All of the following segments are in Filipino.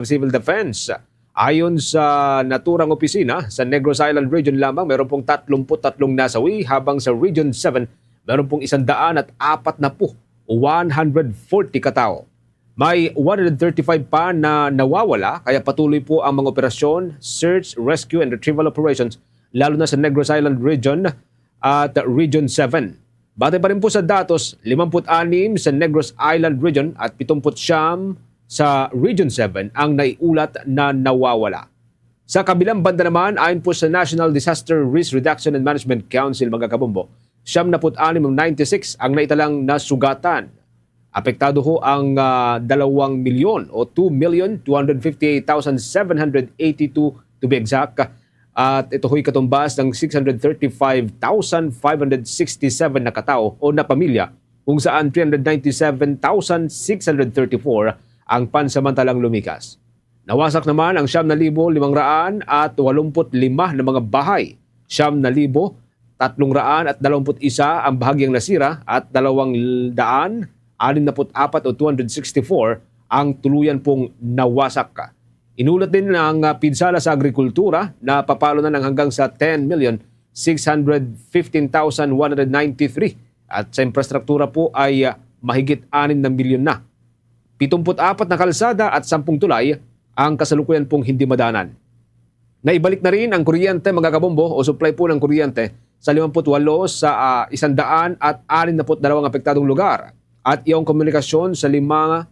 Civil Defense. Ayon sa naturang opisina, sa Negros Island Region lamang meron pong 33 nasawi habang sa Region 7 meron pong 140 o 140 katao. May 135 pa na nawawala kaya patuloy po ang mga operasyon, search, rescue and retrieval operations lalo na sa Negros Island Region at Region 7. Batay pa rin po sa datos, 56 sa Negros Island Region at 79 sa Region 7 ang naiulat na nawawala. Sa kabilang banda naman, ayon po sa National Disaster Risk Reduction and Management Council, mga kabombo, 76 ng 96 ang naitalang nasugatan. Apektado ho ang 2 milyon o 2,258,782 to be exact. At ito ho'y katumbas ng 635,567 na katao o na pamilya kung saan 397,634 ang pansamantalang lumikas. Nawasak naman ang 9,585 na mga bahay. 9,321 ang bahagyang nasira at 264 o 264 ang tuluyan pong nawasak. Inulat din ng pinsala sa agrikultura na papalo na ng hanggang sa 10,615,193 at sa infrastruktura po ay mahigit 6 na milyon na. 74 na kalsada at 10 tulay ang kasalukuyan pong hindi madanan. Naibalik na rin ang kuryente, mga kabombo, o supply po ng kuryente sa 58 sa 162 apektadong lugar at iyong komunikasyon sa 22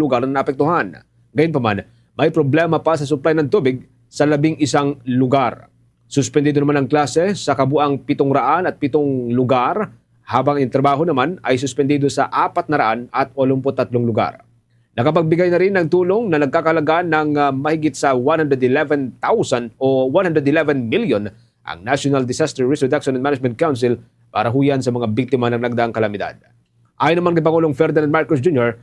lugar na naapektuhan. Gayunpaman, may problema pa sa supply ng tubig sa 11 lugar. Suspendido naman ang klase sa kabuang 707 lugar, habang ang trabaho naman ay suspendido sa 483 lugar. Nakapagbigay na rin ng tulong na nagkakalaga ng mahigit sa 111,000 o 111 million ang National Disaster Risk Reduction and Management Council para huyan sa mga biktima ng nagdaang kalamidad. Ayon naman kay Pangulong Ferdinand Marcos Jr.,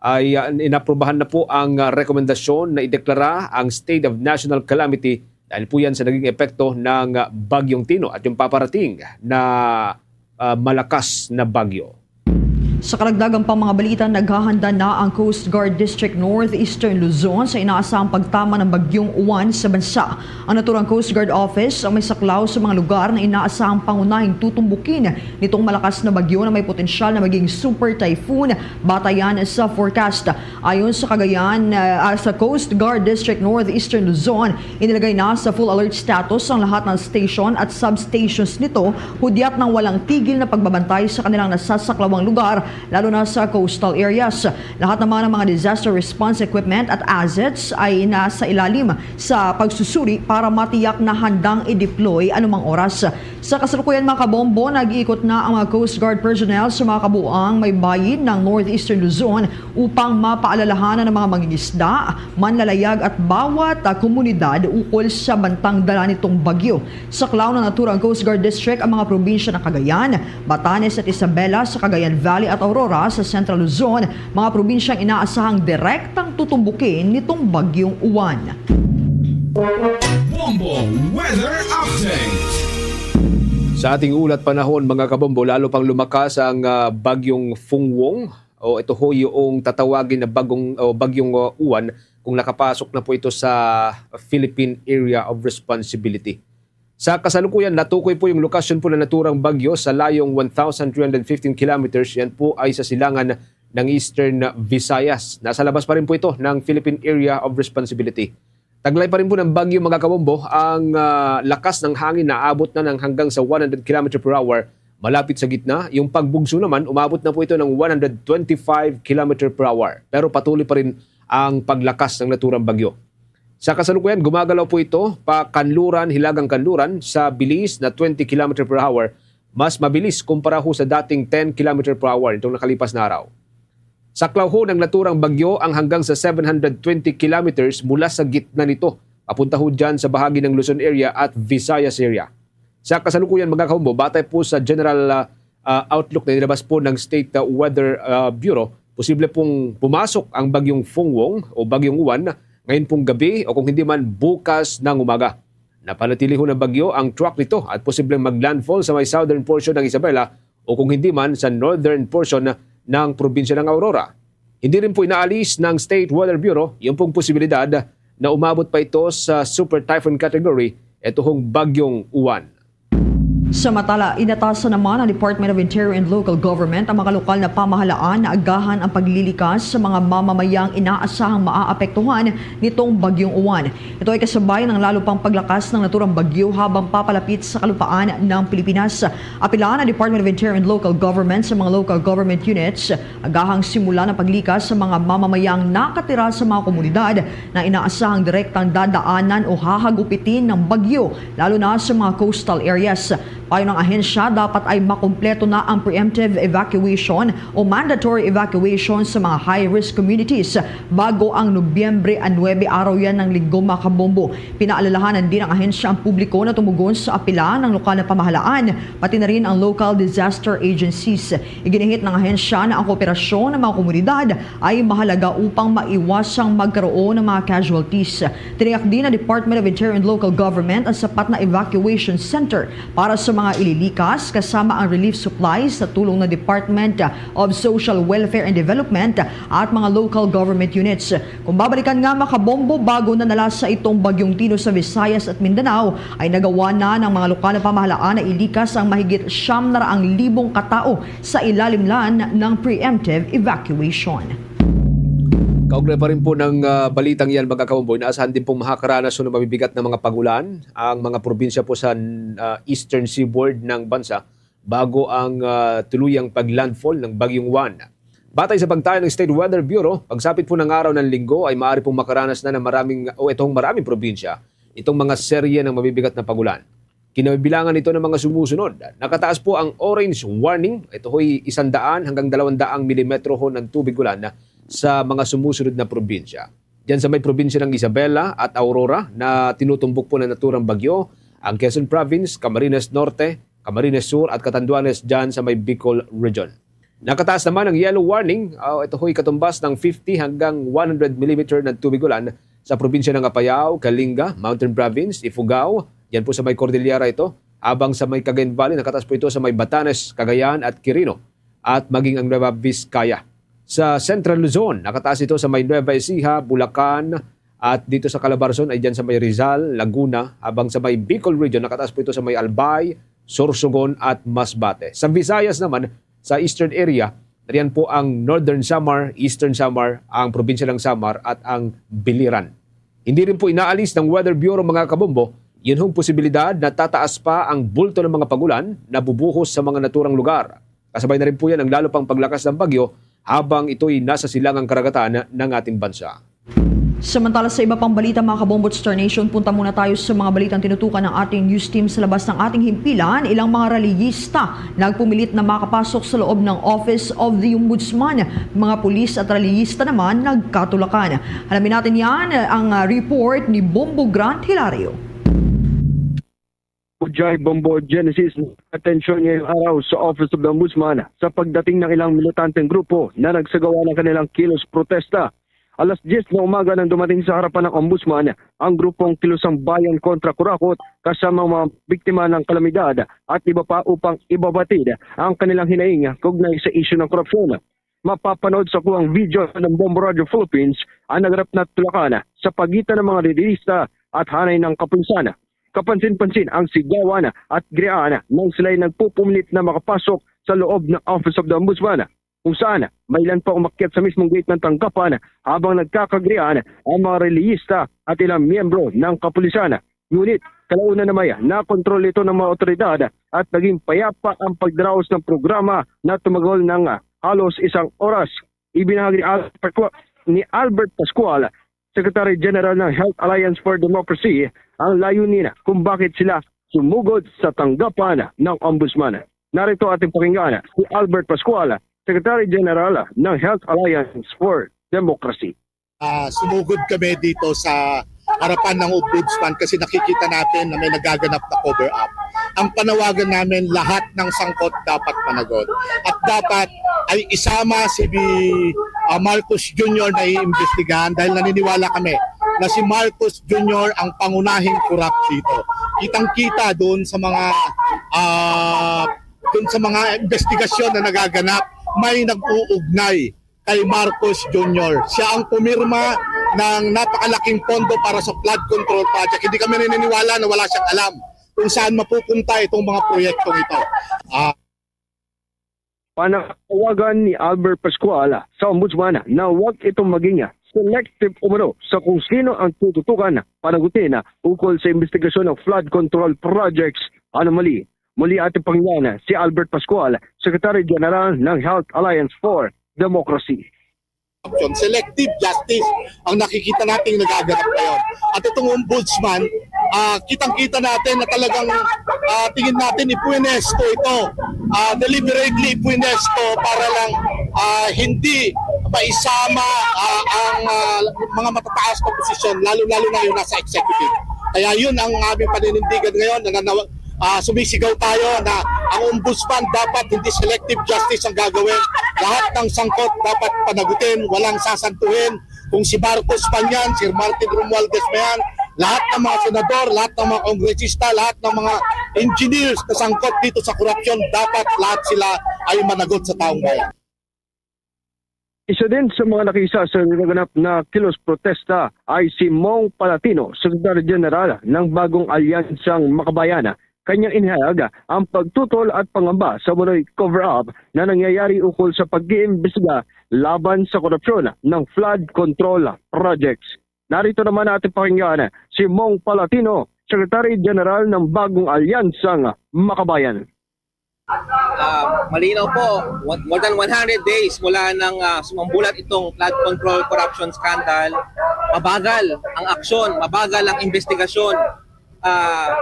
ay inaprubahan na po ang rekomendasyon na ideklara ang State of National Calamity dahil po yan sa naging epekto ng Bagyong Tino at yung paparating na malakas na bagyo. Sa karagdagang pang mga balita, naghahanda na ang Coast Guard District Northeastern Luzon sa inaasahang pagtama ng Bagyong Uwan sa bansa. Ang naturang Coast Guard Office ang may saklaw sa mga lugar na inaasahang pangunahing tutumbukin nitong malakas na bagyo na may potensyal na maging super typhoon batayan sa forecast. Ayon sa Cagayan, sa Coast Guard District Northeastern Luzon, inilagay na sa full alert status ang lahat ng station at substations nito, hudyat ng walang tigil na pagbabantay sa kanilang nasasaklawang lugar, lalo na sa coastal areas. Lahat naman ng mga disaster response equipment at assets ay nasa ilalim sa pagsusuri para matiyak na handang i-deploy anumang oras. Sa kasalukuyan, mga kabombo, nag-iikot na ang mga Coast Guard personnel sa mga kabuuang may bayin ng Northeastern Luzon upang mapaalalahanan ng mga mangingisda, manlalayag at bawat komunidad ukol sa bantang dala nitong bagyo. Sa klaw na naturang Coast Guard District ang mga probinsya ng Cagayan, Batanes at Isabela sa Cagayan Valley at Aurora sa Central Luzon, mga probinsyang inaasahang direktang tutumbukin nitong Bagyong Uwan. Bombo Weather Update. Sa ating ulat panahon, mga kabombo, lalo pang lumakas ang Bagyong Fungwong o ito ho yung tatawagin na Bagyong Uwan kung nakapasok na po ito sa Philippine Area of Responsibility. Sa kasalukuyan, natukoy po yung lokasyon po ng naturang bagyo sa layong 1,315 kilometers. Yan po ay sa silangan ng Eastern Visayas. Nasa labas pa rin po ito ng Philippine Area of Responsibility. Taglay pa rin po ng bagyo, mga kabombo, ang lakas ng hangin na abot na ng hanggang sa 100 km per hour malapit sa gitna. Yung pagbugso naman, umabot na po ito ng 125 km per hour. Pero patuloy pa rin ang paglakas ng naturang bagyo. Sa kasalukuyan, gumagalaw po ito pa kanluran, hilagang kanluran sa bilis na 20 km per hour. Mas mabilis kumpara ho sa dating 10 km per hour itong nakalipas na araw. Saklaw ho ng naturang bagyo ang hanggang sa 720 kilometers mula sa gitna nito. Papunta ho dyan sa bahagi ng Luzon area at Visayas area. Sa kasalukuyan, mga kabombo, batay po sa general outlook na nilabas po ng State Weather Bureau, posible pong pumasok ang Bagyong Fungwong o Bagyong Uwan ngayon pong gabi o kung hindi man bukas ng umaga. Napanatili ho ng bagyo ang track nito at posibleng maglandfall sa may southern portion ng Isabela o kung hindi man sa northern portion ng probinsya ng Aurora. Hindi rin po inaalis ng State Weather Bureau yung pong posibilidad na umabot pa ito sa Super Typhoon category itong bagyong Uwan. Samantala, inatasan naman ng Department of Interior and Local Government ang mga lokal na pamahalaan na agahan ang paglilikas sa mga mamamayang inaasahang maaapektuhan nitong bagyong Uwan. Ito ay kasabay ng lalo pang paglakas ng naturang bagyo habang papalapit sa kalupaan ng Pilipinas. Apila ng Department of Interior and Local Government sa mga local government units, agahang simula ng paglikas sa mga mamamayang nakatira sa mga komunidad na inaasahang direktang dadaanan o hahagupitin ng bagyo, lalo na sa mga coastal areas. Payo ng ahensya, dapat ay makumpleto na ang preemptive evacuation o mandatory evacuation sa mga high-risk communities bago ang Nobyembre 9, araw yan ng Linggo mga kabombo. Pinaalalahanan din ng ahensya ang publiko na tumugon sa apela ng lokal na pamahalaan, pati na rin ang local disaster agencies. Iginihit ng ahensya na ang kooperasyon ng mga komunidad ay mahalaga upang maiwasang magkaroon ng mga casualties. Tiniyak din ng Department of Interior and Local Government ang sapat na evacuation center para sa mga ililikas kasama ang relief supplies sa tulong ng Department of Social Welfare and Development at mga local government units. Kung babalikan nga makabombo, bago na nalasa itong bagyong Tino sa Visayas at Mindanao, ay nagawa na ng mga lokal na pamahalaan na ilikas ang mahigit 700,000 katao sa ilalim lan ng preemptive evacuation. Kaugnay pa rin po ng balitang yan mga kabombo, inaasahan din pong makakaranas ng mabibigat na mga pagulan ang mga probinsya po sa eastern seaboard ng bansa bago ang tuluyang paglandfall ng bagyong Juan. Batay sa pagtayo ng State Weather Bureau, pagsapit po ng araw ng linggo ay maaari pong makaranas na ng maraming probinsya itong mga serye ng mabibigat na pagulan. Kinabilangan ito ng mga sumusunod. Nakataas po ang orange warning. Ito ho'y 100 hanggang 200 milimetro ho ng tubig ulan sa mga sumusunod na probinsya. Diyan sa may probinsya ng Isabela at Aurora na tinutumbok po ng naturang bagyo, ang Quezon Province, Camarines Norte, Camarines Sur at Catanduanes dyan sa may Bicol Region. Nakataas naman ang yellow warning. Ito ho'y katumbas ng 50 hanggang 100 mm ng tubig ulan sa probinsya ng Apayao, Kalinga, Mountain Province, Ifugao. Yan po sa may Cordillera ito. Habang sa may Cagayan Valley, nakataas po ito sa may Batanes, Cagayan at Quirino. At maging ang Nueva Vizcaya. Sa Central Luzon, nakataas ito sa may Nueva Ecija, Bulacan, at dito sa Calabarzon ay dyan sa may Rizal, Laguna, habang sa may Bicol Region, nakataas po ito sa may Albay, Sorsogon at Masbate. Sa Visayas naman, sa Eastern area, riyan po ang Northern Samar, Eastern Samar, ang probinsya ng Samar at ang Biliran. Hindi rin po inaalis ng Weather Bureau mga kabombo, yun hong posibilidad na tataas pa ang bulto ng mga pagulan na bubuhos sa mga naturang lugar. Kasabay na rin po yan ang lalo pang paglakas ng bagyo habang ito'y nasa silangang karagatan ng ating bansa. Samantala sa iba pang balita mga kabombo at Star Nation, punta muna tayo sa mga balitang tinutukan ng ating news team sa labas ng ating himpilan. Ilang mga reliyista nagpumilit na makapasok sa loob ng Office of the Ombudsman. Mga pulis at reliyista naman nagkatulakan. Alamin natin yan ang report ni Bombo Grant Hilario. Ujay Bombo Genesis atensyon ngayong araw sa Office of the Ombudsman sa pagdating ng ilang militanteng grupo na nagsagawa ng kanilang kilos protesta. Alas 10 na umaga nang dumating sa harapan ng Ombudsman ang grupong Kilusang Bayan kontra Kurakot kasama mga biktima ng kalamidad at iba pa upang ibabatid ang kanilang hinaing kaugnay sa isyu ng korupsyon. Mapapanood sa kuwang video ng Bombo Radio Philippines ang naganap na tulakan sa pagitan ng mga reliyista at hanay ng kapulisan. Kapansin-pansin ang sigawan at griaan nang sila'y nagpupumilit na makapasok sa loob ng Office of the Ombudsman, kung saan may ilan pa umakyat sa mismong gate ng tanggapan habang nagkakagriaan ang mga reliyista at ilang miyembro ng kapulisan. Ngunit kalaunan na may nakontrol ito ng mga otoridad at naging payapa ang pagdaraos ng programa na tumagol ng halos isang oras. Ibinahagi ni Albert Pascual, Secretary General ng Health Alliance for Democracy, ang layunin kung bakit sila sumugod sa tanggapan ng Ombudsman. Narito ating pakinggan si Albert Pascual, Secretary General ng Health Alliance for Democracy. Sumugod kami dito sa harapan ng Ombudsman kasi nakikita natin na may nagaganap na cover-up. Ang panawagan namin, lahat ng sangkot dapat panagot. At dapat ay isama si Marcos Jr. na iimbestigahan dahil naniniwala kami na si Marcos Jr. ang pangunahing kurap dito. Kitang-kita doon sa mga investigasyon na nagaganap, may nag-uugnay kay Marcos Jr. Siya ang pumirma ng napakalaking pondo para sa flood control project. Hindi kami naniniwala na wala siyang alam kung saan mapupunta itong mga proyektong ito. Panawagan ni Albert Pascual sa Ombudsman na huwag itong maging selective umano sa kung sino ang tututukan panagutin ukol sa investigasyon ng flood control projects. Muli ating Panginoon si Albert Pascual, Secretary General ng Health Alliance for Democracy. Selective justice ang nakikita nating nagaganap ngayon. At itong ombudsman, kitang-kita natin na talagang tingin natin ipuinesto ito, deliberately ipuinesto para lang hindi maisama ang mga matataas na posisyon, lalo-lalo na yung nasa executive. Kaya yun ang aming paninindigan ngayon, sumisigaw tayo na ang ombudsman dapat hindi selective justice ang gagawin. Lahat ng sangkot dapat panagutin, walang sasantuhin. Kung si Marcos man yan, si Martin Romualdez man yan, lahat ng mga senador, lahat ng mga kongresista, lahat ng mga engineers na sangkot dito sa korupsyon, dapat lahat sila ay managot sa taong bayan. Isa din sa mga nakisa sa naganap na kilos protesta ay si Mong Palatino, Secretary General ng bagong alyansang Makabayan. Kanyang inihayag ang pagtutol at pangamba sa munoy cover-up na nangyayari ukol sa pag-iimbestiga laban sa korupsyon ng flood control projects. Narito naman natin pakinggan si Mong Palatino, Secretary General ng bagong alyansang Makabayan. Malinaw po, more than 100 days mula nang sumambulat itong flood control corruption scandal, mabagal ang aksyon, mabagal ang investigasyon.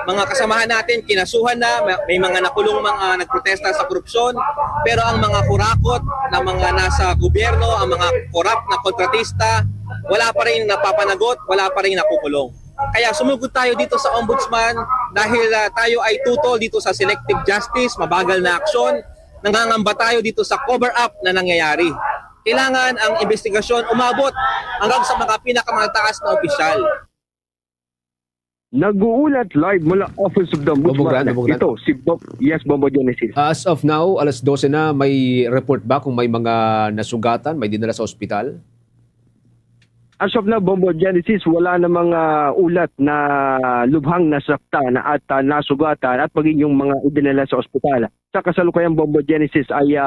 Mga kasamahan natin, kinasuhan na, may mga nakulong mga nagprotesta sa korupsyon, pero ang mga kurakot na mga nasa gobyerno, ang mga corrupt na kontratista, wala pa rin napapanagot, wala pa rin nakukulong. Kaya sumugod tayo dito sa Ombudsman dahil tayo ay tutol dito sa selective justice, mabagal na aksyon, nangangamba tayo dito sa cover-up na nangyayari. Kailangan ang investigasyon umabot hanggang sa mga pinakamataas na opisyal. Nag-uulat live mula Office of the Ombudsman. Bumugran. Ito si Bombo Genesis. As of now, alas 12 na, may report ba kung may mga nasugatan, may dinala sa ospital? As of now, Bombo Genesis, wala namang ulat na lubhang nasaktan at nasugatan at maging yung mga idinala sa ospital. Sa kasalukuyang Bombo Genesis ay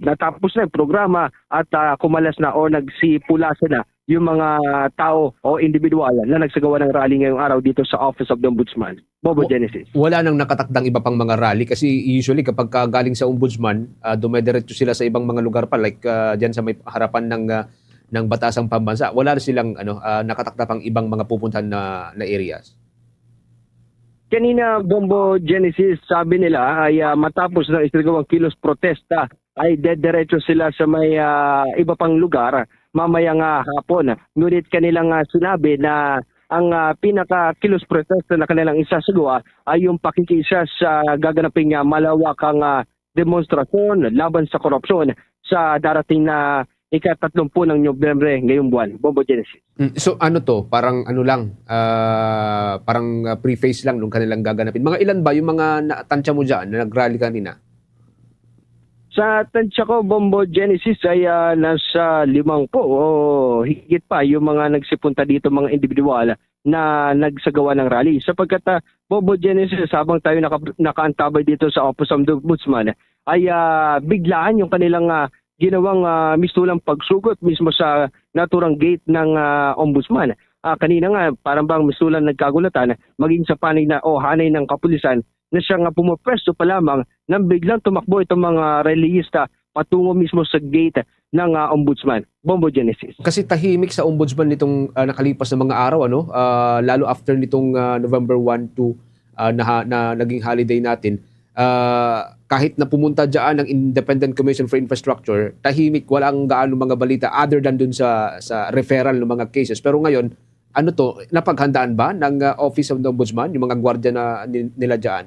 natapos na yung programa at kumalas na o nagsipulasan na yung mga tao o individual na nagsagawa ng rally ngayong araw dito sa Office of the Ombudsman. Bombo Genesis. Wala nang nakatakdang iba pang mga rally kasi usually kapag galing sa ombudsman, dumediretso sila sa ibang mga lugar pa like diyan sa may harapan ng batasang pambansa. Wala na silang nakatakda pang ibang mga pupuntahan na areas. Kanina, Bombo Genesis, sabi nila ay matapos ng istigawang kilos protesta ay dediretso sila sa may iba pang lugar mamayang hapon. Ngunit kanilang sinabi na ang pinaka-kilos protesta na kanilang isasagawa ay yung pakikisa sa gaganaping malawakang demonstrasyon laban sa korupsyon sa darating na ika-30 ng Nobyembre ngayong buwan. Bombo Genesis. So ano to? Parang ano lang, parang preface lang nung kanilang gaganapin. Mga ilan ba yung mga natansya mo dyan na nag-rally kanina? Sa tansya ko, Bombo Genesis ay nasa 5 po o higit pa yung mga nagsipunta dito, mga individual na nagsagawa ng rally. Sapagkat Bombo Genesis, habang tayo nakaantabay dito sa Office of the Ombudsman, ay biglaan yung kanilang ginawang mistulang pagsugot mismo sa naturang gate ng Ombudsman. Kanina nga, parang bang mistulang nagkagulatan, maging sa panig na hanay ng kapulisan, na siyang pumapwesto pa lamang nang biglang tumakbo itong mga reliyista patungo mismo sa gate ng Ombudsman. Bombo Genesis. Kasi tahimik sa Ombudsman nitong nakalipas na mga araw, lalo after nitong November 1 to na naging holiday natin. Kahit na pumunta dyan ng Independent Commission for Infrastructure, tahimik, walang gaano mga balita other than dun sa referral ng mga cases. Pero ngayon, ano to, napaghandaan ba ng Office of the Ombudsman, yung mga gwardiya na nila dyan?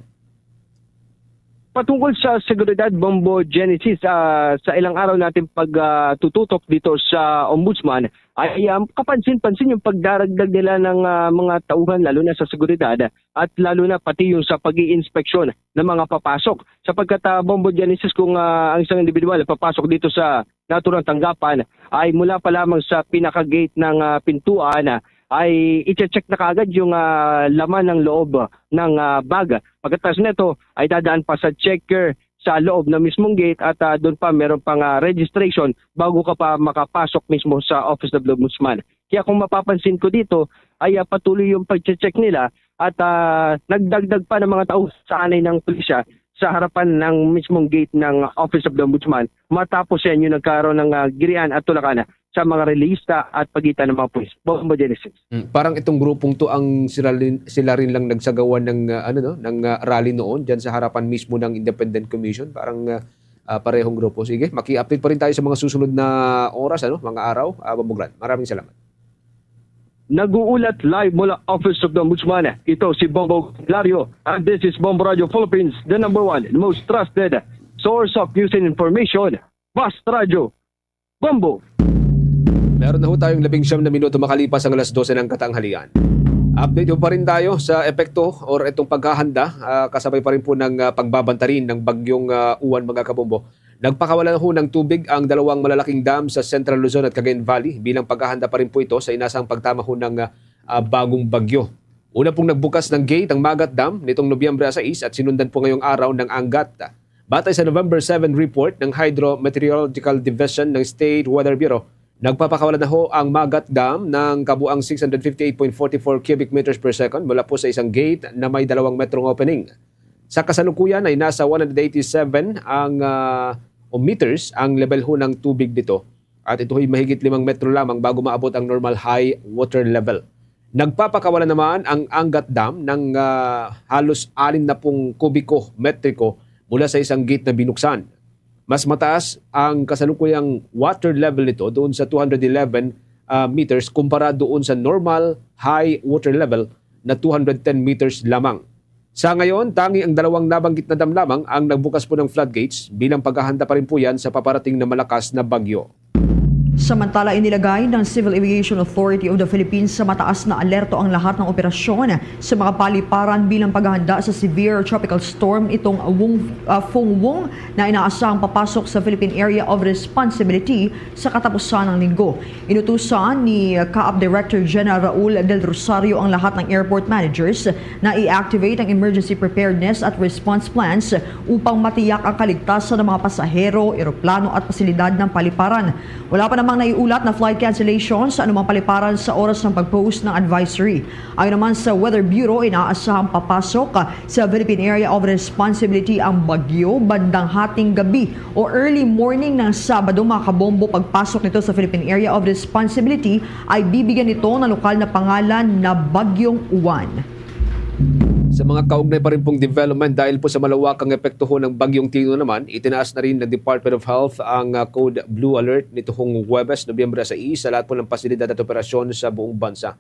Patungkol sa seguridad, Bombo Genesis, sa ilang araw natin pagtututok dito sa Ombudsman, ay kapansin-pansin yung pagdaragdag nila ng mga tauhan, lalo na sa seguridad, at lalo na pati yung sa pag-iinspeksyon ng mga papasok. Sapagkat Bombo Genesis, kung ang isang individual papasok dito sa naturang tanggapan ay mula pa lamang sa pinaka-gate ng pintuan ay i-check na kaagad yung laman ng loob ng bag. Pagkatapos nito ay dadaan pa sa checker sa loob ng mismong gate at doon pa meron pang registration bago ka pa makapasok mismo sa Office of the Ombudsman. Kaya kung mapapansin ko dito ay patuloy yung pag-check nila at nagdagdag pa ng mga tao sa anay ng pulisya sa harapan ng mismong gate ng Office of the Ombudsman matapos yan yung nagkaroon ng girian at tulakan sa mga relista at pagitan ng mga pulis. Bombo Genesis. Parang itong grupong to ang sila rin lang nagsagawa ng ng rally noon diyan sa harapan mismo ng Independent Commission. Parang parehong grupo. Sige, maki-update pa rin tayo sa mga susunod na oras, mga araw. Bambuglan. Maraming salamat. Nag-uulat live mula Office of the Ombudsman. Ito si Bombo Hilario and this is Bombo Radio Philippines, the #1, the most trusted source of news and information. Bast Radio. Bombo. Meron na ho tayong 19 na minuto makalipas ang 12:00 ng katanghalian. Update pa rin tayo sa epekto or itong paghahanda kasabay pa rin po ng pagbabanta rin ng bagyong Uwan, mga kabombo. Nagpakawalan ho ng tubig ang dalawang malalaking dam sa Central Luzon at Cagayan Valley bilang paghahanda pa rin po ito sa inasang pagtama ho ng bagong bagyo. Una pong nagbukas ng gate ang Magat Dam nitong Nobyembre 6 at sinundan po ngayong araw ng Angat. Batay sa November 7 report ng Hydrometeorological Division ng State Weather Bureau, nagpapakawalan na ho ang Magat Dam ng kabuang 658.44 cubic meters per second mula po sa isang gate na may 2 metrong opening. Sa kasalukuyan ay nasa 187 meters ang level ho ng tubig dito at ito ay mahigit 5 metro lamang bago maabot ang normal high water level. Nagpapakawalan naman ang Angat Dam ng halos 60 kubiko metriko mula sa isang gate na binuksan. Mas mataas ang kasalukuyang water level nito doon sa 211 meters kumpara doon sa normal high water level na 210 meters lamang. Sa ngayon, tangi ang dalawang nabanggit na dam lamang ang nagbukas po ng floodgates bilang paghahanda pa rin po yan sa paparating na malakas na bagyo. Samantala, inilagay ng Civil Aviation Authority of the Philippines sa mataas na alerto ang lahat ng operasyon sa mga paliparan bilang paghahanda sa severe tropical storm itong Fungwong na inaasahang papasok sa Philippine Area of Responsibility sa katapusan ng linggo. Inutusan ni CAAP Director General Raul Del Rosario ang lahat ng airport managers na i-activate ang emergency preparedness at response plans upang matiyak ang kaligtasan ng mga pasahero, eroplano at pasilidad ng paliparan. Wala pa namang naiulat na flight cancellation sa anumang paliparan sa oras ng pag-post ng advisory. Ayon naman sa Weather Bureau, inaasahang papasok sa Philippine Area of Responsibility ang bagyo bandang hating gabi o early morning ng Sabado, mga kabombo. Pagpasok nito sa Philippine Area of Responsibility ay bibigyan nito ng lokal na pangalan na Bagyong Uwan. Sa mga kaugnay pa rin pong development dahil po sa malawakang epekto ho ng bagyong Tino naman, itinaas na rin ng Department of Health ang Code Blue Alert nitong Huwebes, Nobyembre 6 sa lahat po ng pasilidad at operasyon sa buong bansa.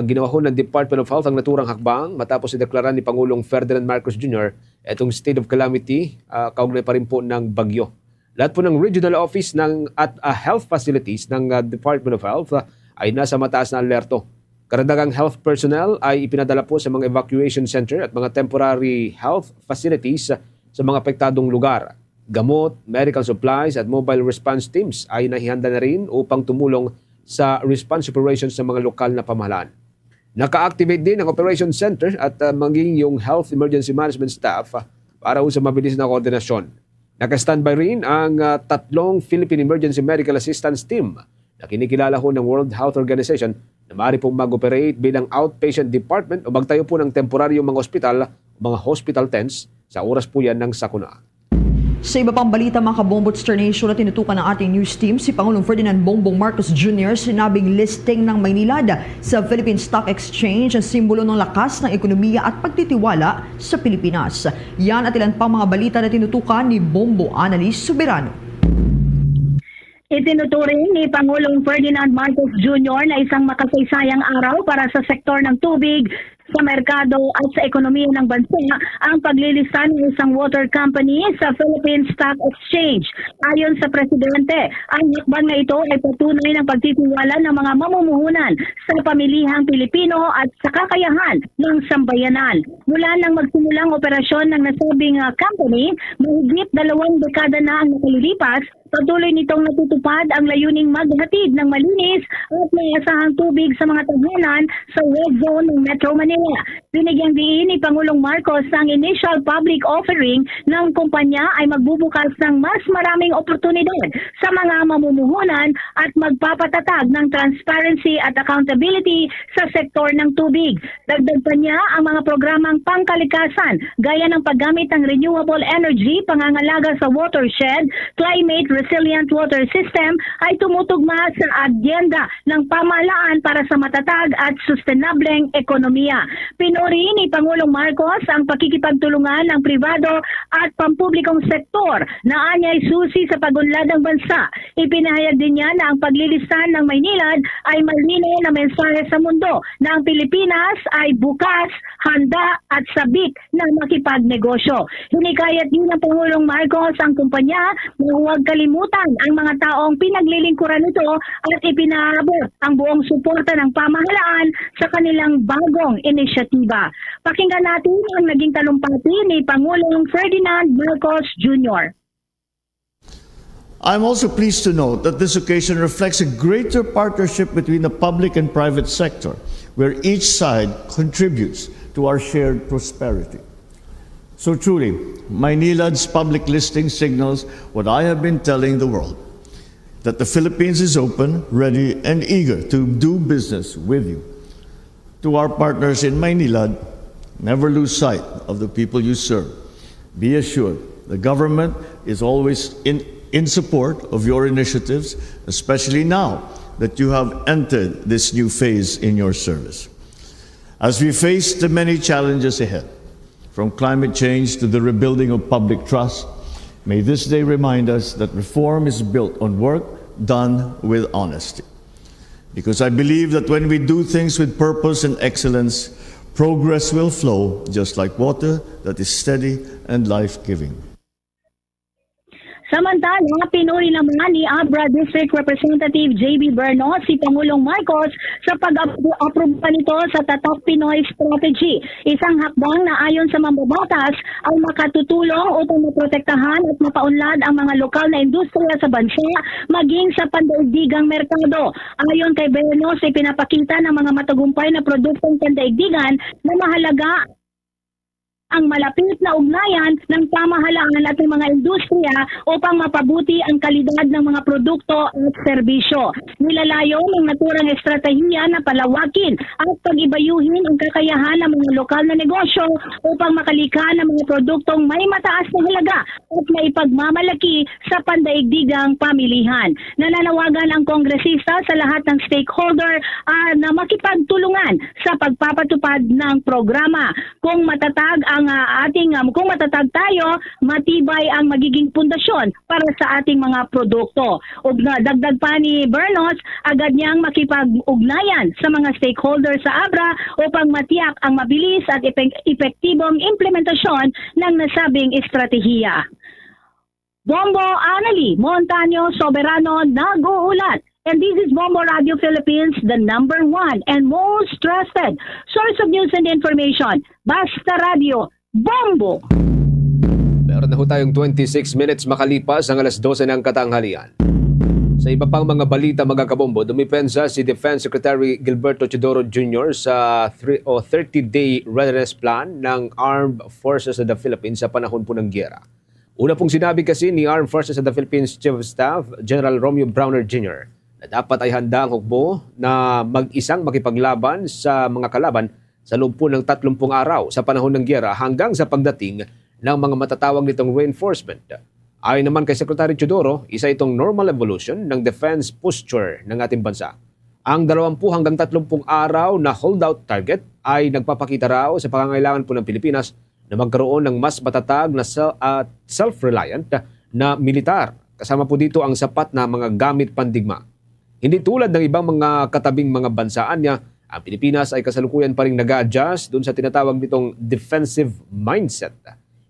Ginawa ho ng Department of Health ang naturang hakbang matapos ideklara ni Pangulong Ferdinand Marcos Jr. itong state of calamity kaugnay pa rin po ng bagyo. Lahat po ng regional office at health facilities ng Department of Health ay nasa mataas na alerto. Karagdagang health personnel ay ipinadala po sa mga evacuation center at mga temporary health facilities sa mga apektadong lugar. Gamot, medical supplies at mobile response teams ay nahihanda na rin upang tumulong sa response operations ng mga lokal na pamahalaan. Naka-activate din ang operation center at maging yung health emergency management staff para sa mabilis na koordinasyon. Naka-standby rin ang 3 Philippine Emergency Medical Assistance Team na kinikilala ho ng World Health Organization na maaari pong mag-operate bilang outpatient department o magtayo po ng temporaryong mga hospital tents sa oras po yan ng sakuna. Sa iba pang balita, mga kabombo, Star Nation, na tinutukan ng ating news team, si Pangulong Ferdinand Bongbong Marcos Jr. sinabing listing ng Maynilad sa Philippine Stock Exchange ang simbolo ng lakas ng ekonomiya at pagtitiwala sa Pilipinas. Yan at ilan pang mga balita na tinutukan ni Bombo Annalise Soberano. Itinuturing ni Pangulong Ferdinand Marcos Jr. na isang makasaysayang araw para sa sektor ng tubig sa merkado at sa ekonomiya ng bansa ang paglilista ng isang water company sa Philippine Stock Exchange. Ayon sa Presidente, ang hakbang na ito ay patunay ng pagtitiwala ng mga mamumuhunan sa pamilihang Pilipino at sa kakayahan ng sambayanan. Mula nang magsimulang operasyon ng nasabing company, mahigit 2 dekada na ang nakalilipas, patuloy nitong natutupad ang layuning maghatid ng malinis at maasahang tubig sa mga tahanan sa red zone ng Metro Manila. Binigyang diin ni Pangulong Marcos ang initial public offering ng kumpanya ay magbubukas ng mas maraming oportunidad sa mga mamumuhunan at magpapatatag ng transparency at accountability sa sektor ng tubig. Dagdag pa niya ang mga programang pangkalikasan gaya ng paggamit ng renewable energy, pangangalaga sa watershed, climate resilient water system ay tumutugma sa agenda ng pamahalaan para sa matatag at sustainableng ekonomiya. Pinuri ni Pangulong Marcos ang pakikipagtulungan ng pribado at pampublikong sektor na anyay susi sa pagunlad ng bansa. Ipinahayag din niya na ang paglilisan ng Maynilad ay malinaw na mensahe sa mundo na ang Pilipinas ay bukas, handa at sabik na makipagnegosyo. Hinikayat din ng Pangulong Marcos ang kumpanya na huwag kalimutan ang mga taong pinaglilingkuran nito at ipinaabot ang buong suporta ng pamahalaan sa kanilang bagong inisyatiba. Pakinggan natin ang naging talumpati ni Pangulong Ferdinand Marcos Jr. I'm also pleased to note that this occasion reflects a greater partnership between the public and private sector, where each side contributes to our shared prosperity. So truly, Maynilad's public listing signals what I have been telling the world, that the Philippines is open, ready, and eager to do business with you. To our partners in Maynilad, never lose sight of the people you serve. Be assured, the government is always in support of your initiatives, especially now that you have entered this new phase in your service. As we face the many challenges ahead, from climate change to the rebuilding of public trust, may this day remind us that reform is built on work done with honesty. Because I believe that when we do things with purpose and excellence, progress will flow just like water that is steady and life-giving. Samantala, pinuri naman ni Abra District Representative J.B. Berno si Pangulong Marcos sa pag-aproba nito sa Tatak Pinoy Strategy. Isang hakbang na ayon sa mambabatas ay makatutulong upang maprotektahan at mapaunlad ang mga lokal na industriya sa bansa maging sa pandaigdigang merkado. Ayon kay Berno, ay pinapakita ng mga matagumpay na produktong pandaigdigan na mahalaga ang malapit na ugnayan ng pamahalaan at ng mga industriya upang mapabuti ang kalidad ng mga produkto at serbisyo. Nilalayo ng naturang estratehiya na palawakin at pag-ibayuhin ang kakayahan ng mga lokal na negosyo upang makalikha ng mga produktong may mataas na halaga at may pagmamalaki sa pandaigdigang pamilihan. Nananawagan ang kongresista sa lahat ng stakeholder na makipagtulungan sa pagpapatupad ng programa. Kung matatag kung matatag tayo, matibay ang magiging pundasyon para sa ating mga produkto. Dagdag pa ni Bernos, agad niyang makipag-ugnayan sa mga stakeholders sa ABRA upang matiyak ang mabilis at epektibong implementasyon ng nasabing estratehiya. Bombo Anali Montaño Soberano nag-uulat. And this is Bombo Radio Philippines, the #1 and most trusted source of news and information. Basta Radio, Bombo! Meron na ho tayong 26 minutes makalipas ang alas 12 ng katanghalian. Sa iba pang mga balita mga kabombo, dumipensa si Defense Secretary Gilberto Teodoro Jr. sa 30-day readiness plan ng Armed Forces of the Philippines sa panahon po ng giyera. Una pong sinabi kasi ni Armed Forces of the Philippines Chief of Staff, General Romeo Browner Jr., na dapat ay handa ang hukbo na mag-isang makipaglaban sa mga kalaban sa loob po ng 30 araw sa panahon ng giyera hanggang sa pagdating ng mga matatawag nitong reinforcement. Ayon naman kay Secretary Teodoro, isa itong normal evolution ng defense posture ng ating bansa. Ang 20 hanggang 30 araw na holdout target ay nagpapakita raw sa pangangailangan po ng Pilipinas na magkaroon ng mas matatag na self-reliant na militar. Kasama po dito ang sapat na mga gamit pandigma. Hindi tulad ng ibang mga katabing mga bansaan niya ang Pilipinas ay kasalukuyan pa rin nag-a-adjust dun sa tinatawag nitong defensive mindset.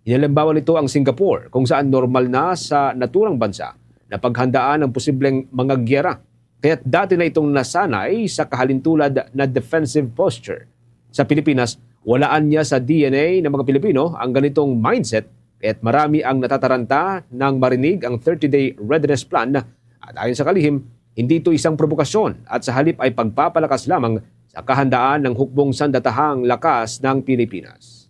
Inalimbawan nito ang Singapore kung saan normal na sa naturang bansa na paghandaan ang posibleng mga gyera. Kaya't dati na itong nasanay sa kahalintulad na defensive posture. Sa Pilipinas, walaan niya sa DNA ng mga Pilipino ang ganitong mindset kaya't marami ang natataranta nang marinig ang 30-day readiness plan at ayon sa kalihim, hindi ito isang provokasyon at sa halip ay pagpapalakas lamang sa kahandaan ng hukbong sandatahang lakas ng Pilipinas.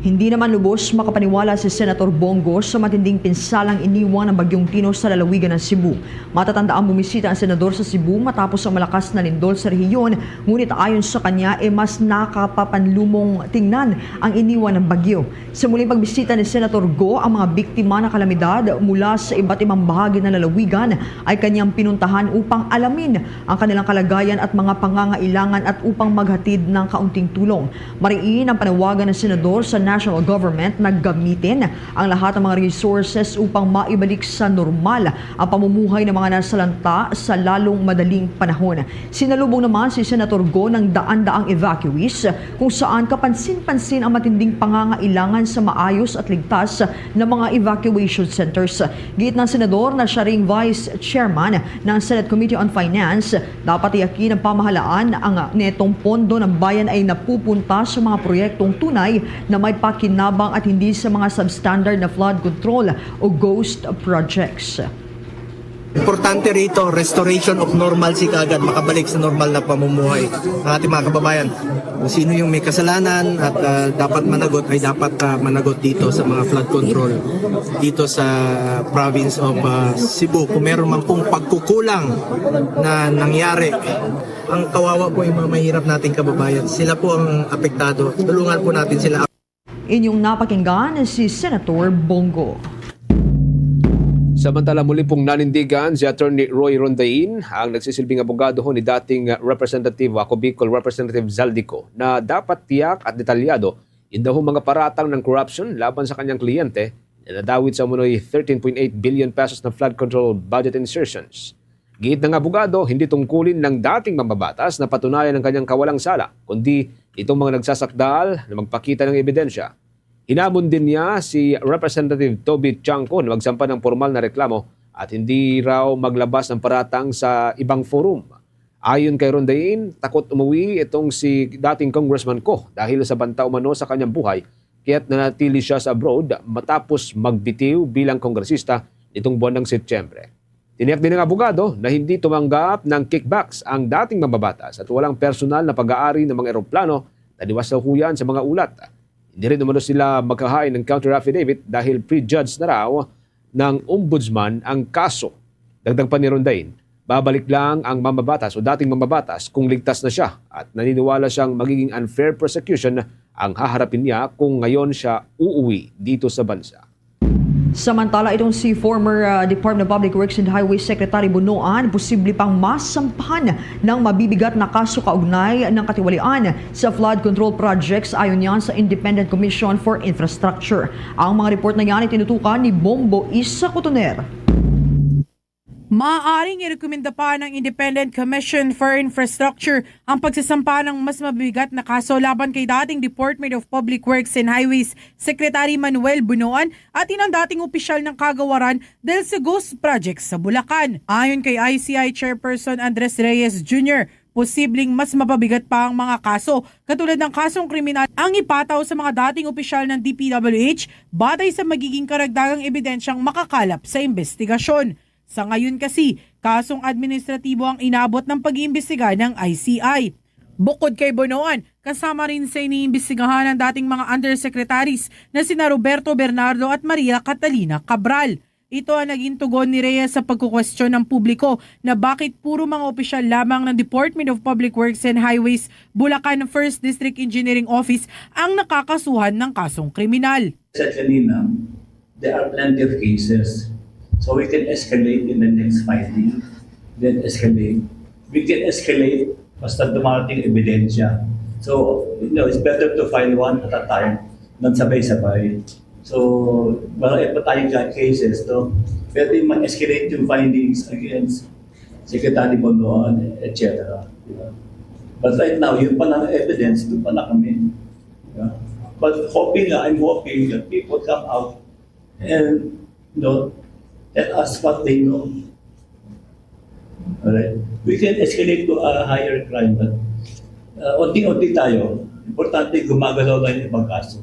Hindi naman lubos makapaniwala si Senator Bongo sa matinding pinsalang iniwan ng Bagyong Tino sa lalawigan ng Cebu. Matatandaang bumisita ang senador sa Cebu matapos ang malakas na lindol sa rehiyon, ngunit ayon sa kanya mas nakapapanlumong tingnan ang iniwan ng bagyo. Sa muling pagbisita ni Senator Go, ang mga biktima ng kalamidad mula sa iba't ibang bahagi ng lalawigan ay kanyang pinuntahan upang alamin ang kanilang kalagayan at mga pangangailangan at upang maghatid ng kaunting tulong. Mariin ang panawagan ng senador sa national government na gamitin ang lahat ng mga resources upang maibalik sa normal ang pamumuhay ng mga nasalanta sa lalong madaling panahon. Sinalubong naman si Senator Go ng daan-daang evacuees kung saan kapansin-pansin ang matinding pangangailangan sa maayos at ligtas na mga evacuation centers. Giit ng senador na siya ring vice chairman ng Senate Committee on Finance, dapat iyakin ng pamahalaan ang netong pondo ng bayan ay napupunta sa mga proyektong tunay na may pakinabang at hindi sa mga substandard na flood control o ghost projects. Importante rito, restoration of normalcy kaagad, makabalik sa normal na pamumuhay ng ating mga kababayan. Kung sino yung may kasalanan at dapat managot ay dapat managot dito sa mga flood control dito sa province of Cebu. Kung meron man pong pagkukulang na nangyari, ang kawawa po yung mga mahirap nating kababayan. Sila po ang apektado. Tulungan po natin sila. Inyong napakinggan si Senator Bongo. Samantala muli pong nanindigan si Attorney Roy Rondain, ang nagsisilbing abogado ni dating Representative Bicol Representative Zaldico, na dapat tiyak at detalyado yun daw mga paratang ng corruption laban sa kanyang kliyente na nadawit sa umunoy 13.8 billion pesos na flood control budget insertions. Giit ng abogado, hindi tungkulin ng dating mambabatas na patunayan ng kanyang kawalang sala, kundi itong mga nagsasakdal na magpakita ng ebidensya. Hinamon din niya si Representative Toby Chanco na magsampa ng formal na reklamo at hindi raw maglabas ng paratang sa ibang forum. Ayon kay Rondain, takot umuwi itong si dating Congressman Ko dahil sa banta umano sa kanyang buhay, kaya't nanatili siya sa abroad matapos magbitiw bilang kongresista nitong buwan ng Setyembre. Tiniyak din ng abogado na hindi tumanggap ng kickbacks ang dating mambabatas at walang personal na pag-aari ng mga eroplano na niwasahuyan sa mga ulat. Hindi rin umano sila magkahain ng counter affidavit dahil prejudged na raw ng ombudsman ang kaso. Dagdag pa ni Rondain, babalik lang ang mambabatas o dating mambabatas kung ligtas na siya at naniniwala siyang magiging unfair prosecution ang haharapin niya kung ngayon siya uuwi dito sa bansa. Samantala, itong si former Department of Public Works and Highways Secretary Bunoan, posible pang masampahan ng mabibigat na kaso kaugnay ng katiwalian sa flood control projects ayon yan sa Independent Commission for Infrastructure. Ang mga report na yan ay tinutukan ni Bombo Isa Cotoner. Maaaring irekomenda pa ng Independent Commission for Infrastructure ang pagsasampa ng mas mabigat na kaso laban kay dating Department of Public Works and Highways Secretary Manuel Bunoan at inang dating opisyal ng kagawaran dahil sa ghost projects sa Bulacan. Ayon kay ICI Chairperson Andres Reyes Jr., posibleng mas mapabigat pa ang mga kaso katulad ng kasong kriminal ang ipataw sa mga dating opisyal ng DPWH batay sa magiging karagdagang ebidensyang makakalap sa investigasyon. Sa ngayon kasi, kasong administratibo ang inabot ng pag-iimbestiga ng ICI. Bukod kay Bunoan, kasama rin sa iniimbestigahan ng dating mga undersecretaries na sina Roberto Bernardo at Maria Catalina Cabral. Ito ang naging tugon ni Reyes sa pagkukwestiyon ng publiko na bakit puro mga opisyal lamang ng Department of Public Works and Highways Bulacan 1st District Engineering Office ang nakakasuhan ng kasong kriminal. Sa kanina, there are plenty of cases. So we can escalate in the next filing, then escalate. We can escalate basta dumarating ebidensya. So, it's better to file one at a time than sabay-sabay. So, marami pa tayong cases, no? Pwede ma-escalate yung findings against Secretary Bonoan, etc. But right now, yung pa ng evidence, doon pa na kami. Yeah. But I'm hoping that people come out and tell us what they know. Alright? We can escalate to a higher crime, but unti-unti tayo. Importante gumagalaw lang yung ibang kaso.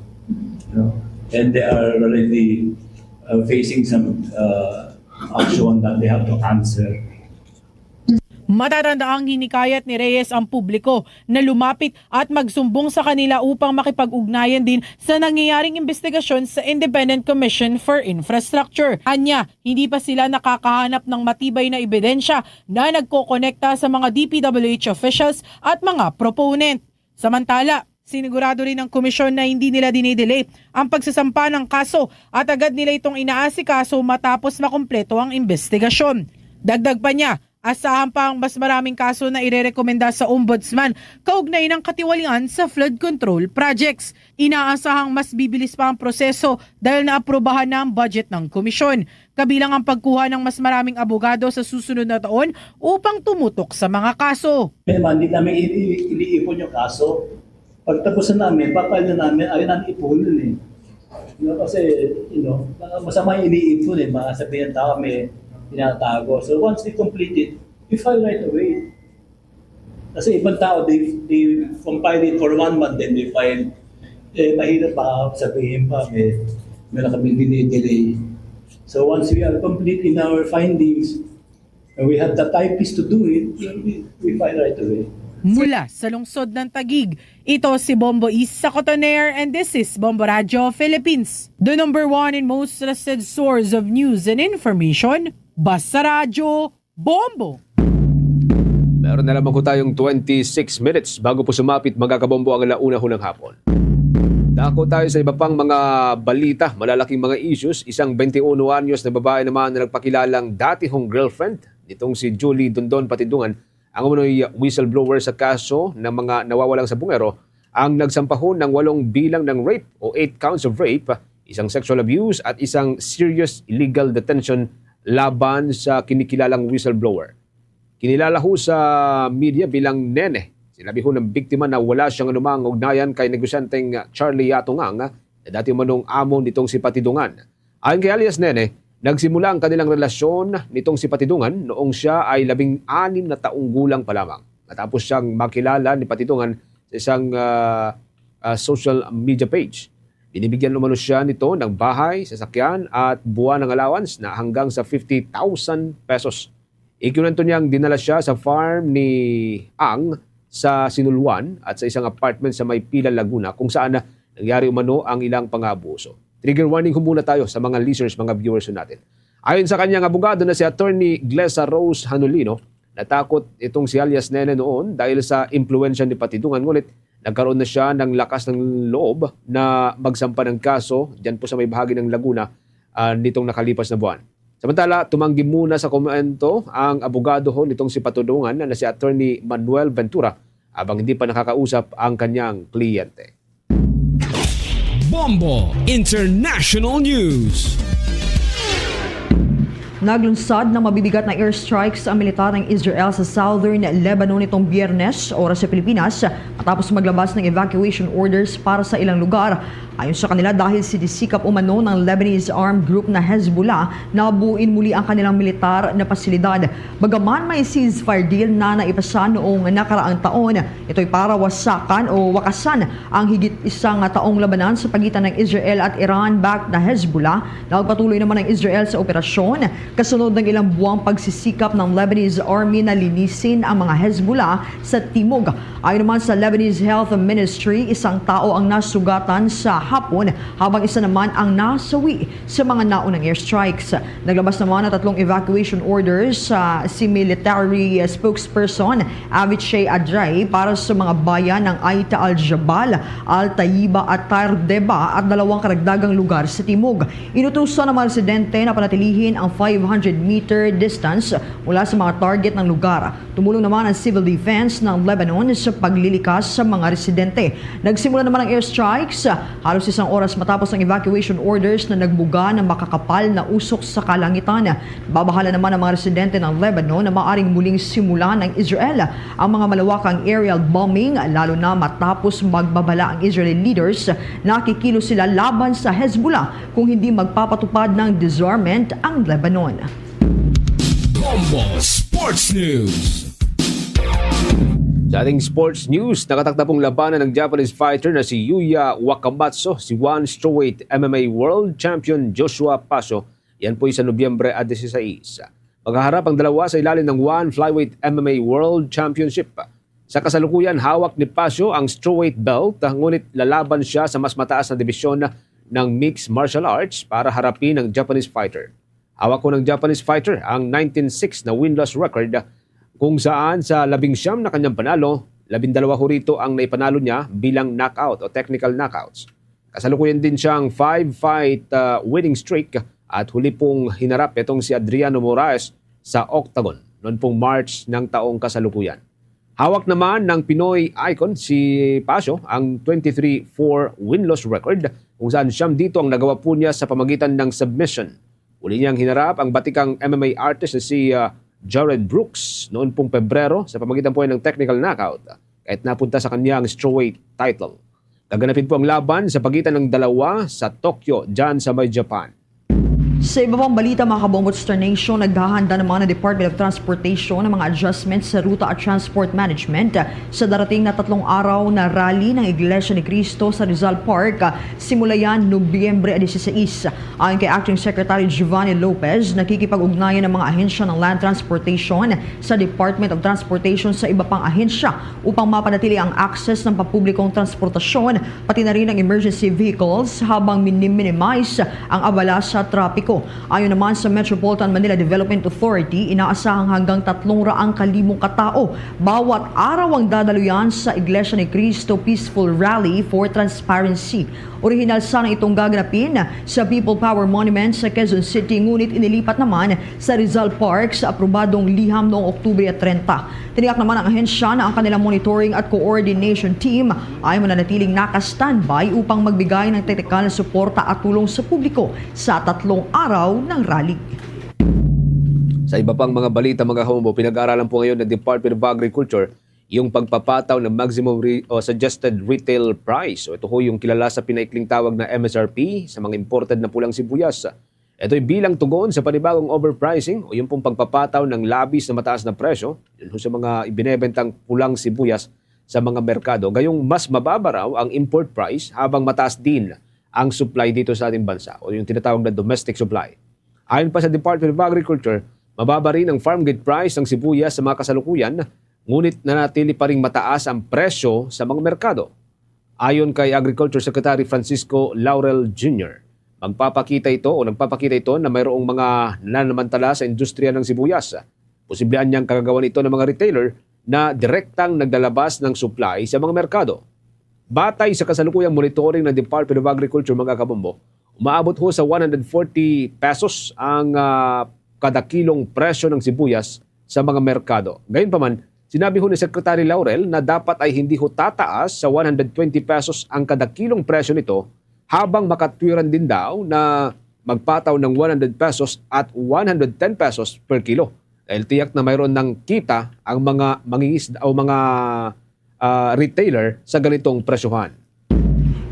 And they are already facing some action that they have to answer. Matatandaang hinikayat ni Reyes ang publiko na lumapit at magsumbong sa kanila upang makipag-ugnayan din sa nangyayaring investigasyon sa Independent Commission for Infrastructure. Anya, hindi pa sila nakakahanap ng matibay na ebidensya na nagkokonekta sa mga DPWH officials at mga proponent. Samantala, sinigurado rin ng komisyon na hindi nila dinidelay ang pagsasampa ng kaso at agad nila itong inaasikaso matapos makumpleto ang investigasyon. Dagdag pa niya, asahan pa ang mas maraming kaso na irerekomenda sa Ombudsman kaugnay ng katiwalian sa flood control projects. Inaasahang mas bibilis pa ang proseso dahil naaprubahan na ang budget ng komisyon, kabilang ang pagkuha ng mas maraming abogado sa susunod na taon upang tumutok sa mga kaso. Hindi namin iniipon yung kaso. Pagtapos na namin, papal na namin, ayaw namin ipunin eh. Kasi, masama yung iniipon eh. Mga sabihin ng tao may tinatago. So once they complete it, we file right away. Kasi ibang tao, they compile it for 1 month, then they file. Mahirap pa sabihin pa, meron kami dinidelay. So once we are complete in our findings, and we have the typist to do it, we file right away. Mula sa lungsod ng Taguig, ito si Bombo East sa Cotoner, and this is Bombo Radio Philippines, the number 1 and most trusted source of news and information. Basta Radio Bombo! Meron na lamang ko tayong 26 minutes bago po sumapit mga kabombo ang alauna ng hapon. Dako tayo sa iba pang mga balita, malalaking mga issues. Isang 21 anyos na babae naman na nagpakilalang dati hong girlfriend nitong si Julie Dondon Patidungan, ang umunoy whistleblower sa kaso ng mga nawawalang sa bungero, ang nagsampahon ng 8 bilang ng rape o 8 counts of rape, isang sexual abuse at isang serious illegal detention laban sa kinikilalang whistleblower. Kinilala ho sa media bilang Nene. Sinabi ho ng biktima na wala siyang anumang ugnayan kay negosyanteng Charlie Yatungang na dati manong amo nitong si Patidungan. Ayon kay alias Nene, nagsimula ang kanilang relasyon nitong si Patidungan noong siya ay 16 na taong gulang pa lamang. Matapos siyang makilala ni Patidungan sa isang social media page. Binibigyan umano siya nito ng bahay, sasakyan at buwan ng allowance na hanggang sa 50,000 pesos. Ikinwento niyang dinala siya sa farm ni Ang sa Sinulwan at sa isang apartment sa Maypila, Laguna kung saan nangyari umano ang ilang pang-aabuso. Trigger warning ko muna tayo sa mga listeners, mga viewers natin. Ayon sa kanyang abogado na si Attorney Glessa Rose Hanolino, natakot itong si alias Nene noon dahil sa impluensya ni Patidungan, ngunit nagkaroon na siya ng lakas ng loob na magsampa ng kaso dyan po sa may bahagi ng Laguna nitong nakalipas na buwan. Samantala, tumanggi muna sa komento ang abogado ho nitong si Patidungan na si Attorney Manuel Ventura habang hindi pa nakakausap ang kanyang kliyente. Bombo International News. Naglunsad ng mabibigat na airstrikes ang militar ng Israel sa southern Lebanon nitong Biyernes, oras sa Pilipinas, matapos maglabas ng evacuation orders para sa ilang lugar. Ayon sa kanila, dahil sinisikap umano ng Lebanese armed group na Hezbollah na buuin muli ang kanilang militar na pasilidad. Bagaman may ceasefire deal na naipasa noong nakaraang taon, ito'y para wasakan o wakasan ang higit isang taong labanan sa pagitan ng Israel at Iran-backed na Hezbollah. Nagpatuloy naman ng Israel sa operasyon kasunod ng ilang buwang pagsisikap ng Lebanese army na linisin ang mga Hezbollah sa timog. Ayon naman sa Lebanese Health Ministry, isang tao ang nasugatan sa hapon habang isa naman ang nasawi sa mga naunang airstrikes. Naglabas naman ng 3 evacuation orders si military spokesperson Avichai Adrai para sa mga bayan ng Aita al-Jabal, Al-Tayyiba at Tardeba at 2 karagdagang lugar sa timog. Inutusan ng mga residente na panatilihin ang 500-meter distance mula sa mga target ng lugar. Tumulong naman ang civil defense ng Lebanon sa paglilikas sa mga residente. Nagsimula naman ang airstrikes halos isang oras matapos ang evacuation orders na nagbuga ng makakapal na usok sa kalangitan. Babahala naman ang mga residente ng Lebanon na maaring muling simula ng Israel ang mga malawakang aerial bombing, lalo na matapos magbabala ang Israeli leaders na kikilos sila laban sa Hezbollah kung hindi magpapatupad ng disarmament ang Lebanon. Bombo Sports News. Sa ating sports news, nakatakdapong labanan ng Japanese fighter na si Yuya Wakamatsu, si one strawweight MMA World Champion Joshua Pasio. Yan po sa Nobyembre 16. Maghaharap ang dalawa sa ilalim ng one flyweight MMA World Championship. Sa kasalukuyan, hawak ni Pasio ang strawweight belt, ngunit lalaban siya sa mas mataas na dibisyon ng mixed martial arts para harapin ang Japanese fighter. Hawak ko ng Japanese fighter ang 19-6 na win-loss record kung saan sa 19 na kanyang panalo, 12 ho rito ang naipanalo niya bilang knockout o technical knockouts. Kasalukuyan din siyang 5-fight winning streak at huli pong hinarap itong si Adriano Moraes sa Octagon noon pong March ng taong kasalukuyan. Hawak naman ng Pinoy icon si Pasio ang 23-4 win-loss record kung saan siyam dito ang nagawa po niya sa pamagitan ng submission. Uli niyang hinarap ang batikang MMA artist na si Jared Brooks noon pong Pebrero sa pamagitan po ng technical knockout kahit napunta sa kanya ang strawweight title. Gaganapin po ang laban sa pagitan ng dalawa sa Tokyo, dyan sa may Japan. Sa iba pang balita mga kabombo Star Nation, naghahanda naman ng Department of Transportation ng mga adjustments sa ruta at transport management sa darating na 3 araw na rally ng Iglesia ni Cristo sa Rizal Park. Simula yan Nobyembre 16. Ayon kay Acting Secretary Giovanni Lopez, nakikipag-ugnayan ng mga ahensya ng land transportation sa Department of Transportation sa iba pang ahensya upang mapanatili ang access ng pampublikong transportasyon pati na rin ang emergency vehicles habang minimize ang abala sa trapiko. Ayon naman sa Metropolitan Manila Development Authority, inaasahang hanggang 300,000 katao bawat araw ang dadaluyan sa Iglesia ni Cristo Peaceful Rally for Transparency. Orihinal sana itong gaganapin sa People Power Monument sa Quezon City, ngunit inilipat naman sa Rizal Park sa aprobadong liham noong Oktubre 30. Tiniyak naman ang ahensya na ang kanilang monitoring at coordination team ay mananatiling naka-standby upang magbigay ng teknikal na suporta at tulong sa publiko sa 3 araw ng rally. Sa iba pang mga balita mga hombo, pinag-aaralan po ngayon ng Department of Agriculture yung pagpapataw ng maximum suggested retail price. So ito ho yung kilala sa pinaikling tawag na MSRP sa mga imported na pulang sibuyas. Ito ay bilang tugon sa panibagong overpricing o yung pong pagpapataw ng labis na mataas na presyo yun sa mga ibinebentang pulang sibuyas sa mga merkado. Gayong mas mababa raw ang import price habang mataas din ang supply dito sa ating bansa o yung tinatawag na domestic supply. Ayon pa sa Department of Agriculture, mababa rin ang farm gate price ng sibuyas sa mga kasalukuyan, ngunit nanatili pa rin mataas ang presyo sa mga merkado. Ayon kay Agriculture Secretary Francisco Laurel Jr., nagpapakita ito na mayroong mga nananamantala sa industriya ng sibuyas. Posibleng niyang kagagawan ito ng mga retailer na direktang naglalabas ng supply sa mga merkado. Batay sa kasalukuyang monitoring ng Department of Agriculture mga kabombo, umaabot ho sa 140 pesos ang kada kilong presyo ng sibuyas sa mga merkado. Gayunpaman, sinabi ho ni Secretary Laurel na dapat ay hindi ho tataas sa 120 pesos ang kada kilong presyo nito habang makatwiran din daw na magpataw ng 100 pesos at 110 pesos per kilo. Dahil tiyak na mayroon ng kita ang mga mangingisda o mga retailer sa ganitong presyohan.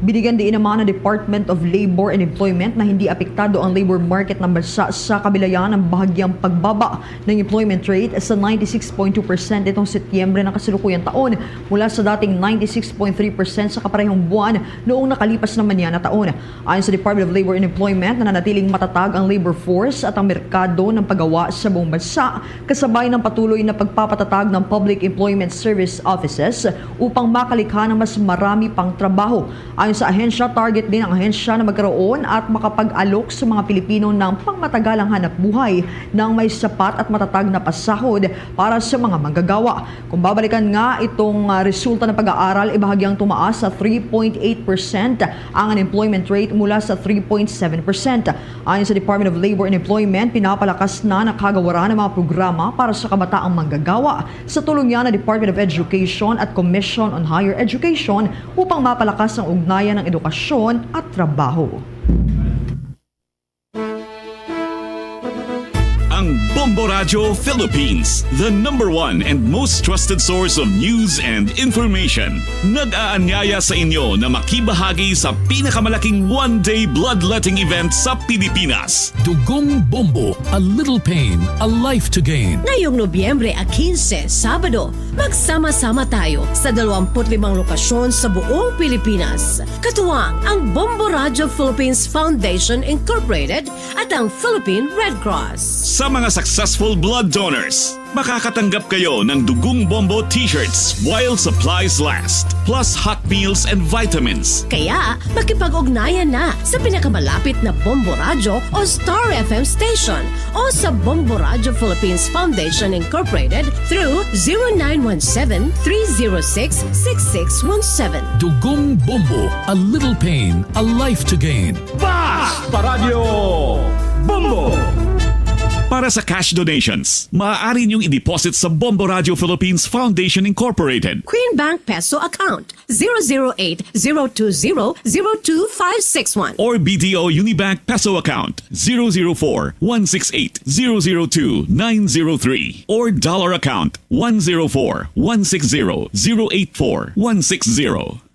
Binigyan din naman ng Department of Labor and Employment na hindi apektado ang labor market ng bansa sa kabilayan ng bahagyang pagbaba ng employment rate sa 96.2% itong Setyembre ng kasalukuyang taon mula sa dating 96.3% sa kaparehong buwan noong nakalipas naman yan na taon. Ayon sa Department of Labor and Employment, nananatiling matatag ang labor force at ang merkado ng paggawa sa buong bansa kasabay ng patuloy na pagpapatatag ng Public Employment Service Offices upang makalikha ng mas marami pang trabaho. Ayon Ayon sa ahensya, target din ang ahensya na magkaroon at makapag-alok sa mga Pilipino ng pangmatagalang hanap buhay ng may sapat at matatag na pasahod para sa mga manggagawa. Kung babalikan nga itong resulta ng pag-aaral, bahagyang tumaas sa 3.8% ang unemployment rate mula sa 3.7%. Ayon sa Department of Labor and Employment, pinapalakas na nakagawaran ng mga programa para sa kabataang manggagawa sa tulong yan ng Department of Education at Commission on Higher Education upang mapalakas ang ugnayan ng edukasyon at trabaho. Ang Bombo Radio Philippines, the #1 and most trusted source of news and information. Nag-aanyaya sa inyo na makibahagi sa pinakamalaking one-day bloodletting event sa Pilipinas. Dugong Bombo, a little pain, a life to gain. Ngayong Nobyembre 15, Sabado, magsama-sama tayo sa 25 lokasyon sa buong Pilipinas. Katuwang ang Bombo Radio Philippines Foundation Incorporated at ang Philippine Red Cross. Sa mga successful blood donors, makakatanggap kayo ng Dugong Bombo t-shirts while supplies last, plus hot meals and vitamins. Kaya makipag-ugnayan na sa pinakamalapit na Bombo Radio o Star FM station o sa Bombo Radio Philippines Foundation Incorporated through 0917-306-6617. Dugong Bombo, a little pain, a life to gain. Para sa cash donations, maaari niyong i-deposit sa Bombo Radio Philippines Foundation Incorporated. Queen Bank Peso Account 008-020-02561 Or BDO Unibank Peso Account 004-168-002-903 or Dollar Account 104-160-084-160.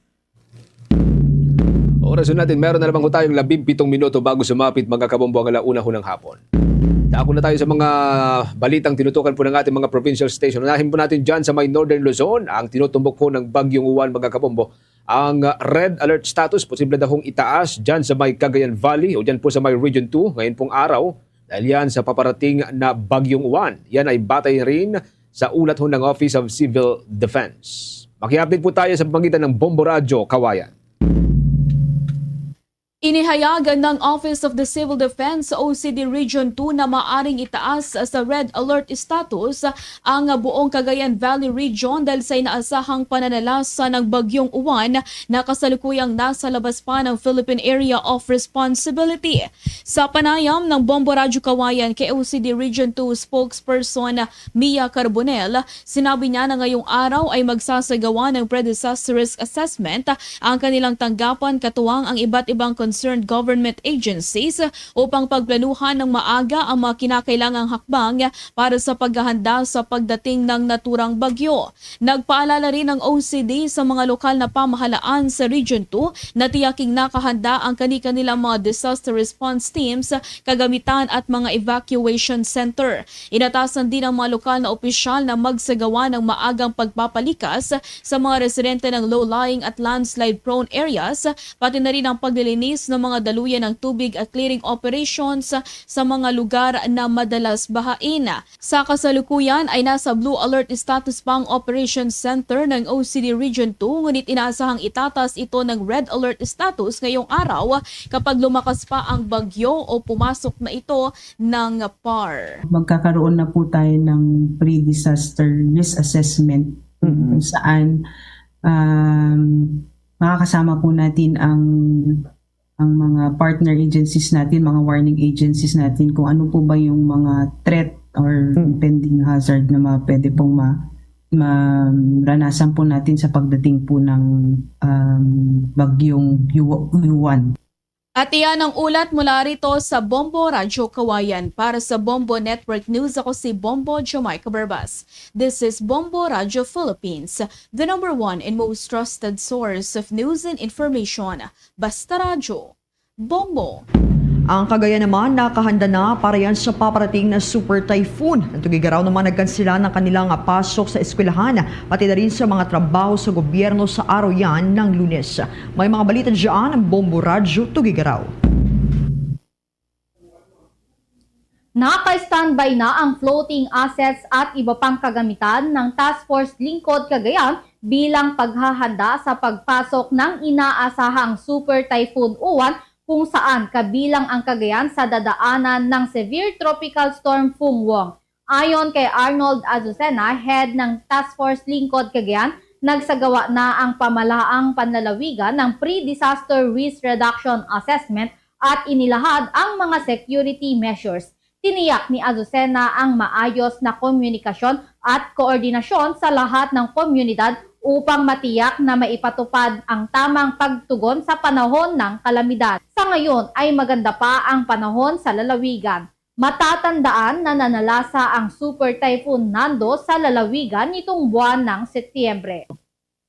Oras natin, meron na naman ko tayong 17 minuto bago sumapit mga kabombo ang alauna ho ng hapon. Dako na tayo sa mga balitang tinutukan po ng ating mga provincial station. Unahin po natin dyan sa may Northern Luzon, ang tinutumbok po ng Bagyong Uwan mga kabombo. Ang red alert status, posible na hong itaas dyan sa may Cagayan Valley o dyan po sa may Region 2 ngayon pong araw. Dahil yan sa paparating na Bagyong Uwan. Yan ay batay rin sa ulat ho ng Office of Civil Defense. Maki-update po tayo sa pamagitan ng Bombo Radio, Kawayan. Inihayagan ng Office of the Civil Defense OCD Region 2 na maaring itaas sa red alert status ang buong Cagayan Valley Region dahil sa inaasahang pananalasa ng Bagyong Uwan na kasalukuyang nasa labas pa ng Philippine Area of Responsibility. Sa panayam ng Bombo Radio Kawayan kay OCD Region 2 spokesperson Mia Carbonell, sinabi niya na ngayong araw ay magsasagawa ng pre-disaster risk assessment ang kanilang tanggapan katuwang ang iba't ibang concerned government agencies upang pagplanuhan ng maaga ang mga kinakailangang hakbang para sa paghahanda sa pagdating ng naturang bagyo. Nagpaalala rin ng OCD sa mga lokal na pamahalaan sa Region 2 na tiyaking nakahanda ang kani-kanilang mga disaster response teams, kagamitan at mga evacuation center. Inatasan din ang mga lokal na opisyal na magsagawa ng maagang pagpapalikas sa mga residente ng low-lying at landslide-prone areas, pati na rin ang paglilinis ng mga daluyan ng tubig at clearing operations sa mga lugar na madalas bahain. Sa kasalukuyan ay nasa blue alert status pa ang Operations Center ng OCD Region 2, ngunit inaasahang itatas ito ng red alert status ngayong araw kapag lumakas pa ang bagyo o pumasok na ito ng PAR. Magkakaroon na po tayo ng pre-disaster risk assessment kung saan makakasama po natin ang mga partner agencies natin, mga warning agencies natin kung ano po ba yung mga threat or impending hazard na pwede pong maranasan po natin sa pagdating po ng Bagyong Uwan. At iyan ang ulat mula rito sa Bombo Radio Kawayan. Para sa Bombo Network News, ako si Bombo Jamaica Barbas. This is Bombo Radio Philippines, the #1 and most trusted source of news and information. Basta Radio, Bombo. Ang Cagayan naman nakahanda na para yan sa paparating na super typhoon. Ang Tugigaraw naman nagkansila ng kanilang pasok sa eskwelahan, pati na rin sa mga trabaho sa gobyerno sa araw yan ng Lunes. May mga balita dyan ang Bombo Radio Tugigaraw. Naka-standby na ang floating assets at iba pang kagamitan ng Task Force Lingkod Cagayan bilang paghahanda sa pagpasok ng inaasahang Super Typhoon Uwan kung saan kabilang ang Cagayan sa dadaanan ng Severe Tropical Storm Fungwong. Ayon kay Arnold Azucena, head ng Task Force Lingkod Cagayan, nagsagawa na ang pamalaang panlalawigan ng Pre-Disaster Risk Reduction Assessment at inilahad ang mga security measures. Tiniyak ni Azucena ang maayos na komunikasyon at koordinasyon sa lahat ng komunidad upang matiyak na maipatupad ang tamang pagtugon sa panahon ng kalamidad. Sa ngayon ay maganda pa ang panahon sa lalawigan. Matatandaan na nanalasa ang Super Typhoon Nando sa lalawigan nitong buwan ng Setyembre.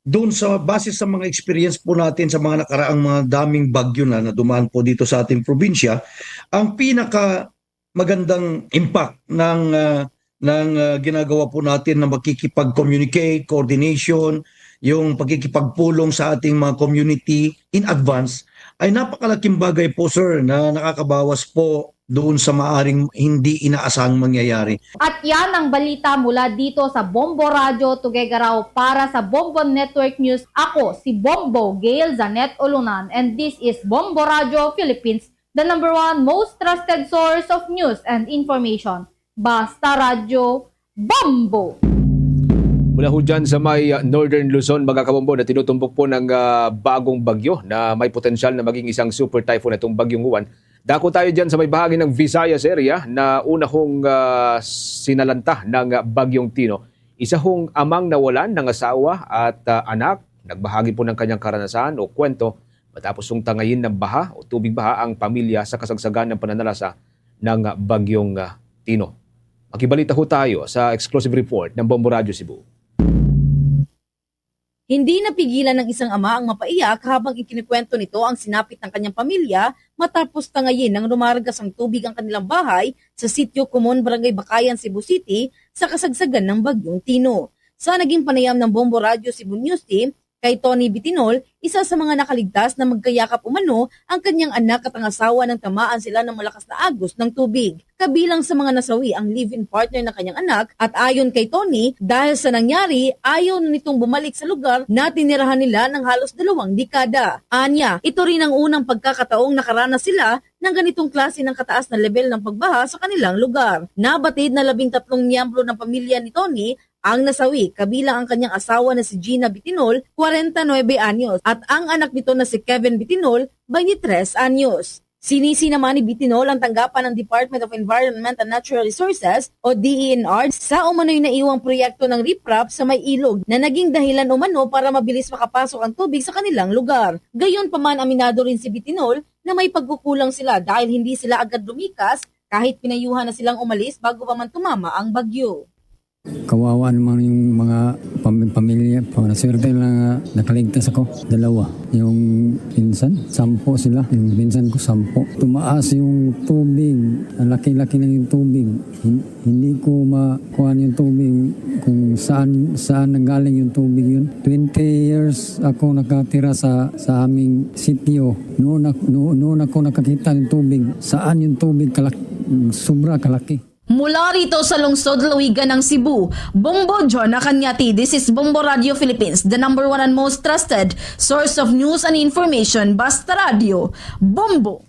Doon sa base sa mga experience po natin sa mga nakaraang mga daming bagyo na dumaan po dito sa ating probinsya, ang pinaka magandang impact ng ginagawa po natin na makikipag-communicate, coordination, yung pagkikipagpulong sa ating mga community in advance ay napakalaking bagay po sir na nakakabawas po doon sa maaring hindi inaasahang mangyayari. At yan ang balita mula dito sa Bombo Radio Tuguegarao para sa Bombo Network News. Ako si Bombo Gail Zanet Olunan and this is Bombo Radio Philippines, the #1 most trusted source of news and information. Basta Radio Bombo! Mula ho dyan sa may Northern Luzon, mga kabombo, na tinutumbok po ng bagong bagyo na may potensyal na maging isang super typhoon itong bagyong Uwan. Dako tayo dyan sa may bahagi ng Visayas area na una hong sinalanta ng bagyong Tino. Isa hong amang nawalan ng asawa at anak, nagbahagi po ng kanyang karanasan o kwento matapos hong tangayin ng baha o tubig baha ang pamilya sa kasagsagan ng pananalasa ng bagyong Tino. Makibalita ho tayo sa exclusive report ng Bombo Radio Cebu. Hindi napigilan ng isang ama ang mapaiyak habang ikinikwento nito ang sinapit ng kanyang pamilya matapos tangayin ng rumaragas ang tubig ang kanilang bahay sa Sitio Common, Barangay Bakayan, Cebu City sa kasagsagan ng bagyong Tino. Sa naging panayam ng Bombo Radio Cebu News Team, kay Tony Bitinol, isa sa mga nakaligtas na magkayakap umano ang kanyang anak at ang asawa nang tamaan sila ng malakas na agos ng tubig. Kabilang sa mga nasawi ang live-in partner ng kanyang anak at ayon kay Tony, dahil sa nangyari, ayaw na nitong bumalik sa lugar na tinirahan nila ng halos 2 dekada. Anya, ito rin ang unang pagkakataong nakaranas sila ng ganitong klase ng kataas na level ng pagbaha sa kanilang lugar. Nabatid na 13 miyembro ng pamilya ni Tony ang nasawi, kabilang ang kanyang asawa na si Gina Bitinol, 49 anyos, at ang anak nito na si Kevin Bitinol, 23 anyos. Sinisi naman ni Bitinol ang tanggapan ng Department of Environment and Natural Resources o DENR sa umano'y naiwang proyekto ng riprap sa may ilog na naging dahilan umano para mabilis makapasok ang tubig sa kanilang lugar. Gayon pa man, aminado rin si Bitinol na may pagkukulang sila dahil hindi sila agad lumikas kahit pinayuhan na silang umalis bago pa man tumama ang bagyo. Kawawa naman yung mga pamilya. Naswerte lang nakaligtas ako. 2. Yung pinsan, 10 sila. Yung pinsan ko, 10. Tumaas yung tubig. Laki-laki lang yung tubig. Hindi ko makuha yung tubig kung saan nanggaling yung tubig yun. 20 years ako nakatira sa aming sitio. Noon ako nakakita ng tubig. Saan yung tubig sobra kalaki. Mula rito sa lungsod Lawigan ng Cebu, Bombo John Akanyati. This is Bombo Radio Philippines, the #1 and most trusted source of news and information. Basta Radio Bombo.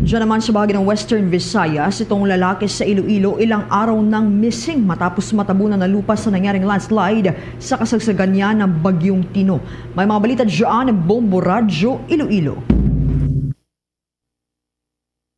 Diyan naman sa bahagi ng Western Visayas, itong lalaki sa Iloilo ilang araw nang missing matapos matabunan ng lupa sa nangyaring landslide sa kasagsagan niya ng bagyong Tino. May mga balita dyan ng Bombo Radio Iloilo.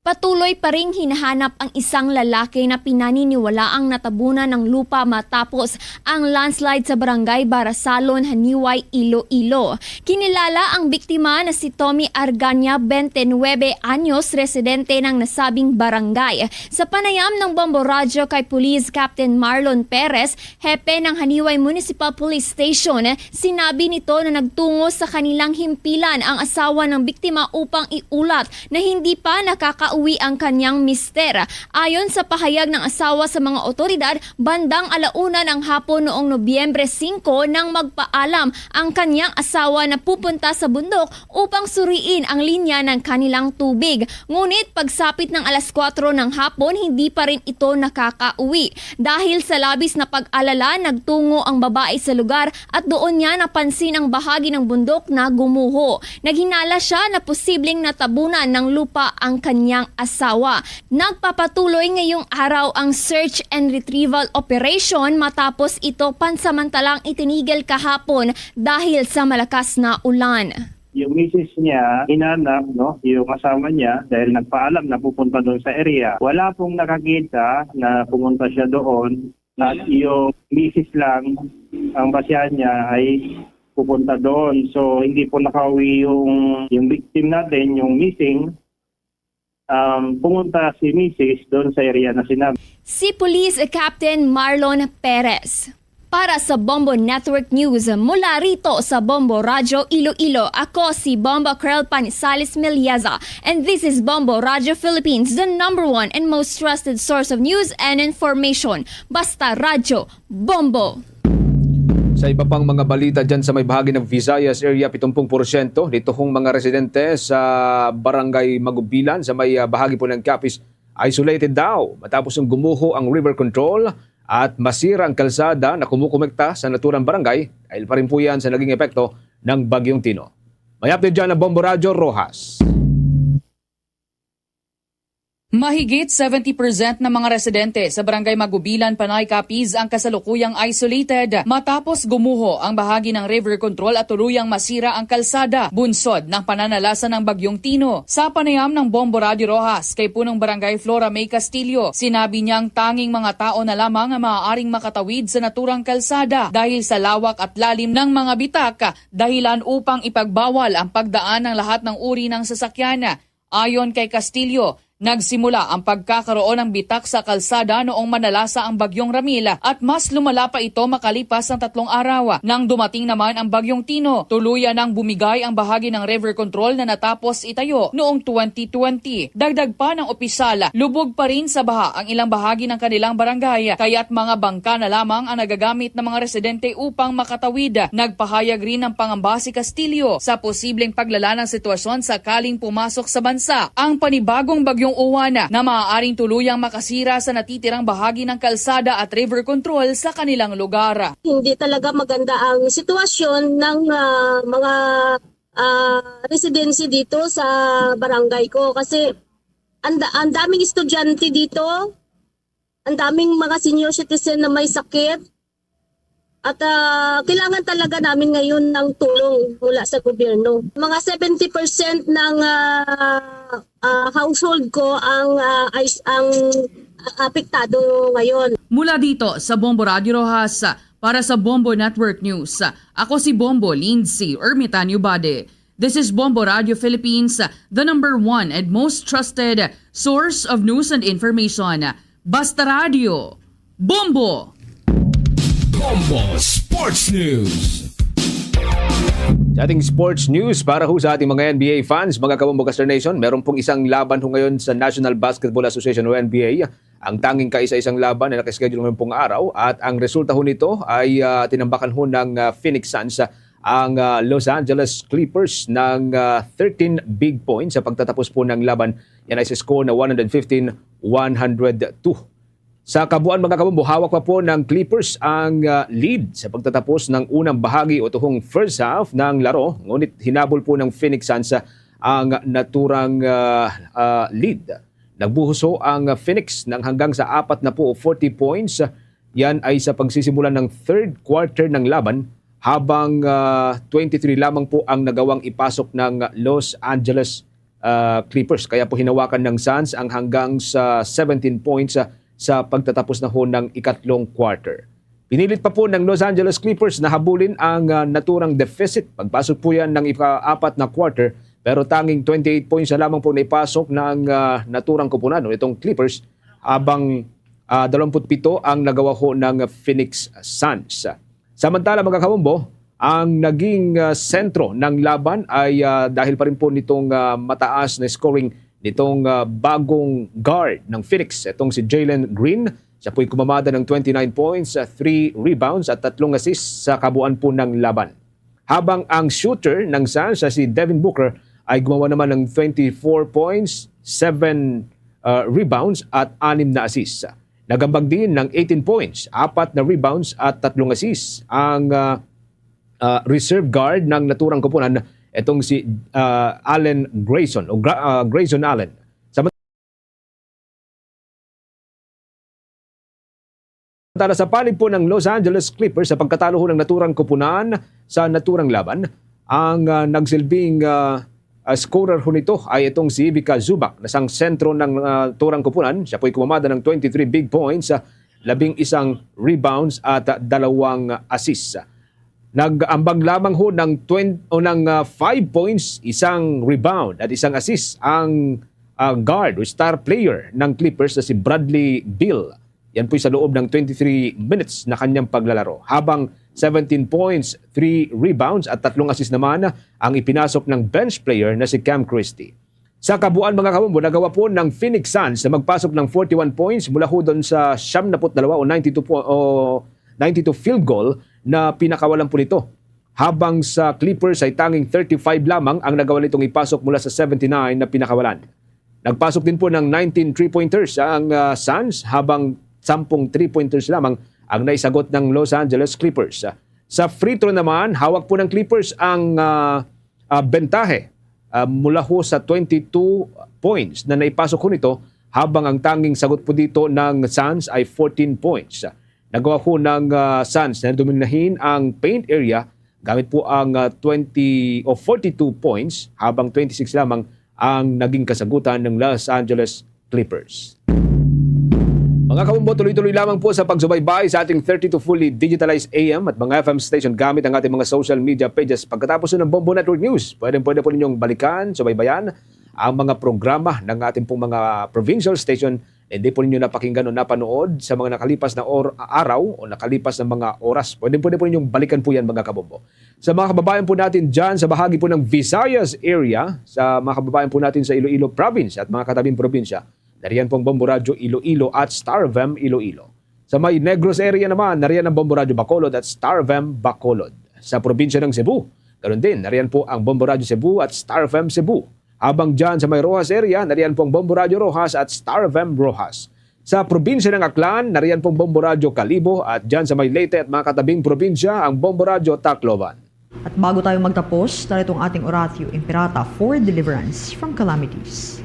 Patuloy pa ring hinahanap ang isang lalaki na pinaniniwalaang natabunan ng lupa matapos ang landslide sa barangay Barasalon, Haniway, Iloilo. Kinilala ang biktima na si Tommy Arganya, 29 anyos, residente ng nasabing barangay. Sa panayam ng Bombo Radio kay Police Captain Marlon Perez, hepe ng Haniway Municipal Police Station, sinabi nito na nagtungo sa kanilang himpilan ang asawa ng biktima upang iulat na hindi pa nakaka nakakauwi ang kanyang mister. Ayon sa pahayag ng asawa sa mga otoridad, bandang 1:00 ng hapon noong Nobyembre 5 nang magpaalam ang kanyang asawa na pupunta sa bundok upang suriin ang linya ng kanilang tubig. Ngunit pagsapit ng 4:00 ng hapon, hindi pa rin ito nakakauwi. Dahil sa labis na pag-alala, nagtungo ang babae sa lugar at doon niya napansin ang bahagi ng bundok na gumuho. Naghinala siya na posibleng natabunan ng lupa ang kanyang asawa. Nagpapatuloy ngayong araw ang search and retrieval operation matapos ito pansamantalang itinigil kahapon dahil sa malakas na ulan. Yung misis niya, hinanap, no, yung asawa niya dahil nagpaalam na pupunta doon sa area. Wala pong nakakita na pumunta siya doon at yung misis lang, ang basihan niya ay pupunta doon. So hindi po nakauwi yung victim natin, yung missing. Pumunta si misis doon sa area na sinabi. Si Police Captain Marlon Perez. Para sa Bombo Network News, mula rito sa Bombo Radyo Iloilo, ako si Bombo Carl Panisales Melieza, and this is Bombo Radyo Philippines, the #1 and most trusted source of news and information. Basta Radyo, Bombo! Sa iba pang mga balita dyan sa may bahagi ng Visayas area, 70% dito hong mga residente sa Barangay Magubilan sa may bahagi po ng Capiz isolated daw matapos yung gumuho ang river control at masira ang kalsada na kumukumekta sa naturang barangay dahil pa rin po yan sa naging epekto ng Bagyong Tino. May update dyan ng Bombo Radyo Rojas. Mahigit 70% ng mga residente sa Barangay Magubilan, Panay, Capiz ang kasalukuyang isolated matapos gumuho ang bahagi ng river control at tuluyang masira ang kalsada bunsod ng pananalasa ng Bagyong Tino. Sa panayam ng Bombo Radio Rojas kay punong Barangay Flora May Castillo, sinabi niyang tanging mga tao na lamang ang maaaring makatawid sa naturang kalsada dahil sa lawak at lalim ng mga bitak, dahilan upang ipagbawal ang pagdaan ng lahat ng uri ng sasakyan. Ayon kay Castillo, nagsimula ang pagkakaroon ng bitak sa kalsada noong manalasa ang Bagyong Ramil at mas lumala pa ito makalipas ng 3 araw. Nang dumating naman ang Bagyong Tino, tuluyan nang bumigay ang bahagi ng river control na natapos itayo noong 2020. Dagdag pa ng opisyal, lubog pa rin sa baha ang ilang bahagi ng kanilang barangay, kaya't mga bangka na lamang ang nagagamit ng mga residente upang makatawid. Nagpahayag rin ng pangamba si Castillo sa posibleng paglala ng sitwasyon sakaling pumasok sa bansa ang panibagong bagyong uwan na maaaring tuluyang makasira sa natitirang bahagi ng kalsada at river control sa kanilang lugar. Hindi talaga maganda ang sitwasyon ng mga residensya dito sa barangay ko kasi ang daming estudyante dito, ang daming mga senior citizen na may sakit. At kailangan talaga namin ngayon ng tulong mula sa gobyerno. Mga 70% ng household ko ang apektado ngayon. Mula dito sa Bombo Radio Rojas, para sa Bombo Network News, ako si Bombo Lindsay Ermitanio Bade. This is Bombo Radio Philippines, the #1 and most trusted source of news and information. Basta Radio, Bombo! Bombo Sports News. Sa ating sports news, para ho sa ating mga NBA fans, mga Kabombo Caster Nation, meron pong isang laban ho ngayon sa National Basketball Association o NBA. Ang tanging kaisa-isang laban na nakaschedule ngayon pong araw at ang resulta ho nito ay tinambakan ho ng Phoenix Suns ang Los Angeles Clippers ng 13 big points sa pagtatapos po ng laban. Yan ay sa score na 115-102. Sa kabuuan mga kabombo, hawak pa po ng Clippers ang lead sa pagtatapos ng unang bahagi o tuhong first half ng laro. Ngunit hinabol po ng Phoenix Suns ang naturang lead. Nagbuhuso ang Phoenix ng hanggang sa 40 points. Yan ay sa pagsisimulan ng third quarter ng laban habang 23 lamang po ang nagawang ipasok ng Los Angeles Clippers. Kaya po hinawakan ng Suns ang hanggang sa 17 points sa pagtatapos na ho ng ikatlong quarter. Pinilit pa po ng Los Angeles Clippers na habulin ang naturang deficit. Pagpasok po yan ng ika-4 na quarter, pero tanging 28 points na lamang po na ipasok ng naturang kupunan itong Clippers, habang 27 ang nagawa ho ng Phoenix Suns. Samantala mga kabombo, ang naging sentro ng laban ay dahil pa rin po nitong mataas na scoring nitong bagong guard ng Phoenix. Itong si Jalen Green. Siya po'y kumamada ng 29 points, 3 rebounds at 3 assists sa kabuuan po ng laban. Habang ang shooter ng Suns, si Devin Booker, ay gumawa naman ng 24 points, 7 rebounds at 6 na assists. Nagambag din ng 18 points, 4 na rebounds at 3 assists ang reserve guard ng naturang koponan, itong si Allen Grayson o Grayson Allen. Samantala sa panig po ng Los Angeles Clippers sa pagkatalo ng naturang koponan sa naturang laban, ang nagsilbing scorer ho nito ay itong si Ivica Zubac na sang sentro ng turang koponan. Siya po'y kumamada ng 23 big points, 11 rebounds at 2 assists. Nag-ambag lamang ho ng 5 points, 1 rebound at 1 assist ang guard o star player ng Clippers na si Bradley Beal. Yan po'y sa loob ng 23 minutes na kanyang paglalaro. Habang 17 points, 3 rebounds at 3 assist naman ang ipinasok ng bench player na si Cam Christie. Sa kabuuan mga kabombo, nagawa po ng Phoenix Suns na magpasok ng 41 points mula ho doon sa 72 o 92 field goal na pinakawalan po nito. Habang sa Clippers ay tanging 35 lamang ang nagawa nitong ipasok mula sa 79 na pinakawalan. Nagpasok din po ng 19 3-pointers ang Suns habang 10 3-pointers lamang ang naisagot ng Los Angeles Clippers. Sa free throw naman, hawak po ng Clippers ang bentahe mula ho sa 22 points na naipasok ko nito habang ang tanging sagot po dito ng Suns ay 14 points. Nagawa po ng Suns na dominahin ang paint area gamit po ang 42 points habang 26 lamang ang naging kasagutan ng Los Angeles Clippers. Mga kabombo, tuloy-tuloy lamang po sa pagsubaybay sa ating 32 fully digitalized AM at mga FM station gamit ang ating mga social media pages. Pagkatapos ng Bombo Network News, pwede po ninyong balikan, subaybayan ang mga programa ng ating pong mga provincial station. Hindi po ninyo napakinggan o napanood sa mga nakalipas na araw o nakalipas na mga oras. Pwede po ninyong balikan po yan mga kabombo. Sa mga kababayan po natin dyan sa bahagi po ng Visayas area, sa mga kababayan po natin sa Iloilo Province at mga katabing probinsya, nariyan pong Bombo Radio Iloilo at Star FM Iloilo. Sa may Negros area naman, nariyan ang Bombo Radio Bacolod at Star FM Bacolod. Sa probinsya ng Cebu, ganoon din, nariyan po ang Bombo Radio Cebu at Star FM Cebu. Habang dyan sa may Rojas area, nariyan pong Bombo Radio Rojas at Star FM Rojas. Sa probinsya ng Aklan, nariyan pong Bombo Radio Calibo at dyan sa may Leyte at mga katabing probinsya, ang Bombo Radio Tacloban. At bago tayo magtapos, narito ang ating Oratio Imperata for deliverance from calamities.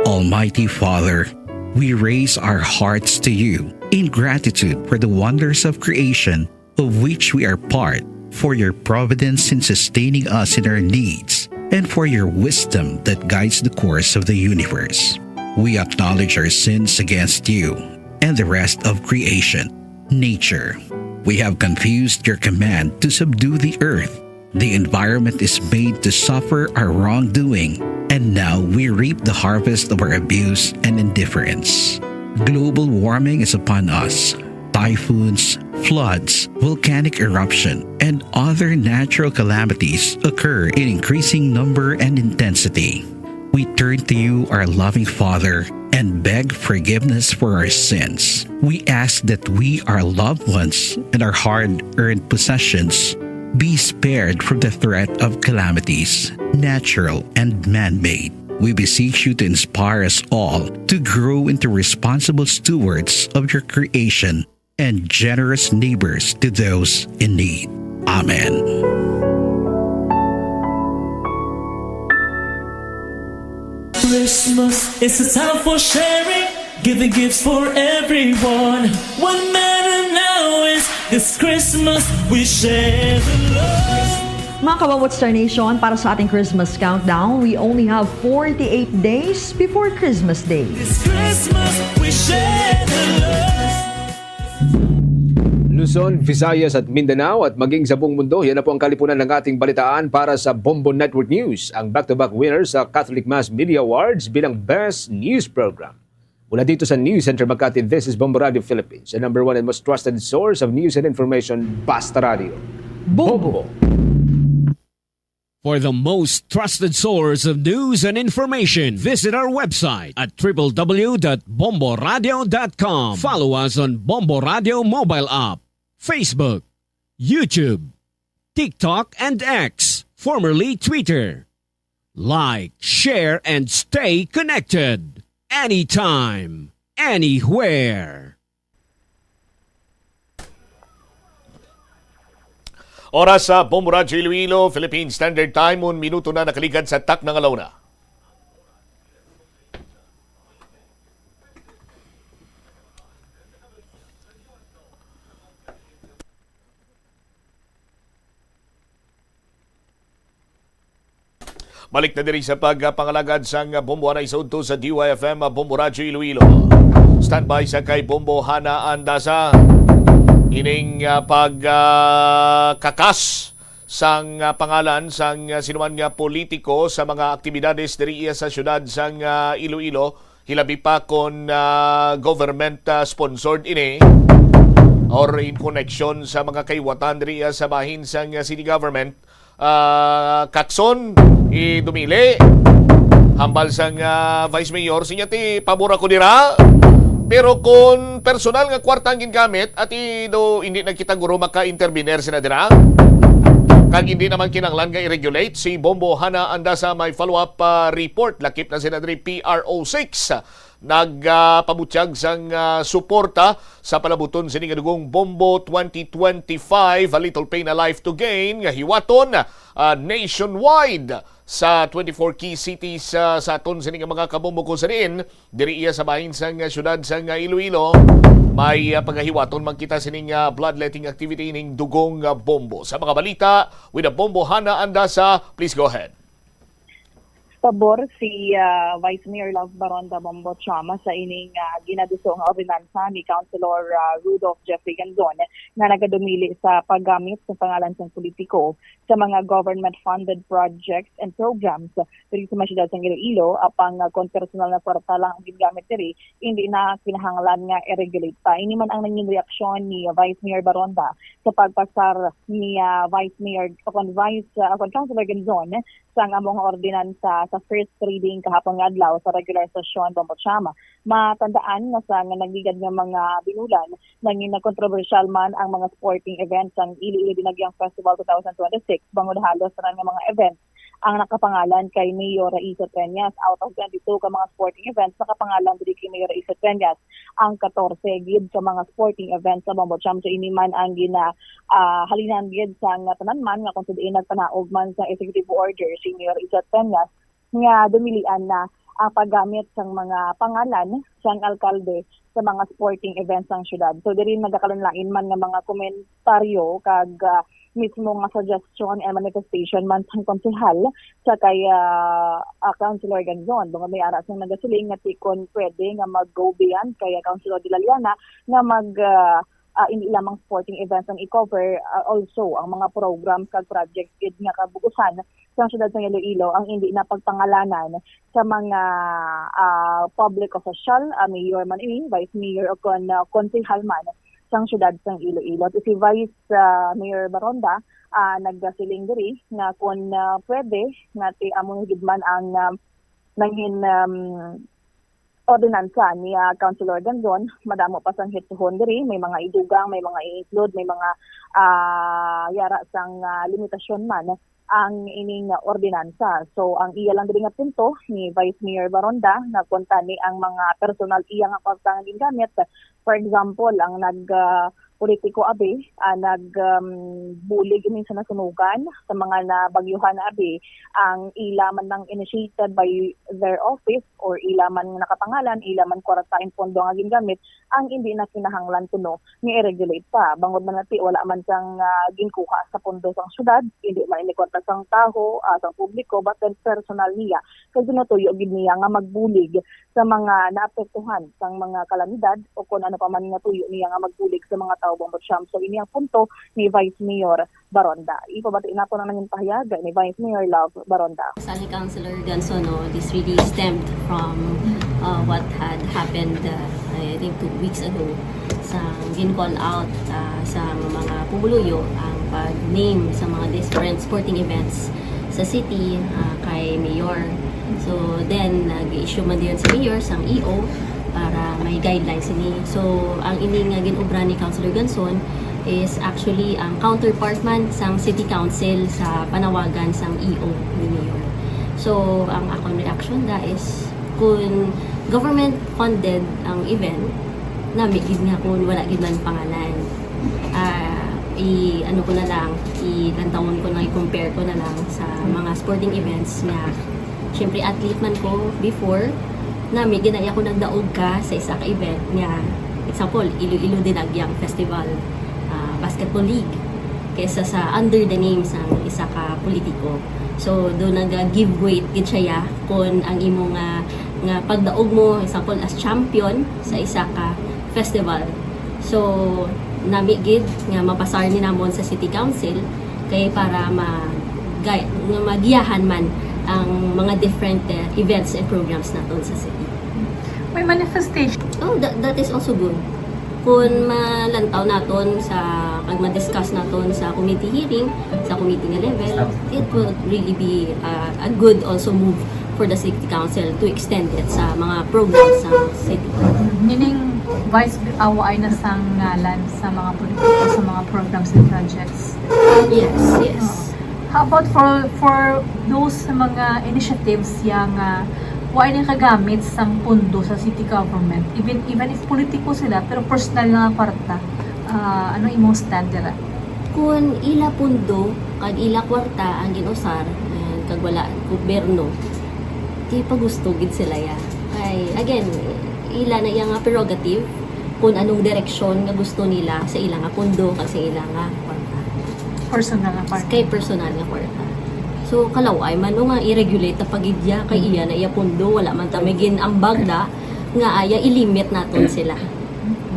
Almighty Father, we raise our hearts to you in gratitude for the wonders of creation of which we are part, for your providence in sustaining us in our needs, and for your wisdom that guides the course of the universe. We acknowledge our sins against you and the rest of creation, nature. We have confused your command to subdue the earth. The environment is made to suffer our wrongdoing, and now we reap the harvest of our abuse and indifference. Global warming is upon us. Typhoons, floods, volcanic eruption, and other natural calamities occur in increasing number and intensity. We turn to you, our loving Father, and beg forgiveness for our sins. We ask that we, our loved ones, and our hard-earned possessions be spared from the threat of calamities, natural and man-made. We beseech you to inspire us all to grow into responsible stewards of your creation and generous neighbors to those in need. Amen. Christmas, it's a time for sharing, giving gifts for everyone. What matters now is this Christmas we share the love. Mga kababot Star Nation, para sa ating Christmas countdown, we only have 48 days before Christmas Day. This Christmas we share the love. Luzon, Visayas at Mindanao at maging sa buong mundo, yan na po ang kalipunan ng ating balitaan para sa Bombo Network News, ang back-to-back winner sa Catholic Mass Media Awards bilang Best News Program. Mula dito sa News Center Makati, this is Bombo Radio Philippines, the number one and most trusted source of news and information, Basta Radio. Bombo! For the most trusted source of news and information, visit our website at www.bomboradio.com. Follow us on Bombo Radio mobile app, Facebook, YouTube, TikTok, and X, formerly Twitter. Like, share, and stay connected. Anytime, anywhere. Oras sa Bombo Radio Iloilo, Philippine Standard Time, 1 minuto na nakaligad sa tak ng alauna. Balik na diri sa pagpangalagad sang Bombo Hanay Saudto sa DYFM Bombo Radio Iloilo. Standby sa kay Bombo Hana Andasa. Ining pagkakas sang pangalan sang sinuman nga politiko sa mga aktibidades diri sa syudad sang Iloilo, hilabi pa kon government sponsored ini or in connection sa mga kayuwatan diri sa bahin sang city government. Kakson dumili hambal sang Vice Mayor sinyati pabor ako dira. Pero kung personal nga kwarta ang gingamit at hindi na kita guro maka-intervener sila dira, kag hindi naman kinanglan nga i-regulate, si Bombo Hana Andasa may follow-up report. Lakip na sila diri PRO6. Nagpabutyag sang suporta sa palabuton sining dugong Bombo 2025, A Little Pain, A Life to Gain, nga hiwaton nationwide sa 24 key cities sa aton sining mga kabombo ko sa diin diri iya sa bahin sang syudad sang Iloilo. May paghiwaton man kita sining bloodletting activity ning dugong bombo. Sa mga balita with a Bombo Hana Andasa, please go ahead. Pabor si Vice Mayor Love Baronda Bombo Chama sa ining ginaduso nga ordinansa ni Councilor Rudolph Jeffrey Gandon na nagadumili sa paggamit sa pangalan ng politiko sa mga government-funded projects and programs diri sa syudad ng Iloilo. Apang kung personal na kwarta lang ang gingamit diri, hindi na kinahanglan nga i-regulate pa. Ini man ang nanging reaksyon ni Vice Mayor Baronda sa pagpasar ni Vice Mayor Councilor Gandon sa among ordinansa sa first reading kahapon nga adlaw sa regular session Bombo Chama. Matandaan nga sa nga nagligad nga mga binulan nanging controversial man ang mga sporting events ang Iloilo Dinagyang Festival 2026 bangod halos ra nga mga events ang nakapangalan kay Mayor Raisa Treñas. Out of 22 ka mga sporting events, nakapangalan diri kay Mayor Raisa Treñas ang 14 gid sa mga sporting events sa Bombo Cham. So ini man ang halinan gid sa nga tanan man nga kung saan nagpanaog man sa executive order si Mayor Raisa Treñas nga dumilian na ang paggamit sang mga pangalan sang alkalde sa mga sporting events ng syudad. So diri nagakalanlain man nga mga komentaryo kag mismo nga suggestion and manifestation man sang konsehal sa kay Councilor Gandon. Mga may aras ng nagasiling nga tikon pwede nga mag-go beyond kay Councilor Dilaliana nga hindi lamang sporting events ang i-cover, also ang mga programs kag projects gid nga kabugusan sa syudad ng Iloilo ang hindi na pagpangalanan sa mga public official, mayor man vice mayor o konsehal man sang syudad ng Iloilo. Si Vice Mayor Baronda nagasiling diri na kung pwede nati among gidman ang nangin ordinansa ni Councilor Gandon, madamo pa sang hituhon diri, may mga idugang, may mga i-include, may mga yara sang limitasyon man ang ining ordinansa. So ang iya lang diri nga punto ni Vice Mayor Baronda na kuntani ang mga personal iya nga pagtang gingamit. For example, ang politiko abi nagbulig minsan na sunugan sa mga nabagyuhan na abi ang ilaman ng initiated by their office or ilaman nakapangalan, ilaman kwartain pondo nga gingamit ang hindi na kinahanglan kuno ni i-regulate pa. Bangod man nati wala man sang ginkuha sa pondo sang syudad, hindi man ini kwarta sang taho sang publiko, but then personal niya kay ginutuyo gid niya nga magbulig sa mga naapektuhan sang mga kalamidad o kung ano pa man nga tuyo niya nga magbulig sa mga tao Bombo Cham. So ini ang punto ni Vice Mayor Baronda. Ipabati na po na nanging pahayaga ni Vice Mayor Love Baronda. Sali Councilor Gansono, this really stemmed from what had happened I think 2 weeks ago sa gin-call out sa mga pumuluyo ang pag-name sa mga different sporting events sa city kay mayor. So then nag-issue man diyon si mayor sang EO para may guidelines ini. So ang ini nga ginobra ni Councilor Ganson is actually ang counterpart man sang city council sa panawagan sang EO ni mayor. So ang akong reaction da is kung government funded ang event, namigid nga kung wala gid man pangalan. Ano ko na lang, ilantawon ko na, i-compare ko na lang sa mga sporting events nga syempre athlete man ko before, nami ginaya ko nagdaog ka sa isa ka event nga example, Iloilo Dinagyang Festival, basketball league kaysa sa under the name sang isa ka politiko. So do nag-give weight gid siya kung ang imo nga pagdaog mo example as champion sa isa ka festival. So nami gid nga mapasar ni namon sa city council kay para magiyahan man ang mga different events and programs naton sa city. May manifestation. Oh, that is also good. Kung malantaw naton sa pag ma-discuss naton sa committee hearing, sa committee nga level, it will really be a good also move for the city council to extend it sa mga programs sa city. Meaning, Vice ay nasang ngalan sa mga politiko sa mga programs and projects. Yes. How about for those mga initiatives yang why na kagamit sang pundo sa city government, even if politiko sila pero personal na kwarta, ano imong stand dira? Kung ila pundo kag ila kwarta ang ginusar kag wala gobyerno, di pa gusto gid sila ya. Kay again, ila na iyang prerogative kung anong direksyon nga gusto nila sa ilang nga pundo kag sa ilang nga kwarta. Personal na kwarta. Kay personal nga kwarta. So kalaway man nga i-regulate ta pagidya kay iya na iya pundo wala man ta may ginambag da nga aya ilimit naton sila.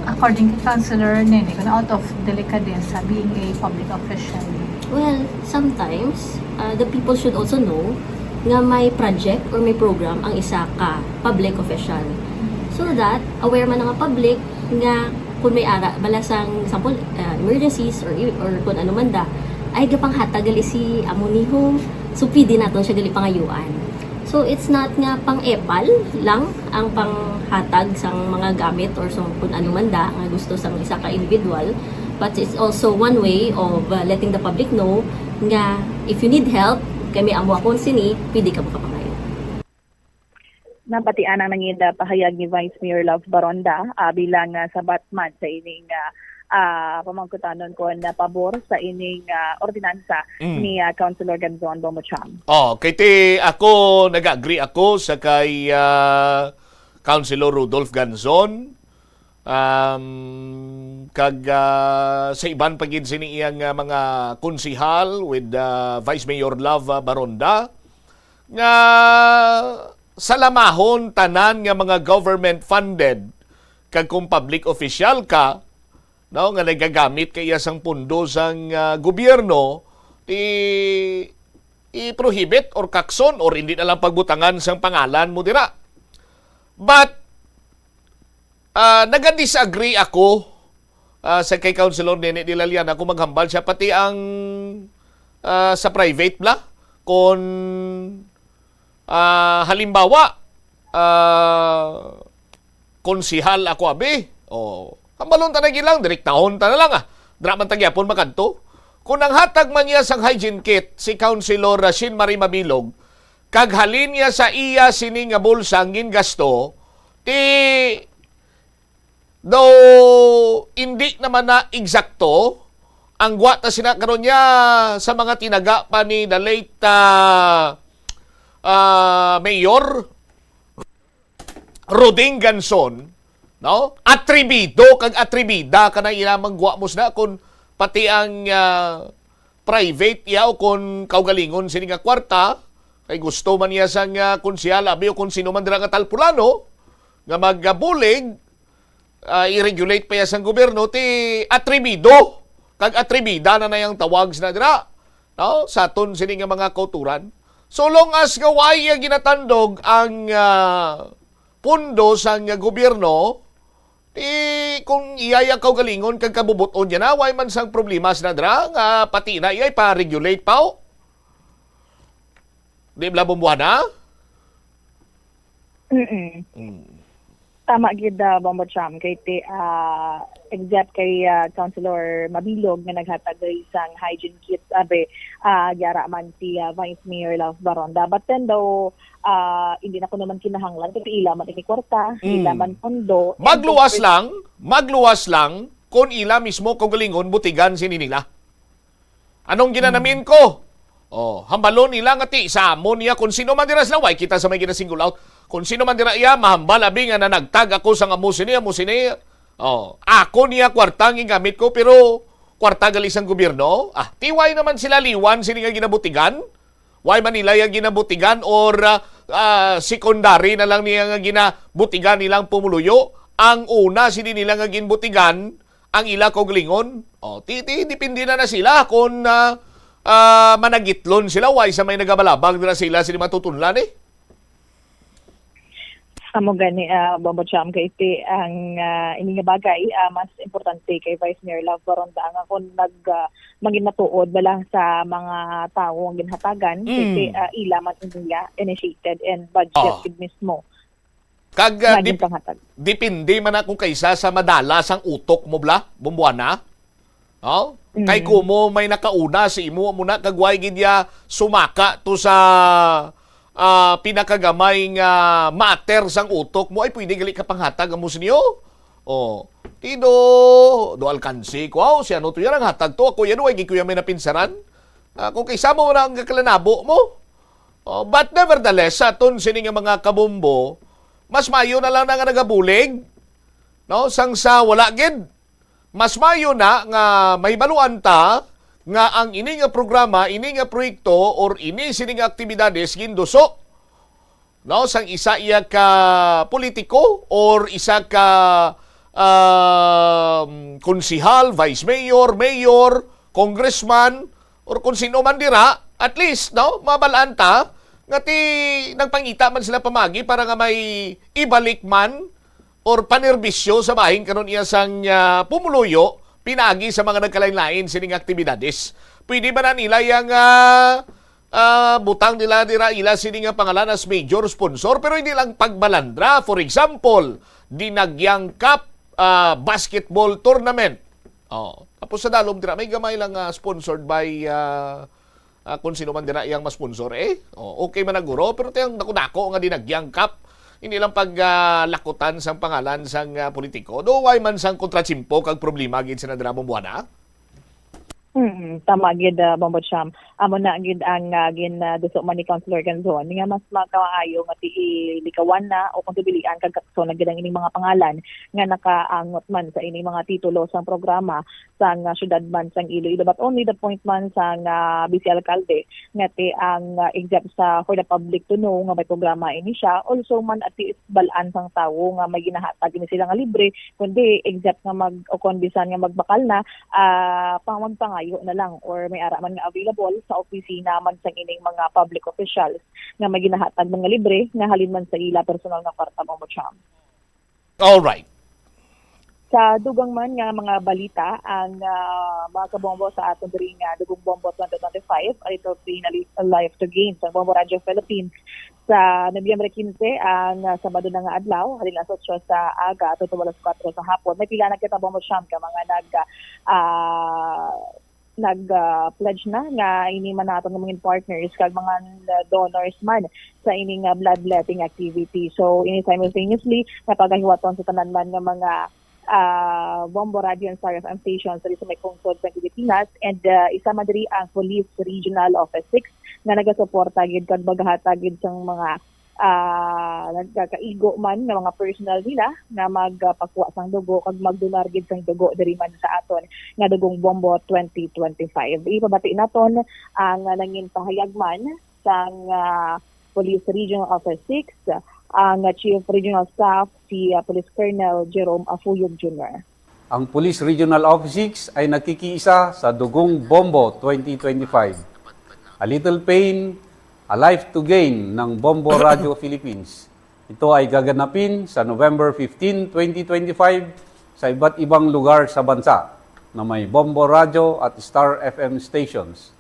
According to Councilor Nene, out of delicadeza being a public official. Well, sometimes the people should also know nga may project or may program ang isa ka public official. So that aware man nga public nga kung may ara balasang example emergencies or kung ano man da ay gapang hatag gali si amunihong supidi naton siya gali pangayuan. So it's not nga pang-epal lang ang panghatag sang mga gamit or so kung ano man da nga gusto sang isa ka individual, but it's also one way of letting the public know nga if you need help kay may amo akong sini pwede ka makapangayo. Napatian ang nangin pahayag ni Vice Mayor Love Baronda bilang sabat man sa ining pamangkutanon ko na pabor sa ining ordinansa ni Councilor Ganzon Bomocham. Kay ako nag-agree ako sa kay Councilor Rudolph Ganzon kag sa iban pagid sini iyang mga konsihal with Vice Mayor Love Baronda nga salamahon tanan nga mga government funded kag kung public official ka nga nagagamit kay sang pundo sang gobyerno i-prohibit or kakson or hindi na lang pagbutangan sang pangalan mo dira. But naga-disagree ako sa kay Councilor Nene Dilalian ako maghambal siya pati ang sa private bla kung halimbawa konsihal ako abi hambalon ta na gilang direktahon ta na lang draman tagyapon makanto kung ang hatag man niya sang hygiene kit si Councilor Shin Marie Mabilog kag halin niya sa iya sini nga bulsa ngin gasto though hindi naman na eksakto ang gwata sinakaron niya sa mga tinaga pa ni the late Mayor Roding Ganson, no? Atribido kag atribida kana ilamang guwamos na kung pati ang private yaw kung kaugalingon sini nga kwarta kay gusto man niya sang konsyal abi o kung sino man dira nga talpulano nga magabulig i-regulate pa ya sang gobyerno ti atribido kag atribida na yang tawag na dira, no? Sa aton sini nga mga kauturan. So long as gaway ginatandog ang pundo sang gobyerno, kung iyaya kaugalingon kag kabubuton niya na, way man sang problema sa nadra, nga pati na iyay pa-regulate pa. Di ba Bomboana? Tama gid Bombo Cham kay except kay Councilor Mabilog nga naghatag isang hygiene kits abe gyara man si Vice Mayor Love Baronda, but then daw hindi na ko naman kinahanglan kasi ila man ini kwarta, ila man pondo. Magluwas lang kung ila mismo kagalingon butigan sini nila. Anong ginanamin ko? Hambalon nila nga ti sa amon niya kung sino man dira sila, way kita sa may ginasingle out. Kung sino man dira iya, mahambal abi nga na nagtag ako sa amusini. Ako niya kwartang gamit ko, pero kwarta gali sang gobyerno. Tiway naman sila liwan sini nga ginabutigan. Why man nila yung ginabutigan or secondary na lang niya nga ginabutigan nilang pumuluyo. Ang una sini nila nga ginbutigan, ang ila koglingon. Dipindi na sila kung managitlon sila. Why sa may nagabalabag na sila sini matutunlan Amo gani Bombo Cham kay ang ini nga bagay mas importante kay Vice Mayor Love Baronda nga kung maging matuod bala sa mga tao ang ginhatagan kasi ila man niya initiated and budgeted mismo. Kag dipindi man kung kaysa sa madalas ang utok mo bla, Bomboana. Kay kumo may nakauna si imo muna kagway gidya sumaka to sa pinakagamay nga matter sang utok mo ay pwede gali ka panghatag amo sinyo. Tido do alkansi ko si ano to yan ang hatag to ako yan way gikuya may napinsaran. Kung kaysa mo na ang kalanabo mo. But nevertheless aton sini nga mga kabombo mas mayo na lang na nga nagabulig. No, sang sa wala gid. Mas mayo na nga mahibaluan ta nga ang ini nga programa, ini nga proyekto or ini sini nga aktibidades ginduso. No, sang isa iya ka politiko or isa ka konsihal, vice mayor, mayor, congressman or kung sino man dira, at least no, mabalaan ta nga ti nagpangita man sila pamagi para nga may ibalik man or panerbisyo sa bahin karon iya sang pumuluyo pinagi sa mga nagkalain-lain sining aktibidades. Pwede ba na nila yung butang nila ila sining pangalan as major sponsor pero hindi lang pagbalandra. For example, Dinagyang Cup basketball tournament. Tapos sa dalom dira may gamay lang sponsored by kung sino man dira iyang ma-sponsor okay man naguro pero tayang dako-dako nga Dinagyang Cup. Hindi lang paglakutan sang pangalan sang politiko. Do why man sang kontratsimpo kag problema gid sa nadra Bomboana? Tama gid Bombo Cham. Amo na gid ang duso man ni Councilor Ganzon nga mas makaayo nga likawan na o kung tubilian kag so gid ang ining mga pangalan nga nakaangot man sa ining mga titulo sang programa sang syudad man sang Iloilo, but only the point man sang Vice Alcalde nga ti ang exempt sa for the public to know nga may programa ini siya. Also man at balaan sang tawo nga may ginahatag ni sila nga libre kundi exempt nga o kondisan nga magbakal na magpangayo na lang or may ara man nga available sa opisina man sang ining mga public officials nga may ginahatag mga libre nga halin man sa ila personal nga kwarta mo Cham. All right. Sa dugang man nga mga balita ang mga kabombo sa aton diri nga Dugong Bombo 2025 ito finally live to gain sa Bombo Radio Philippines sa Nobyembre 15 ang Sabado na nga adlaw halin alas 8 sa aga at 4 sa hapon. May pila na kita Bombo Cham ka mga nag-pledge na nga ini man naton mga partners kag mga donors man sa ining bloodletting activity. So ini simultaneously napagahiwaton sa tanan man nga mga Bombo Radio and Star FM stations sa may Kungsod sa Pilipinas and isa man diri ang Police Regional Office 6 nga nagasuporta gid kag maghatag gid sang mga nagkakaigo man ng mga personal nila na magpakuha sang dugo kag magdonar gid sang dugo diri man sa aton nga Dugong Bombo 2025. Ipabati naton ang nangin pahayagman sang Police Regional Office 6 ang Chief Regional Staff si Police Colonel Jerome Afuyog Jr. Ang Police Regional Office 6 ay nakikiisa sa Dugong Bombo 2025. A Little Pain, A Life to Gain ng Bombo Radio Philippines. Ito ay gaganapin sa November 15, 2025 sa iba't ibang lugar sa bansa na may Bombo Radio at Star FM stations.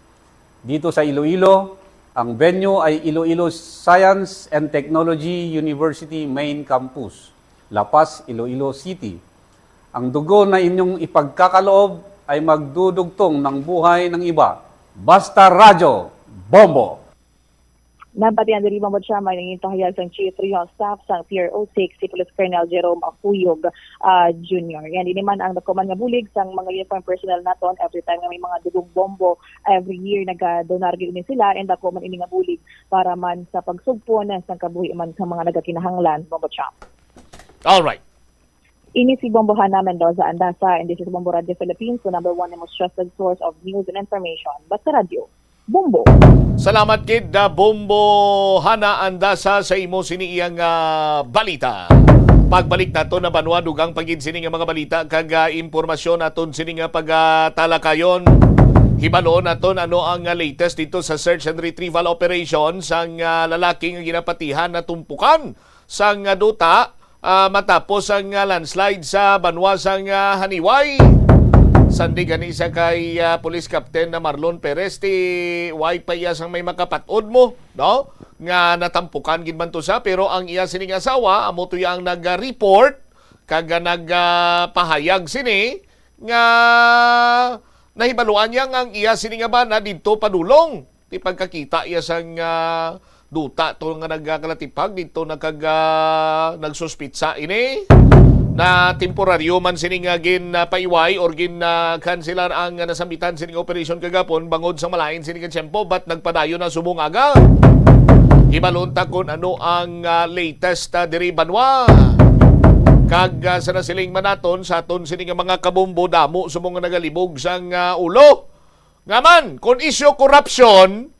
Dito sa Iloilo, Ang venue ay Iloilo Science and Technology University Main Campus, La Paz, Iloilo City. Ang dugo na inyong ipagkakaloob ay magdudugtong ng buhay ng iba. Basta Radyo, Bombo! Nabatian diri Bombo Chama ng intahayag sang Chief Regional Staff sang Pier 06 si Police Colonel Jerome Afuyog Jr. Yan din naman ang nakuman nga bulig sang mga uniform personnel naton every time nga may mga dugong bombo every year nagadonar gyud ni sila and ako man ini nga bulig para man sa pagsugpon sang kabuhi man sa mga nagakinahanglan Bombo Chama. All right. Ini si Bombohan namin daw sa Andasa and this is Bombo Radio Philippines, the number one and most trusted source of news and information. Basta Radio, Bombo. Salamat kid da Bombo Hana Andasa sa imo siniiyang balita. Pagbalik nato na banwa dugang pagid sini nga mga balita kag impormasyon aton sini nga pagtalakayon. Hibaloon naton ano ang latest dito sa search and retrieval operation sang lalaki nga ginapatihan na tumpukan sang duta matapos ang landslide sa banwa sang Haniway. Sandi gani sa kay Police Captain na Marlon Perez ti wifi ya sang may makapatod mo, no? Nga natampukan gid man to sa pero ang iya sining asawa amo to yang nag-report kag nagpahayag sini nga nahibaluan niya ang iya sining bana didto padulong ti pagkakita iya sang duta to nga nagkalatipag dito nagsuspitsa ini na temporaryo man sining gin paiway or gin kanselar ang nasambitan sining operation kagapon bangod sa malain sining tiyempo bat nagpadayon na sumungaga. Ibalunta kon ano ang latest diri banwa. Kag sa nasiling manaton sa aton sining mga kabombo damo sumong nagalibog sang ulo. Ngaman kon isyo corruption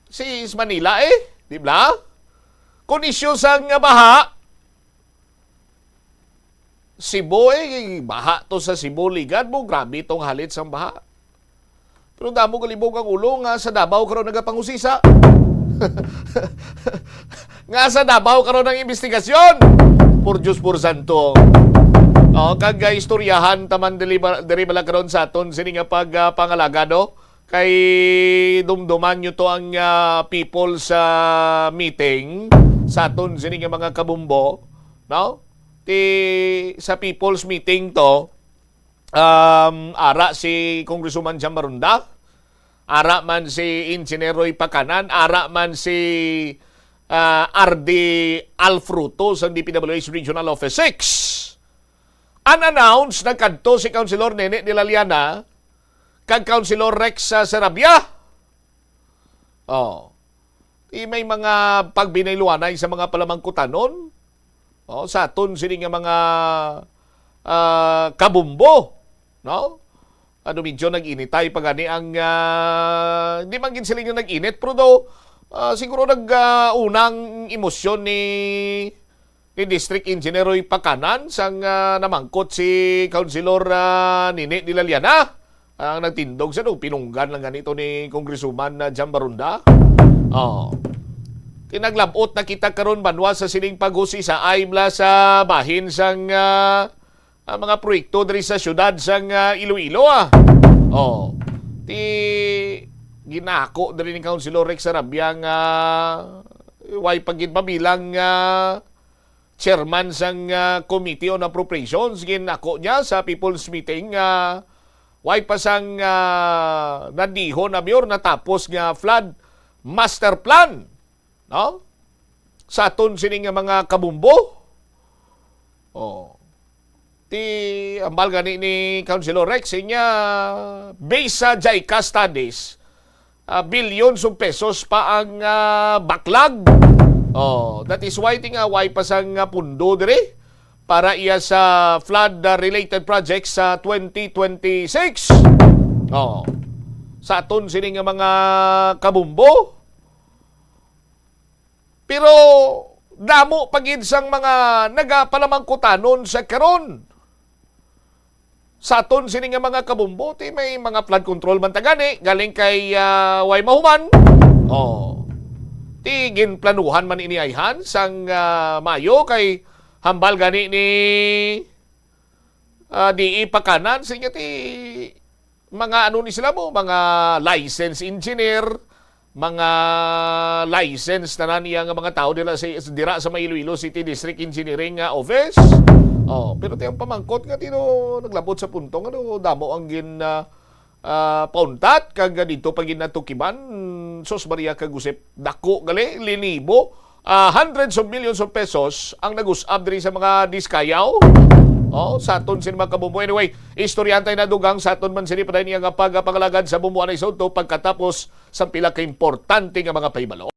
si Manila di ba? Kung isyu sang baha, Cebu baha to sa Cebu ligad mo, grabe itong halit sang baha. Pero damo kalibog ang ulo nga sa Davao karon nagapangusisa. Nga sa Davao karon ng investigasyon. Por Diyos por Santo. Kag istoryahan taman diri bala karon sa aton sini nga pagpangalagado. Kay dumduman nyo to ang people sa meeting sa aton sini nga mga kabumbo, no? Sa people's meeting to ara si Congresswoman Jam Marunda, ara man si Engineer Roy Pakanan, ara man si RD Alfruto sa DPWH Regional Office 6. Unannounced nagkadto si Councilor Nene de la Liana kag Councilor Rex Sarabia. May mga pagbinayluanay sa mga palamangkutanon. Sa aton sini nga mga kabumbo, no? Medyo nag-initay pagani ang hindi man gin sila nga nag-init pero do siguro unang emosyon ni District Engineer Roy Pakanan sang namangkot si Councilor Nene de la Liana. Ang nagtindog sa pinunggan lang ganito ni Congresswoman Jam Barunda. Tinaglabot na kita karon banwa sa sining paghusi sa aimla sa bahin sang mga proyekto diri sa syudad sang Iloilo. Ginako diri ni Councilor Rex Sarabia nga way pagid mabilang chairman sang Committee on Appropriations. Ginako niya sa people's meeting way pasang nadihon na mayor natapos nga flood master plan, no? Sa aton sining mga kabumbo. Ambal gani ni Councilor Rex niya based sa JICA studies, billions of pesos pa ang backlog. That is why why pasang pundo diri para iya sa flood-related projects sa 2026. Sa aton sining mga kabumbo. Pero damo pagid sang mga nagapalamangkutanon sa karon. Sa aton sining mga kabumbo, may mga flood control man tagani galing kay way mahuman. Ginplanuhan man iniayhan sang Mayo kay hambal gani ni DE Pakanan sinya ti mga ano ni sila mo, mga licensed engineer, mga license na niya nga mga tao dira sa Iloilo City District Engineering Office. Pero tiyang pamangkot nga naglabot sa puntong damo ang pauntat kag dito pag ginatukiban sos Maria kagusip dako gali linibo hundreds of millions of pesos ang nag-usab diri sa mga diskayaw. Saton sin mga kabumbo. Anyway, istoryantay na dugang saton man sini paday niya nga pagpangalagad sa bumuan sa to pagkatapos sa pila ka importante nga mga pahibalo.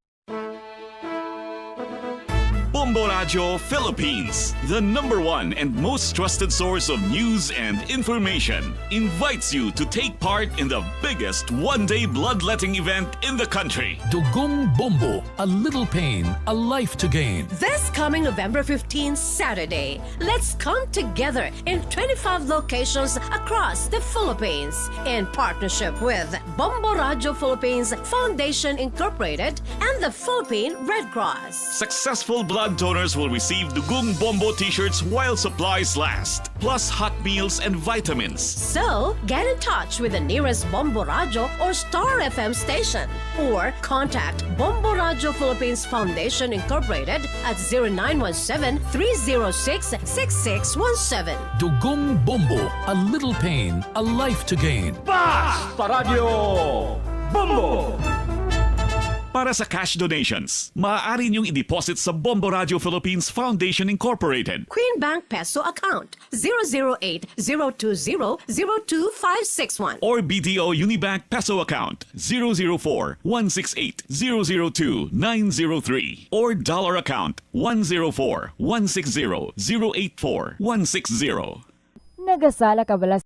Bombo Radio Philippines, the #1 and most trusted source of news and information, invites you to take part in the biggest one-day bloodletting event in the country. Dugong Bombo, a little pain, a life to gain. This coming November 15, Saturday, let's come together in 25 locations across the Philippines in partnership with Bombo Radio Philippines Foundation Incorporated and the Philippine Red Cross. Successful blood donors will receive Dugong Bombo t-shirts while supplies last, plus hot meals and vitamins. So, get in touch with the nearest Bombo Radio or Star FM station or contact Bombo Radio Philippines Foundation Incorporated at 0917-306-6617. Dugong Bombo, a little pain, a life to gain. Basta Radio Bombo! Para sa cash donations, maaari niyong i-deposit sa Bombo Radio Philippines Foundation Incorporated. Queen Bank Peso Account 008-020-02561 Or BDO Unibank Peso Account 004-168-002-903 or Dollar Account 104-160-084-160. Nagasala ka bala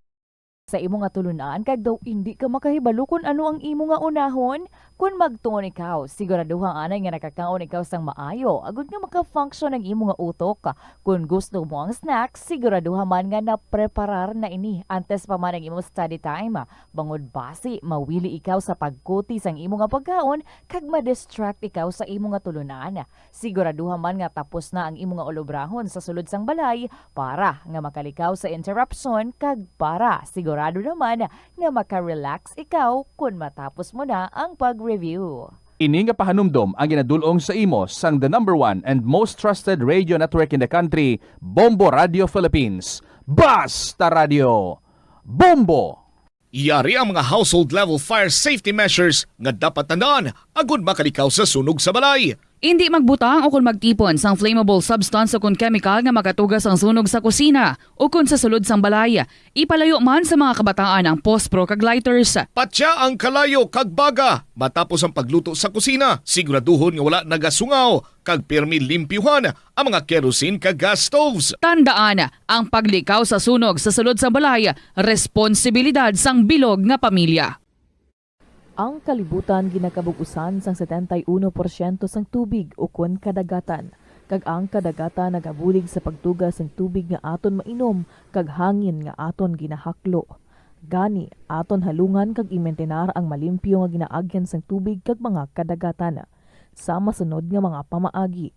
sa imo nga tulunan kag daw hindi ka makahibalo kung ano ang imo nga unahon? Kung magtuon ikaw, siguraduhang anay nga nakakaon ikaw sang maayo, agud nga maka-function ang imo nga utok. Kung gusto mo ang snacks, siguraduhan man nga na-preparar na ini antes pa man ang imo study time. Bangod basi, mawili ikaw sa pagkuti sang imo nga pagkaon kag ma-distract ikaw sa imo nga tulunan. Siguraduhan man nga tapos na ang imo nga olobrahon sa sulod sang balay para nga makalikaw sa interruption kag para sigurado naman nga maka-relax ikaw kung matapos mo na ang pag-review. Ini nga pahanumdom ang ginadulong sa imo sang the #1 and most trusted radio network in the country, Bombo Radio Philippines. Basta Radio Bombo! Yari ang mga household level fire safety measures nga dapat tandaan agud makalikaw sa sunog sa balay. Hindi magbutang o kung magtipon sang flammable substance o kung chemical nga makatugas ang sunog sa kusina o kung sa sulod sang balay. Ipalayo man sa mga kabataan ang pospro kag lighters. Patya ang kalayo kag baga matapos ang pagluto sa kusina. Siguraduhon nga wala nagasungaw kag pirmi limpyuhan ang mga kerosene kag gas stoves. Tandaan, ang paglikaw sa sunog sa sulod sang balay, responsibilidad sang bilog nga pamilya. Ang kalibutan ginakabugusan sang 71% sang tubig o kun kadagatan. Kag ang kadagatan nagabulig sa pagtugas sang tubig nga aton mainom kag hangin nga aton ginahaklo. Gani, aton halungan kag imentenar ang malimpyo nga ginaagyan sang tubig kag mga kadagatan. Sa masunod nga mga pamaagi.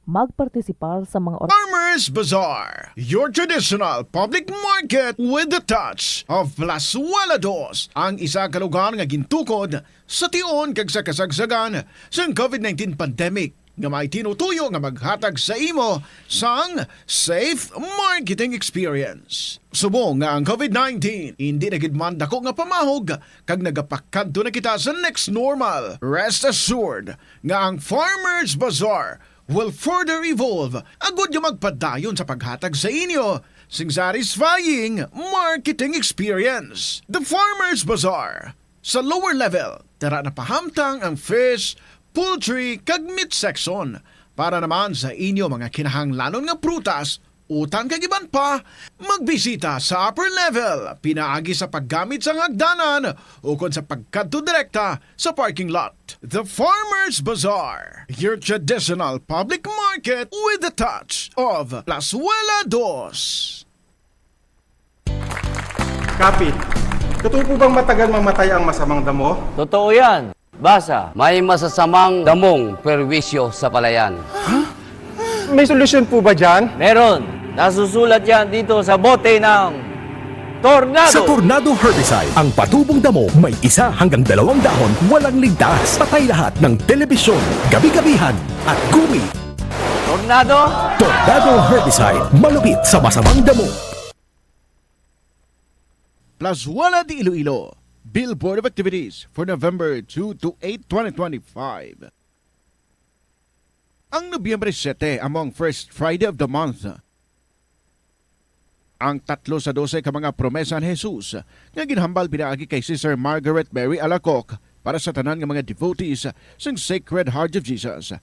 Magpartisipar sa mga Farmers Bazaar, your traditional public market with the touch of Plazuela Dos, ang isa ka lugar nga gintukod sa tion kag sa kasagsagan sa COVID-19 pandemic nga may tinutuyo nga maghatag sa imo sang safe marketing experience. Subong nga ang COVID-19 hindi nagidman dako nga pamahog kag nagapakadto na kita sa next normal. Rest assured nga ang Farmers Bazaar will further evolve agud yung magpadayon sa paghatag sa inyo sing satisfying marketing experience. The Farmers Bazaar. Sa lower level, tara na pahamtang ang fish, poultry, kag meat section para naman sa inyo mga kinahanglanon nga prutas, utang kag iban pa, magbisita sa upper level, pinaagi sa paggamit sa hagdanan o kon sa pagkadto direkta sa parking lot. The Farmers Bazaar, your traditional public market with the touch of Plazuela Dos. Kapit, totoo po bang matagal mamatay ang masamang damo? Totoo yan. Basa, may masasamang damong perwisyo sa palayan. May solusyon po ba dyan? Meron. Nasusulat yan dito sa bote ng Tornado! Sa Tornado Herbicide, ang patubong damo may 1 hanggang 2 dahon, walang ligtas. Patay lahat ng telebisyon, gabi-gabihan at gumi. Tornado! Tornado Herbicide, malupit sa masamang damo. Plus Wala di Iloilo, Billboard of Activities for November 2 to 8, 2025. Ang Nobyembre 7 among first Friday of the month. Ang 3 sa 12 ka mga promesa ni Jesus nga ginhambal pinaagi kay Sister Margaret Mary Alacoc para sa tanan nga mga devotees sa Sacred Heart of Jesus.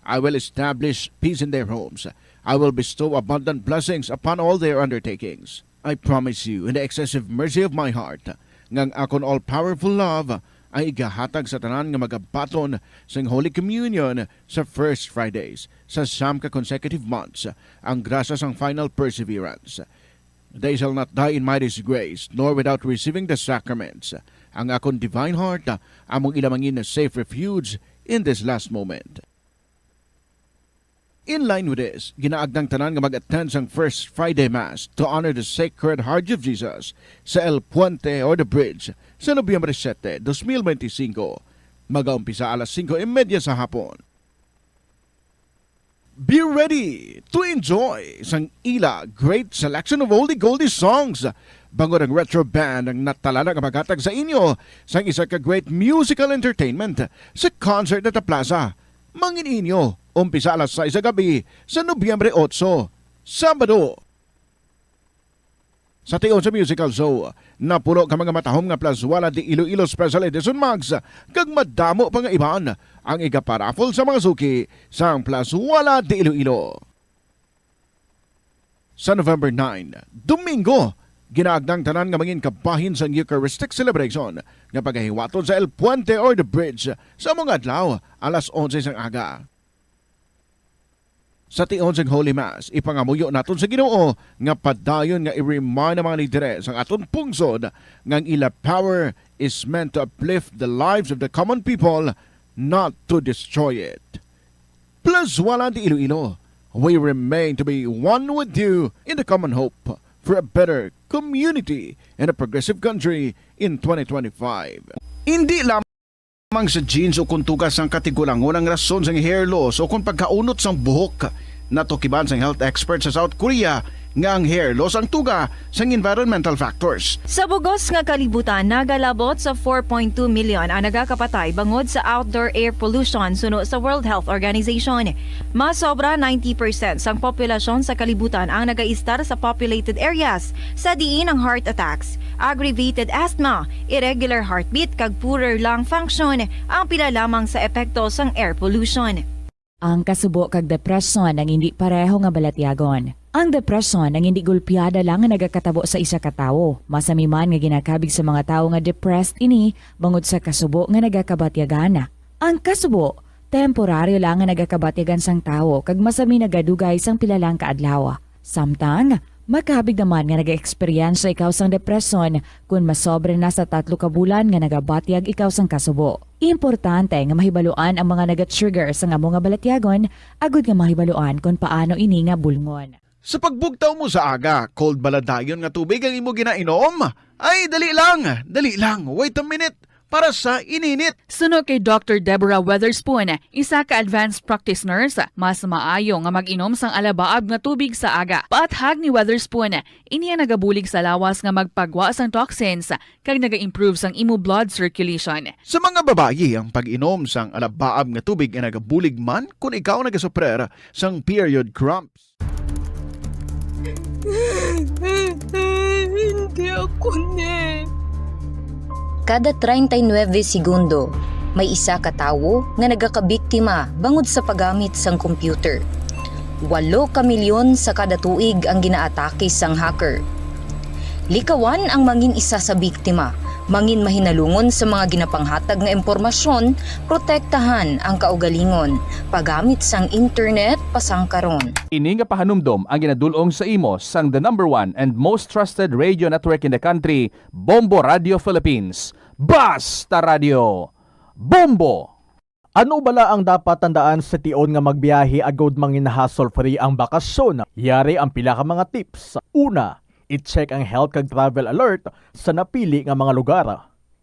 I will establish peace in their homes. I will bestow abundant blessings upon all their undertakings. I promise you in the excessive mercy of my heart ngang akon all-powerful love ay igahatag sa tanan nga magabaton sa Holy Communion sa first Fridays sa 9 ka consecutive months ang grasya sang final perseverance. They shall not die in my disgrace, nor without receiving the sacraments. Ang akong divine heart, among ilamangin na safe refuge in this last moment. In line with this, ginaagdang tanan nga mag-attend sang First Friday Mass to honor the Sacred Heart of Jesus sa El Puente or the Bridge sa Nobyembre 7, 2025. Mag-aumpisa alas 5:30 sa hapon. Be ready to enjoy sang ila great selection of oldie goldie songs. Bangod ang retro band ang natalala nga magatag sa inyo sang isa ka great musical entertainment sa concert at plaza. Mangin inyo, umpisa alas 6 gabi sa Nobyembre 8, Sabado. Sa tiyon sa musical show, napuno ka mga matahom nga Plus Wala di Iloilo Special Edition Mags, kag madamo pa nga iban ang igaparafol sa mga suki sa Plus Wala di Iloilo. Sa November 9, Domingo, ginaagdang tanan nga mangin kabahin sa Eucharistic Celebration nga paghahiwaton sa El Puente or the Bridge sa mga adlaw alas 11 sang aga. Sa tion sang Holy Mass, ipangamuyo naton sa Ginoo nga padayon nga i-remind ang mga lideres ang aton pungsod nga ila power is meant to uplift the lives of the common people, not to destroy it. Plus Wala di Iloilo, we remain to be one with you in the common hope for a better community and a progressive country in 2025. Hindi lamang sa jeans o kung tugas ang katigulangon ang rason sa hair loss o kung pagkaunot sang buhok, natukiban sang health expert sa South Korea nga ang hair loss ang tuga sang environmental factors. Sa bugos nga kalibutan, nagalabot sa 4.2 million ang nagakapatay bangod sa outdoor air pollution suno sa World Health Organization. Mas sobra 90% sang populasyon sa kalibutan ang nagaistar sa populated areas, sa diin ang heart attacks, aggravated asthma, irregular heartbeat kag poorer lung function ang pila lamang sa epekto sang air pollution. Ang kasubo kag depresyon ang hindi pareho nga balatyagon. Ang depresyon ang hindi gulpiyada lang nga nagakatabo sa isa ka tawo. Masami man nga ginakabig sa mga tawo nga depressed ini bangod sa kasubo nga nagakabatyagan. Ang kasubo, temporaryo lang nga nagakabatyagan sang tawo kag masami nagadugay sang pila lang ka adlaw. Samtang makabig naman nga nag-experience ikaw sang depresyon kung masobre na sa 3 ka bulan nga nagabatyag ikaw sang kasubo. Importante nga mahibaluan ang mga naga-trigger sa amo nga balatyagon, agud nga mahibaluan kung paano ini nga bulngon. Sa pagbugtaw mo sa aga, cold baladayon nga tubig ang imo ginainom? Ay, dali lang, wait a minute. Para sa ininit. Suno kay Dr. Deborah Weatherspoon, isa ka advanced practice nurse, mas maayo nga mag-inom sang alabaab nga tubig sa aga. Paathag ni Weatherspoon, iniya nagabulig sa lawas nga magpagwa sang toxins kag naga-improve sang imo blood circulation. Sa mga babayi, ang pag-inom sang alabaab nga tubig ay nagabulig man kung ikaw nagasuprer sang period cramps. Hindi ako Kada 39 segundo, may isa ka tawo nga nagakabiktima bangod sa paggamit sang computer. 8 ka milyon sa kada tuig ang ginaatake sang hacker. Likawan ang mangin isa sa biktima, mangin mahinalungon sa mga ginapanghatag nga impormasyon, protektahan ang kaugalingon, paggamit sang internet pasangkaron. Ini nga pahanumdom ang ginadulong sa imo sang the #1 and most trusted radio network in the country, Bombo Radio Philippines. Basta Radio! Bombo! Ano bala ang dapat tandaan sa tion nga magbiyahe agod mangin hassle-free ang bakasyon? Yari ang pila ka mga tips. Una, I-check ang health kag travel alert sa napili nga mga lugar.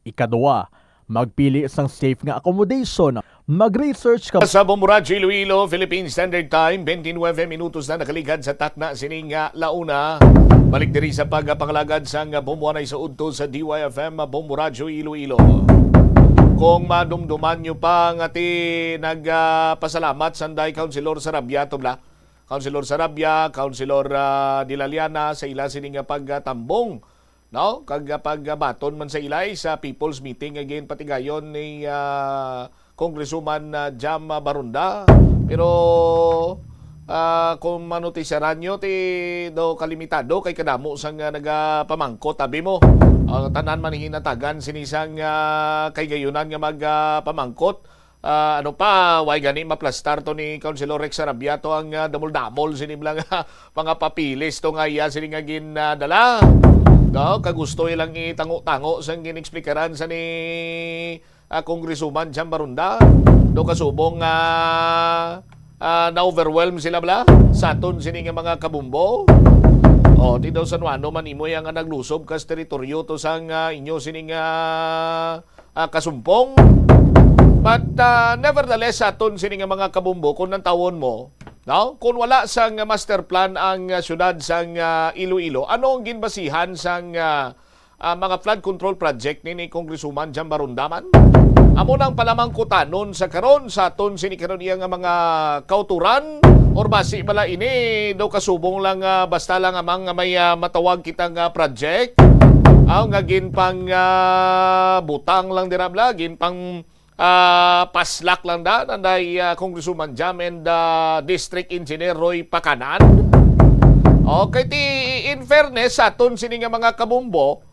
Ikaduwa, magpili isang safe nga accommodation. Mag-research ka Sa Bombo Radyo Iloilo, Philippine Standard Time, 29 minutos na nakaligad sa takna sining launa. Balik diri sa pagpangalagad sang Bombo Anay sa udto sa DYFM Bombo Radyo Iloilo. Kung madumduman nyo pa nga ti nagpasalamat sanday Councilor Sarabia tubla. Councilor Sarabia, Councilor Dilaliana sa ila sining pagtambong. No? Kag pagbaton man sa ilay sa People's Meeting again patigayon ni Congresswoman Jam Barunda. Pero kung manutisyaran nyo, do kalimitado kay kadamo sang nagapamangkot tabi mo. Tanan man hinatagan sinisang kay gayunan nga magpamangkot. Ano pa, way gani maplastar to ni Councilor Rex Arabiato ang damol-damol sinim lang mga papilis to nga iya sining nga ginadala. No, kagusto ilang itango-tango sang ginexplikaran sa ni Congresswoman Jam Barunda. Do kasubong na-overwhelm sila bala sa aton sining mga kabumbo. O, di daw San Juano man imo yang naglusob kas teritoryo to sang inyo sining kasumpong. But nevertheless sa aton sining mga kabumbo kung nantawon mo, no? Kung wala sang master plan ang syudad sang Iloilo, ano ang ginbasihan sang mga flood control project ni Congresswoman Jam Barundaman? Amo nang palamang kutanon sa karon sa aton sinikaron iya nga mga kauturan or basi bala ini daw kasubong lang basta lang amang may matawag kitang project nga ginpang butang lang dirabla ginpang paslak lang da nanday Congresswoman Jam and District Engineer Roy Pakanan. Okay, in fairness sa aton sini nga mga kabumbo,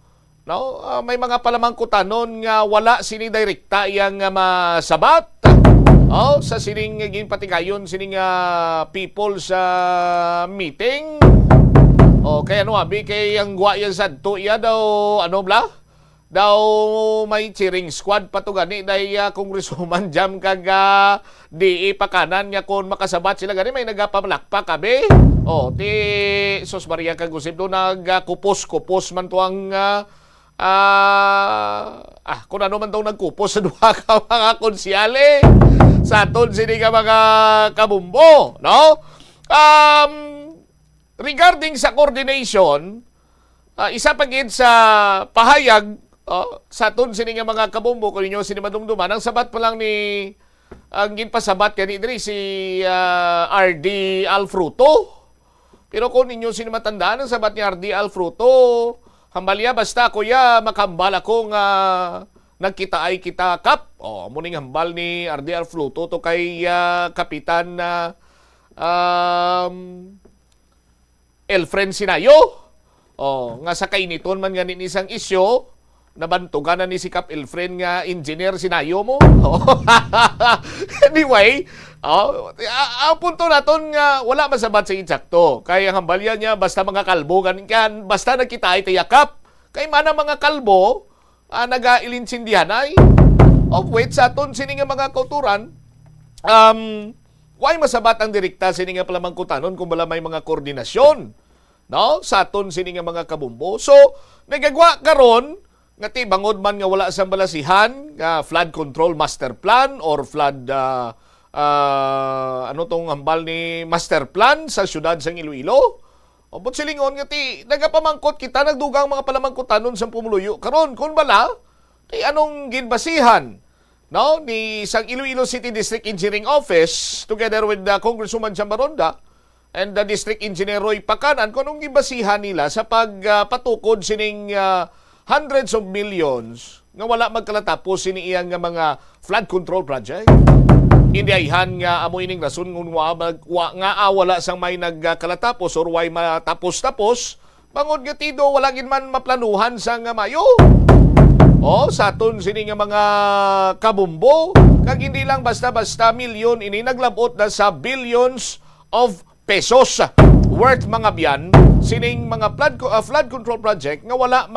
no, may mga palamang kutanon nga wala sini direkta yang masabat. Sa sining ginpatigayon sining people's meeting. Kaya ano abi kay ang gwa yan sadto iya daw ano bla? Daw may cheering squad pa to gani day Congresswoman Jam kag DE Pakanan nga kon makasabat sila gani may nagapamalakpak kabe. Ti Sos Maria kag usib do nagkupos-kupos man to ang kung ano man daw nagkupos sa duha ka mga konsyale sa aton sini ka mga kabumbo, no? Regarding sa coordination, isa pa gid sa pahayag sa aton sini nga mga kabumbo kung inyo sini madumduman ang sabat pa lang ni ang ginpasabat kani diri si RD Alfruto. Pero kung inyo sini matandaan ang sabat ni RD Alfruto, hambalya basta kuya makambal ako nga nagkita ay kita kap. Muning hambal ni RD Alfruto to kay Kapitan Elfren Sinayo. Nga sa kainiton man nga isang isyo nabantugan na ni si Kap Elfren nga engineer Sinayo mo. Anyway, ang punto naton nga wala masabat sa insakto. Kaya ang hambalya niya basta mga kalbo kan basta nagkita ay tayakap. Kay mana mga kalbo naga-ilinsindihan ay of which sa aton sini nga mga kauturan why masabat ang direkta sini nga palamang kutanon kung wala may mga koordinasyon, no, sa aton sini nga mga kabumbo. So nagagwa karon nga ti bangod man nga wala sa balasihan nga flood control master plan or flood ano tong hambal ni master plan sa syudad sang Iloilo. But silingon nga ti nagapamangkot kita nagdugang mga palamangkotanon sa pumuluyo karon kun bala ti anong ginbasihan, no, ni sang Iloilo City District Engineering Office together with Congresswoman Jam Barunda and the District Engineer Roy Pakanan kung anong ginbasihan nila sa pagpatukod sining hundreds of millions nga wala magkalatapos sini iyang nga mga flood control project. Hindi ayhan nga amo ining rason ngun wala sang may nagkalatapos or way matapos-tapos bangod nga tido wala gid man maplanuhan sang Mayo. Sa aton sini nga mga kabumbo kag hindi lang basta-basta milyon ini naglabot na sa billions of pesos worth mga biyan sining mga flood control project nga wala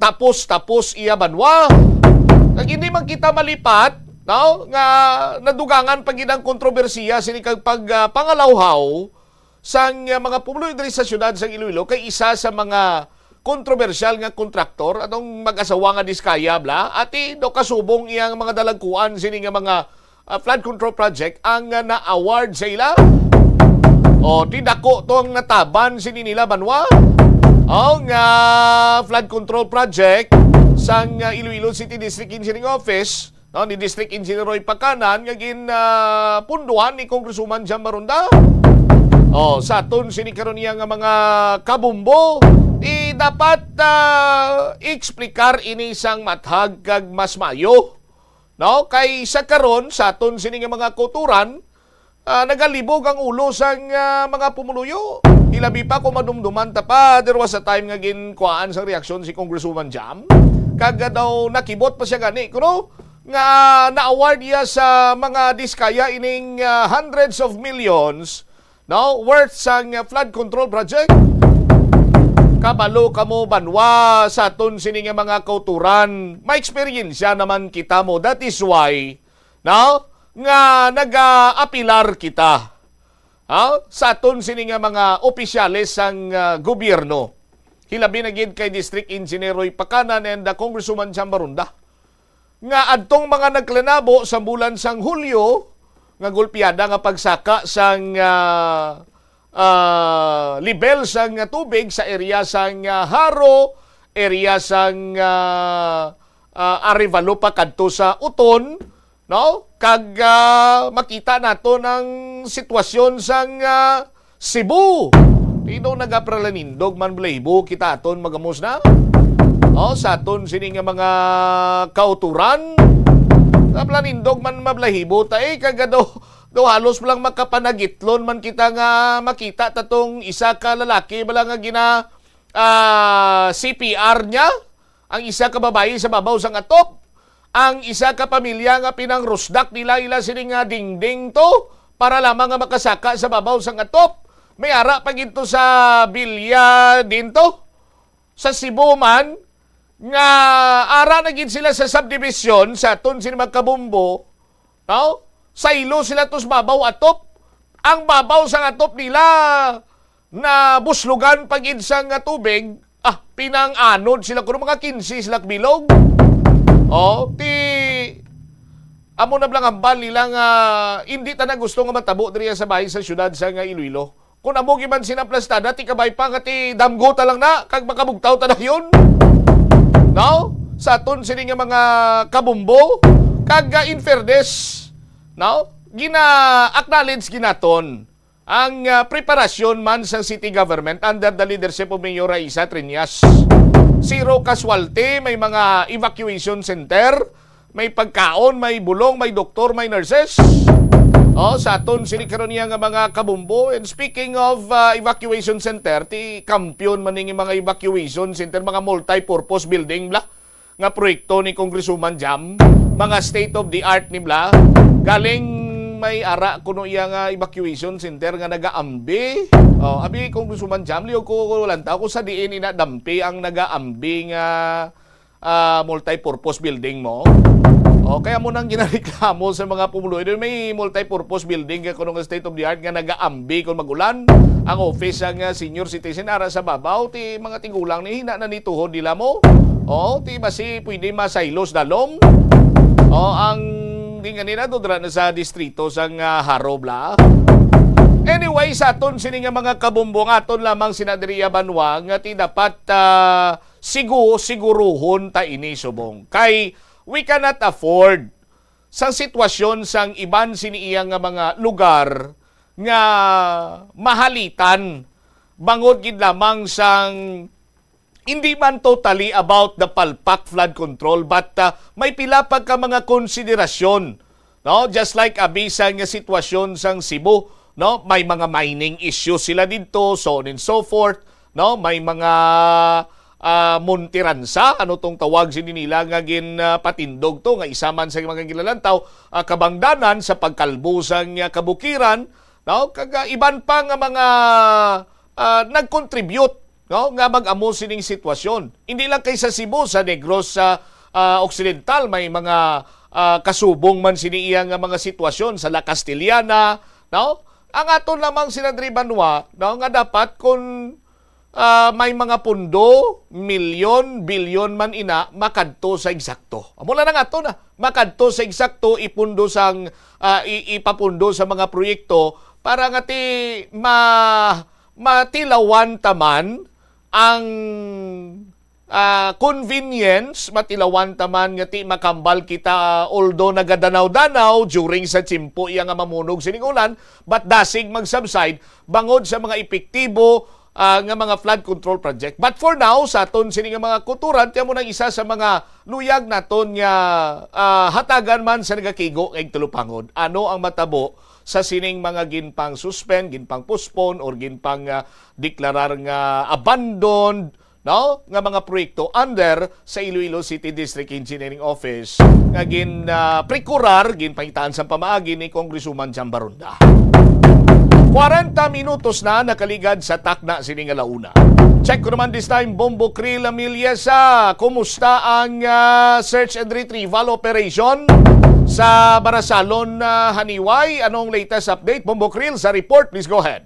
tapos iya banwa. Kag hindi man kita malipat, no, nga nadugangan pag inang kontrobersiya sini kag pag pangalawhaw sang mga pumuloy diri sa syudad sa Iloilo kay isa sa mga kontrobersyal nga kontraktor atong mag-asawa nga diskaya bla ati do kasubong iyang mga dalagkuan sini nga mga flood control project ang na-award sa ila. O tidako to ang nataban sini nila banwa ang flood control project sang Iloilo City District Engineering Office no, ni District Engineer Roy Pacanan nga punduhan ni Congresswoman Jam Maronda. O sa aton sini karon niya nga mga kabumbo dapat i-explicar ini sang mathag kag mas mayo. No, kay sa karon sa aton sini nga mga kuturan nagalibog ang ulo sang mga pumuluyo. Ilabi pa kung madumduman ta pa there was a time nga ginkuhaan sa reaksyon si Congresswoman Jam kaga daw nakibot pa siya gani kuno nga na-award niya sa mga diskaya ining hundreds of millions no worth sang flood control project. Kabalo kamo banwa sa aton sini nga mga kauturan may experience naman kita mo, that is why no nga nag-apilar kita sa aton sini nga mga opisyales sang gobyerno. Hilabi na gid kay District Engineer Roy Pacanan and Congresswoman Jam Maronda nga adtong mga nagklanabo sa bulan sang Hulyo nga gulpiada nga pagsaka sang level sang tubig sa area sang Haro, area sang Arevalo pa kadto sa Uton, no? Kag makita nato ng sitwasyon sang Cebu. Tino nagapralanindog man blaybo kita aton magamos na. Sa aton sini nga mga kauturan planindog man mablahibo tay kagado do halos lang makapanagitlon man kita nga makita tatong isa ka lalaki bala nga gina CPR niya ang isa ka babae sa babaw sang atop ang isa ka pamilya nga pinangrusdak nila ila sini nga dingding to para lamang nga makasaka sa babaw sang atop may ara pa ginto sa Bilya dinto sa Cebu man nga ara na gid sila sa subdivision sa aton sini magkabumbo no sa ilo sila tos babaw atop ang babaw sang atop nila na buslugan pagid sang tubig pinang-anod sila kuno mga 15 sila bilog amo na blang ambal nila nga hindi ta na gusto nga matabo diri sa bahay sa syudad sa nga Iloilo kung amo giman sinaplastada ti kabay pa nga ti damgo ta lang na kag makabugtaw ta na yun. No? Sa aton sini nga mga kabumbo kag in fairness no? Gina-acknowledge ginaton ang preparasyon man sa city government under the leadership of Mayor Raisa Triñas. Zero casualty, may mga evacuation center, may pagkaon, may bulong, may doktor, may nurses. Sa aton sini karon niya nga mga kabumbo. And speaking of evacuation center, ti kampiyon man ning mga evacuation center, mga multi-purpose building bla nga proyekto ni Congresswoman Jam, mga state of the art ni bla. Galing may ara kuno iya nga evacuation center nga nagaambi. Abi Congresswoman Jam liog ko lantaw ko sa diin inadampi ang nagaambi nga multi-purpose building mo. Kaya mo nang ginareklamo sa mga pumuloy. May multi-purpose building kuno nga state of the art nga nagaambi kung magulan. Ang office ang senior citizen ara sa babaw ti mga tigulang ni hina na nituhod nila mo. Ti basi pwede masailos dalom. Ang di nga nila dodra na sa distrito sang Haro bla. Anyway, sa aton sini nga mga kabumbo aton lamang sinadriya banwa nga ti dapat siguruhon ta ini subong. Kay we cannot afford sa sitwasyon sang iban siniiyang nga mga lugar nga mahalitan bangod gid lamang sang hindi man totally about the palpak flood control but may pila pa ka mga konsiderasyon no just like abisang nga sitwasyon sang Cebu no may mga mining issues sila didto so on and so forth no may mga Montiransa, ano tong tawag sini nila nga patindog to nga isa man sa mga gilalantaw kabangdanan sa pagkalbusang kabukiran no kag iban pa nga mga nag-contribute no nga mag-amo sining sitwasyon hindi lang kay sa Cebu sa Negros sa Occidental may mga kasubong man sini iya nga mga sitwasyon sa La Castellana no Ang ato namang Senadri Banwa, no, nga dapat kung may mga pundo, milyon, bilyon man ina, makadto sa eksakto. Mula na nga ito na, makadto sa eksakto, ipapundo sa mga proyekto para nga matilawan taman ang convenience, matilawan taman nga makambal kita although nagadanaw-danaw during sa tsimpo iya nga mamunog sining ulan, but dasig mag-subside bangod sa mga epektibo nga mga flood control project. But for now, sa aton sining mga kulturan, tiyan mo nang isa sa mga luyag naton nga hatagan man sa nagakigo kay tulupangod. Ano ang matabo sa sining mga ginpang suspend, ginpang postpone, or ginpang deklarar nga abandoned, no, nga mga proyekto under sa Iloilo City District Engineering Office nga prekurar ginpangitaan sa pamaagi ni Congresswoman Jambaronda. 40 minutos na nakaligad sa takna sining alauna. Check ko naman this time, Bombo Krill Amiliesa. Kumusta ang search and retrieval operation sa Barasalon, Haniway? Anong latest update? Bombo Krill, sa report, please go ahead.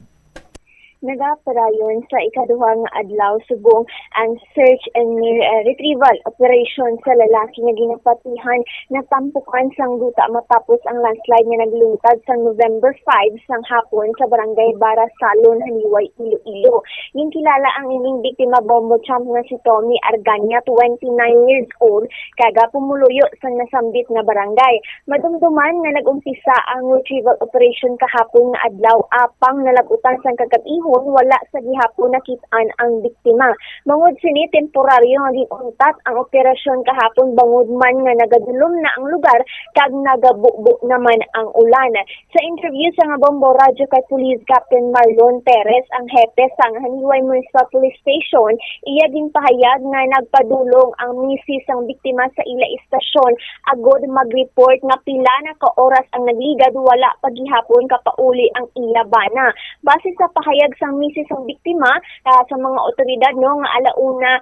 Nagaparayon sa ikaduhang adlaw subong ang search and retrieval operation sa lalaki nga ginapatihan na tampukan sang duta matapos ang landslide nga naglungtad sa November 5 sang hapon sa barangay Barasalon, Haniway, Iloilo. Yung kilala ang ining biktima bombo champ nga si Tommy Argania, 29 years old, kaga pumuluyo sa nasambit na barangay. Madumduman na nagumpisa ang retrieval operation kahapon nga adlaw apang nalagutan sang kagabihon wala sa gihapon nakitaan ang biktima. Bangod sini temporaryo nga giuntat ang operasyon kahapon bangod man nga nagadulom na ang lugar kag nagabubo naman ang ulan. Sa interview sa nga Bombo Radyo kay Police Captain Marlon Perez, ang hepe sa Haniway Municipal Police Station, iya din pahayag nga nagpadulong ang misis ang biktima sa ila istasyon agod mag-report nga pila na ka oras ang nagligad wala pagihapon kapauli ang iya bana. Base sa pahayag sang misis ang biktima sa mga otoridad no nga alauna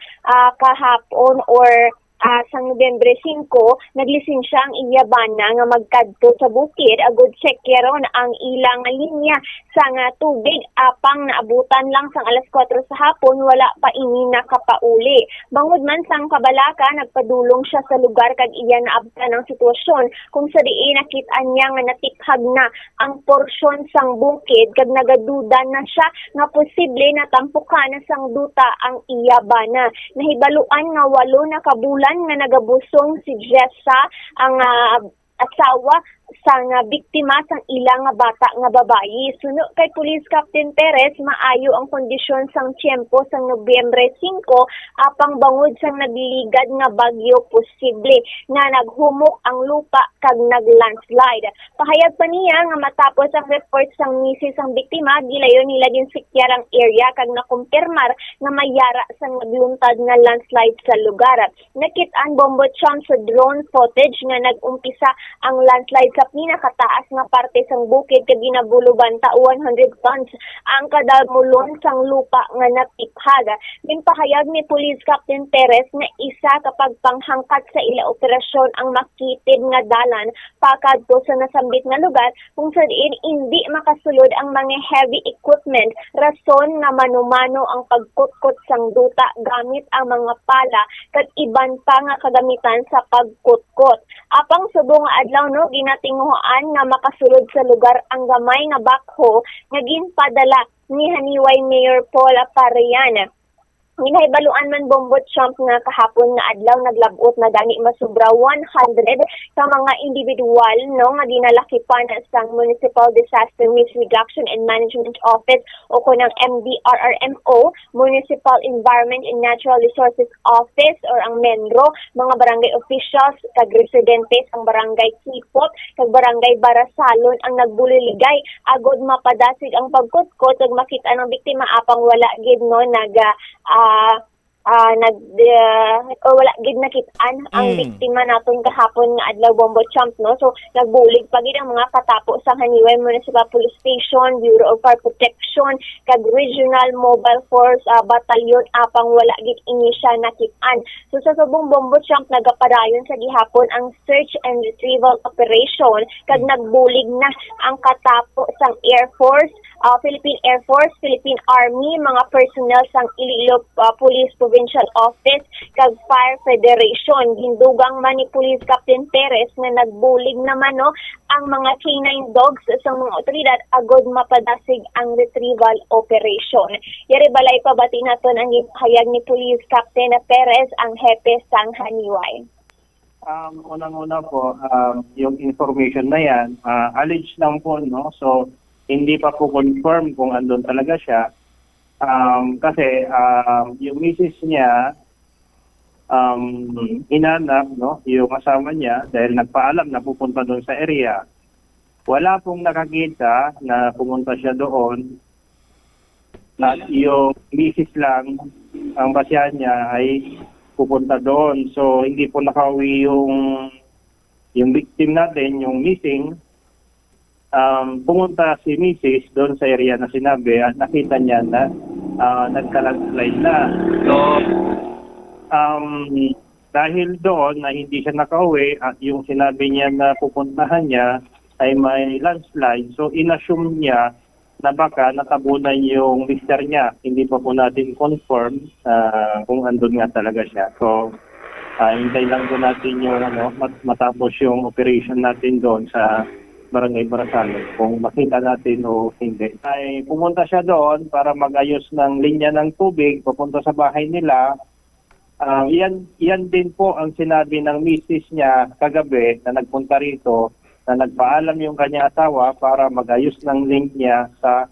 kahapon or sa Nobyembre 5, naglisensya ang iya bana nga magkadto sa bukid agud checkyaron ang ilang linya sa nga tubig apang naabutan lang sang alas 4 sa hapon wala pa ini nakapauli. Bangod man sang kabalaka nagpadulong siya sa lugar kag iya naabtan ang sitwasyon kung sa diin nakit-an niya nga natikhag na ang porsyon sang bukid kag nagaduda na siya nga posible na tampukan na sang duta ang iya bana. Nahibaluan nga 8 na kabulan nga nagabusong si Jessa ang asawa sa nga biktima sang ilang nga bata nga babayi. Suno kay Police Captain Perez, maayo ang kondisyon sang tiyempo sang Nobyembre 5 apang bangod sang nagligad nga bagyo posible nga naghumok ang lupa kag naglandslide. Pahayag pa niya nga matapos ang report sang misis sang biktima, gilayon nila din sikyar ang area kag nakumpirmar nga mayara sang nagluntad nga landslide sa lugar. Nakit-an Bombo Cham sa drone footage nga nag-umpisa ang landslide sa pinakataas nga parte sang bukid kag ginabulugan ta 100 tons ang kada mulon sang lupa nga natikhag. Ginpahayag ni Police Captain Perez na isa kapag panghangkat sa ila operasyon ang makitid nga dalan pakadto sa nasambit nga lugar kung sa diin hindi makasulod ang mga heavy equipment, rason nga manumano ang pagkutkot sang duta gamit ang mga pala kag iban pa nga kagamitan sa pagkutkot. Apang subong nga adlaw no ginatinguhan nga makasulod sa lugar ang gamay nga bakho nga ginpadala ni Haniway Mayor Paul Aparian. Ginahaybaluan man Bombo Champ nga kahapon nga adlaw naglabot na gani masubra 100 ka mga individual no nga ginalakipan sang Municipal Disaster Risk Reduction and Management Office o kunang MDRRMO, Municipal Environment and Natural Resources Office or ang MENRO, mga barangay officials kag residente sang barangay Kipot kag barangay Barasalon ang nagbuliligay agod mapadasig ang pagkutkot ug makita ng biktima apang wala gid no wala gid nakit-an ang biktima naton kahapon nga adlaw Bombo Champ, no? So nagbulig pa gid ang mga katapo sa Haniway Municipal Police Station, Bureau of Fire Protection, kag Regional Mobile Force Battalion apang wala gid ini siya nakit-an. So sa subong Bombo Champ nagapadayon sa gihapon ang search and retrieval operation kag nagbulig na ang katapo sang Air Force, Philippine Air Force, Philippine Army, mga personnel sang Iloilo Police Provincial Office kag Fire Federation. Gindugang man ni Police Captain Perez na nagbulig naman ang mga canine dogs sa mga otoridad agod mapadasig ang retrieval operation. Yari balay pabati naton ang hayag ni Police Captain Perez, ang hepe sang Haniway. Unang-una po, yung information na yan, alleged lang po, no? So, hindi pa po confirm kung andun talaga siya. Kasi yung misis niya, inanap, no? Yung kasama niya, dahil nagpaalam na pupunta doon sa area. Wala pong nakakita na pumunta siya doon. At yung misis lang, ang basyahan niya ay pupunta doon. So, hindi po nakauwi yung victim natin, yung missing. Pumunta si Mrs. doon sa area na sinabi at nakita niya na nagka-landslide na. So, dahil doon na hindi siya nakauwi at yung sinabi niya na pupuntahan niya ay may landslide, so inassume niya na baka natabunan yung mister niya. Hindi pa po natin confirm kung andun nga talaga siya. So, hintay lang po natin yung matapos yung operation natin doon sa Barangay Barasalon, kung makita natin o hindi. Ay pumunta siya doon para mag-ayos ng linya ng tubig, papunta sa bahay nila. Yan din po ang sinabi ng misis niya kagabi na nagpunta rito, na nagpaalam yung kanyang asawa para mag-ayos ng linya sa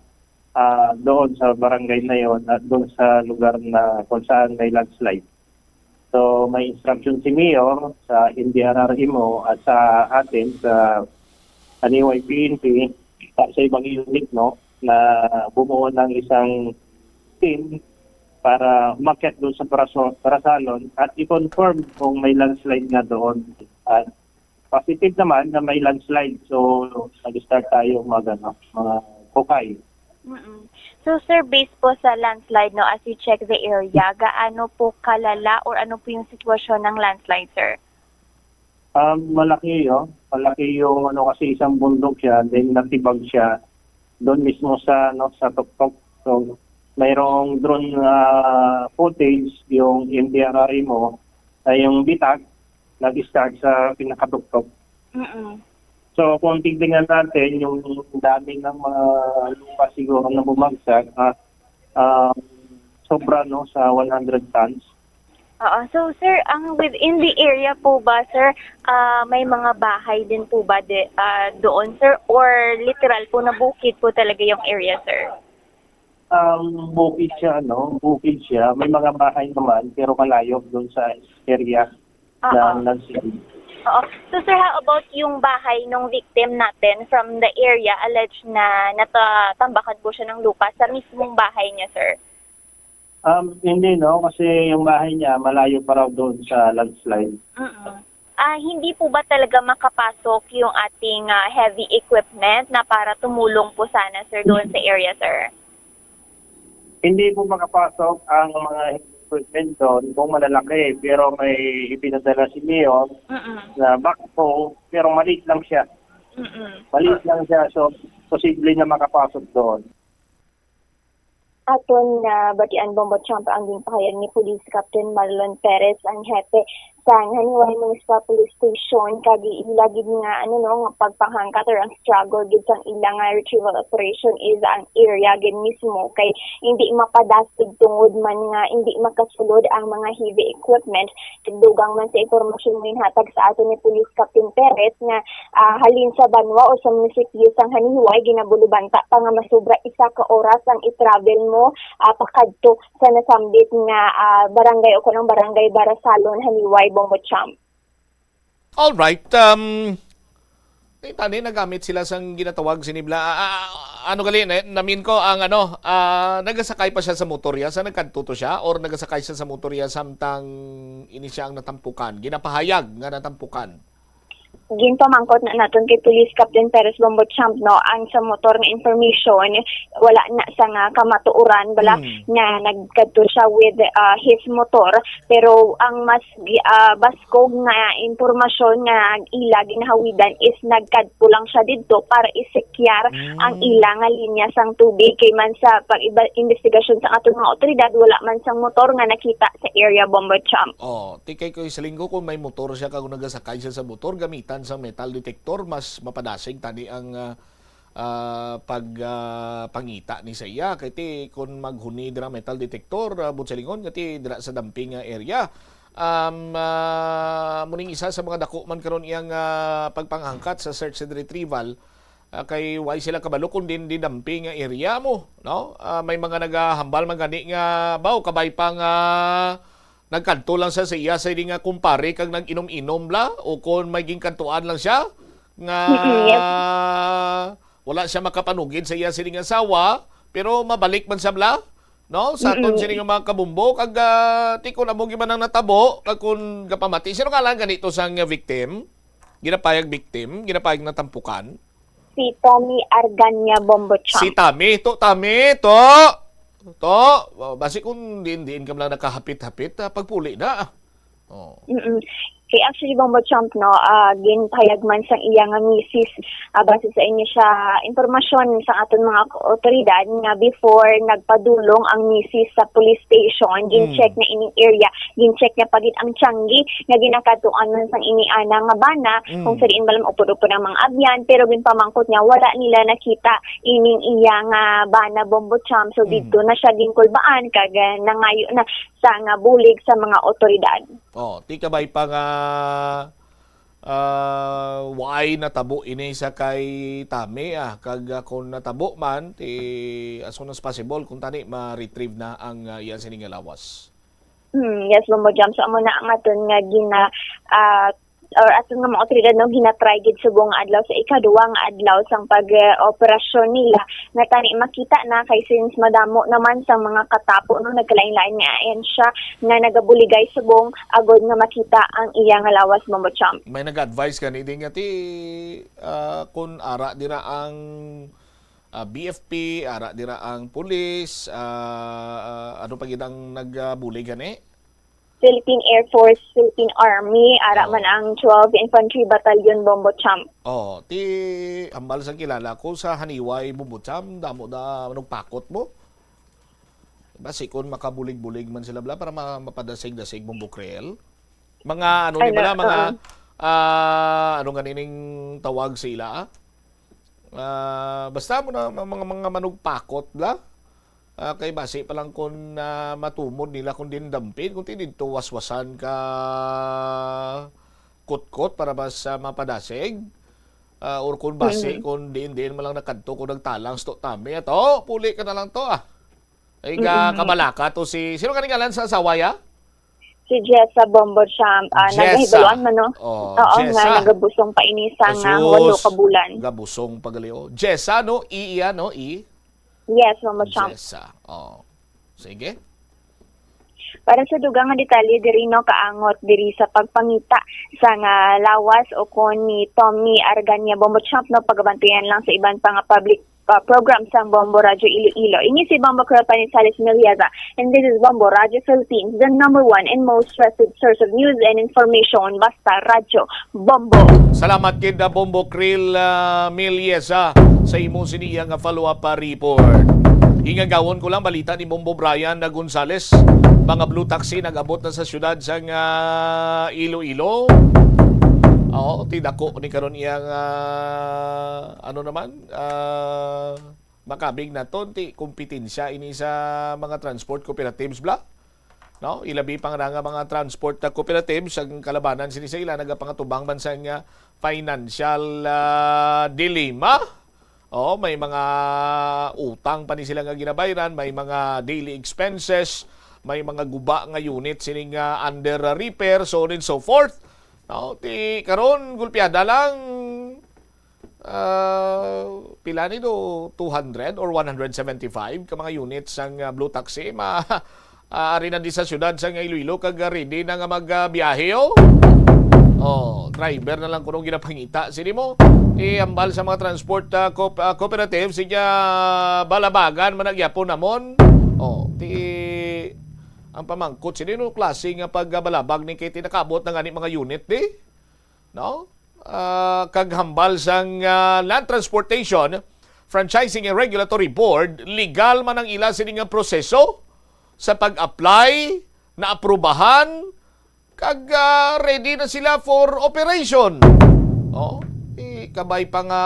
doon sa barangay na yon at doon sa lugar na kung saan may landslide. So may instruction si Mayor sa NDRRMO at sa atin sa Haniway PNP sa ibang unit, no, na bumuo ng isang team para umakyat doon sa Barasalon at i-confirm kung may landslide nga doon. At positive naman na may landslide, so nag-start tayo mga hukay. So sir, based po sa landslide, no, as you check the area, gaano po kalala or ano po yung sitwasyon ng landslide, sir? Malaki yung kasi isang bundok siya, then natibag siya doon mismo sa tuktok. So mayroong drone footage yung NDRRMO ay yung bitag nag-start sa pinakatuktok. So kung tignan natin yung dami ng mga lupa siguro na bumagsak, sobra sa 100 tons. So sir, within the area po ba, sir, may mga bahay din po ba doon, sir? Or literal po na bukid po talaga yung area, sir? Bukid siya. May mga bahay naman, pero malayo doon sa area ng landslide. So sir, how about yung bahay ng victim natin from the area alleged na natatambakan po siya ng lupa sa mismong bahay niya, sir? Hindi, kasi yung bahay niya malayo pa raw doon sa landslide. Hindi po ba talaga makapasok yung ating heavy equipment na para tumulong po sana, sir, doon sa area, sir? Hindi po makapasok ang mga equipment doon kung malalaki, pero may ipinadala si Mayor na backhoe, pero maliit lang siya. So posible na makapasok doon. Aton na batian Bombo Champ ang ginpahayag ni Police Captain Marlon Perez, ang hepe sa Haniway Municipal Police Station, kag ilagid nga nga pagpahangkat or ang struggle gid sang ilang retrieval operation is ang area gid mismo kay hindi mapadasig tungod man nga hindi makasulod ang mga heavy equipment. Dugang man sa impormasyon mo hatag sa aton ni Police Captain Perez nga halin sa Banwa o sa munisipyo sang Haniway ginabulubanta pa nga masobra 1 ka oras ang i-travel mo pakadto sa nasambit nga barangay o kanang Barangay Barasalon, Haniway, Bombo Champ. All right. Tani nagamit sila sang ginatawag sinibla. Ano gali namin ko ang nagasakay pa siya sa motorya sa nagkantuto siya or nagasakay siya sa motorya samtang ini siya ang natampukan. Ginapahayag nga natampukan. Ginpamangkot na naton kay Police Captain Perez Bombo Champ no ang sa motor nga information wala na sa nga kamatuoran bala nga nagkadto siya with his motor pero ang mas baskog nga impormasyon nga ila ginahawidan is nagkadto lang siya didto para isekyar ang ila nga linya sang tubig kay man sa pag-investigasyon sa aton mga otoridad wala man sang motor nga nakita sa area Bombo Champ. Tikay ko sa linggo kung may motor siya kung nagasakay siya sa motor gamitan sa metal detector mas mapadasig tani ang pangita ni sa iya kay kung maghuni dira metal detector butsalingon kati dira sa damping area muning isa sa mga dako man karon iyang pagpangangkat sa search and retrieval kay why sila kabalo kun din di damping area mo no may mga nagahambal man gani nga baw kabay pa nga nagkanto lang sa iya sa nga kumpare kag nag-inom-inom la o kung may ginkantuan lang siya nga wala siya makapanugid sa iya sining asawa pero mabalik man sa bla no sa aton sining mga kabumbo kag ti ko na mo giman ang natabo kag kun gapamati sino nga lang ganito sang victim ginapayag natampukan Si Tommy Arganya Bombo Champ. si Tami to basi kung din ka lang nakahapit-hapit, pagpuli na. Kay actually Bombo Champ no, ginpayag man sang iya nga misis base sa inyo siya impormasyon sa aton mga otoridad nga before nagpadulong ang misis sa police station, gin-check na ining area, gin-check na pagit ang tianggi nga ginakatuan man sang ini ana nga bana kung sa diin balam upod-upod ang mga abyan pero ginpamangkot niya wala nila nakita ining iya nga bana Bombo Champ so dito na siya ginkulbaan kag nangayo na sa nga bulig sa mga otoridad. Ti kabay pa nga why natabo ini sa kay Tami kag kung natabo man as soon as possible kung tani ma-retrieve na ang iyan sining lawas. Yes, Bombo Jam. So, amo na ang aton nga or aton nga mga otoridad no hinatry gid subong adlaw sa ikaduwang adlaw sang pag-operasyon nila nga tani makita na kay since madamo naman sang mga katapo no nagkalain-lain nga ayan siya nga nagabuligay subong agod nga makita ang iya nga lawas Bombo Champ. May nag-advise ka ni nga kung ara dira ang BFP, ara dira ang pulis, ano pa gid ang nagbulig gani? Philippine Air Force, Philippine Army, ara man ang 12 Infantry Battalion Bombo Champ. Ambal sa kilala ko sa Haniway Bombo Champ, damo da pakot mo. Basi kung makabulig-bulig man sila bla para mapadasig-dasig Bombo Creel. Mga mga ano ganining tawag sila basta mo na mga manugpakot bla. Kay base pa lang kung matumod nila kung din dampin, kung dito waswasan ka kot-kot para ba sa mapadasig, or kung base, kung din malang nakadto kung nagtalang sto Tami, puli ka na lang to Ay kabalaka to sino ka ngalan sa asawaya? Si Jessa Bombo Champ, nagahibaluan man no? Oo, nga nagabusong pa inisa nga 8 ka bulan. Gabusong pagalio. Jessa no, iya no, Yes, Bombo Champ. Jessa. Sige. Para sa dugang nga detalye diri no kaangot diri sa pagpangita sa nga lawas o kon ni Tommy Arganya Bombo Champ no pagabantayan lang sa iban pa nga public program sang Bombo Radio Iloilo. Ini si Bombo Creel Panisales Miliaga and this is Bombo Radio Philippines, the #1 and most trusted source of news and information. Basta Radio Bombo. Salamat kid Bombo Creel Miliaga sa imong siniya nga follow-up report. Ingagawon ko lang balita ni Bombo Brian na Gonzales. Mga blue taxi nag-abot na sa syudad sang Iloilo. Tidako ni karon iyang makabig na to kompetensya ini sa mga transport cooperatives bla. No, ilabi pang nga mga transport cooperatives ang kalabanan sini sa ila nagapangatubang man sa financial dilemma. May mga utang pa ni sila nga ginabayran, may mga daily expenses, may mga guba nga unit sining under repair, so on and so forth. Karon gulpiada lang pila ni do 200 or 175 ka mga units ang Blue Taxi ari na di sa syudad sa Iloilo kag ready na nga magbiyahe driver na lang kunong ginapangita sini mo ambal sa mga transport cooperative siya balabagan managyapon namon ang pamangkot sini no klase nga pagbalabag ni kay tinakabot ng ani mga unit di no kaghambal sang Land Transportation Franchising and Regulatory Board, legal man ang ila sini nga proseso sa pag-apply na aprubahan kag ready na sila for operation. Kabay pa nga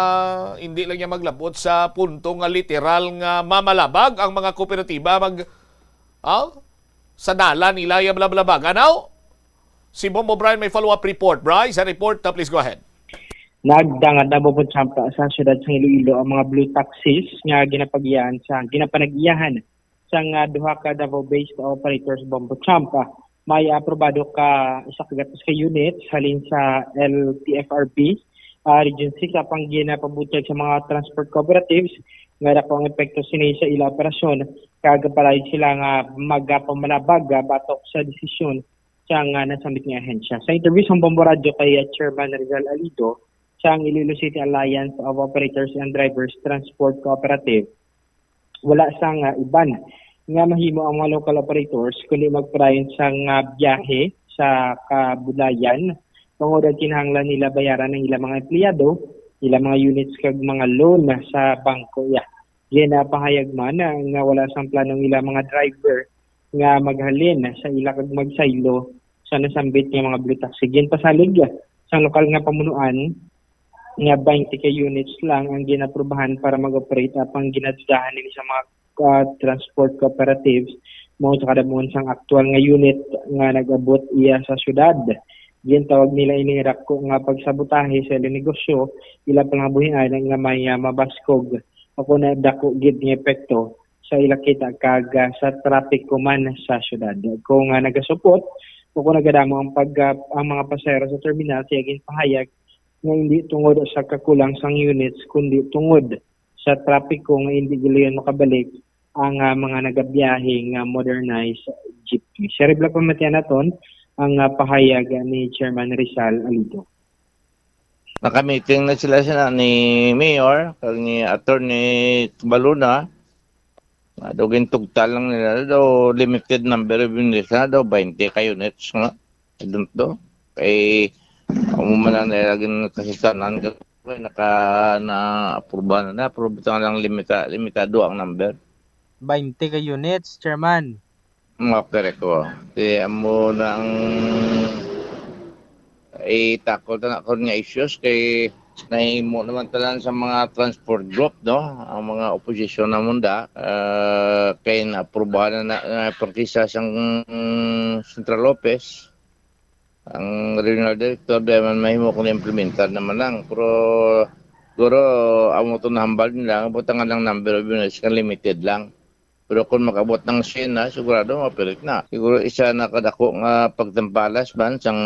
hindi lang niya maglabot sa punto nga literal nga mamalabag ang mga kooperatiba sa dalan nila ya blablabagan. Si Bombo Brian may follow-up report. Brian, sa report, please go ahead. Nagdangad na bubutsampa sa syudad sa Iloilo ang mga blue taxis nga ginapanagiyahan sa duha ka Davao-based operators Bombochampa. May aprobado ka isa kagatos ka units halin sa LTFRB Region 6 apang ginapabutag sa mga transport cooperatives nga dako ang epekto sini sa ila operasyon kagapalay sila nga magapamalabag batok sa desisyon siyang nasambit ng ahensya. Sa interview sa Bombo Radio kay Chairman Rizal Alido sa Iloilo City Alliance of Operators and Drivers Transport Cooperative, wala sang iban nga mahimo ang mga local operators kundi magprayon sang biyahe sa kabulayan tungod ang kinahanglan nila bayaran ng ilang mga empleyado, ilang mga units kag mga loan sa bangko. Ginapahayag man nga wala sang planong ilang mga driver nga maghalin sa ila kag magsaylo sa nasambit nga mga blue taxi. Pasalig sa lokal nga pamunuan nga 20 ka units lang ang ginaprubahan para mag-operate apang ginadudahan nila sa mga transport cooperatives mo sa kadamuhan sang aktual nga unit nga nag-abot iya sa syudad. Tawag nila inirak ko nga pagsabotahe sa negosyo ila pangabuhian nga may mabaskog ako na dako gid nga epekto sa ila kita kag sa traffic man sa syudad. Kung nagasupot o kung nagadamo ang mga pasahero sa terminal siya ginpahayag nga hindi tungod sa kakulang sang units kundi tungod sa traffic nga hindi giliyon makabalik ang mga nagabiyahe nga modernized jeepney. Serebla pamatian naton ang pahayag ni Chairman Rizal Alido. Nakamiting na sila ni Mayor kag ni Attorney Baluna. Dugin tugtal lang nila daw limited number of units na daw 20 ka units nga. Doon to. Kay umuman na nilagin kasisanan na-approve na. Approve lang limitado ang number. 20 ka units, Chairman. Correct ko. Kaya mo nang takot na ako nga issues kay nahimo naman talan sa mga transport group, no? Ang mga opposition na munda kay na-aprobahan na partisa sang Central Lopez. Ang regional director daman mahimo kung implementar naman lang. Pero siguro amo to nahambal nila, butangan lang number of units kan limited lang. Pero kung makabot ng Sena, sigurado mapirit na. Siguro isa na kadako nga pagtampalas man sang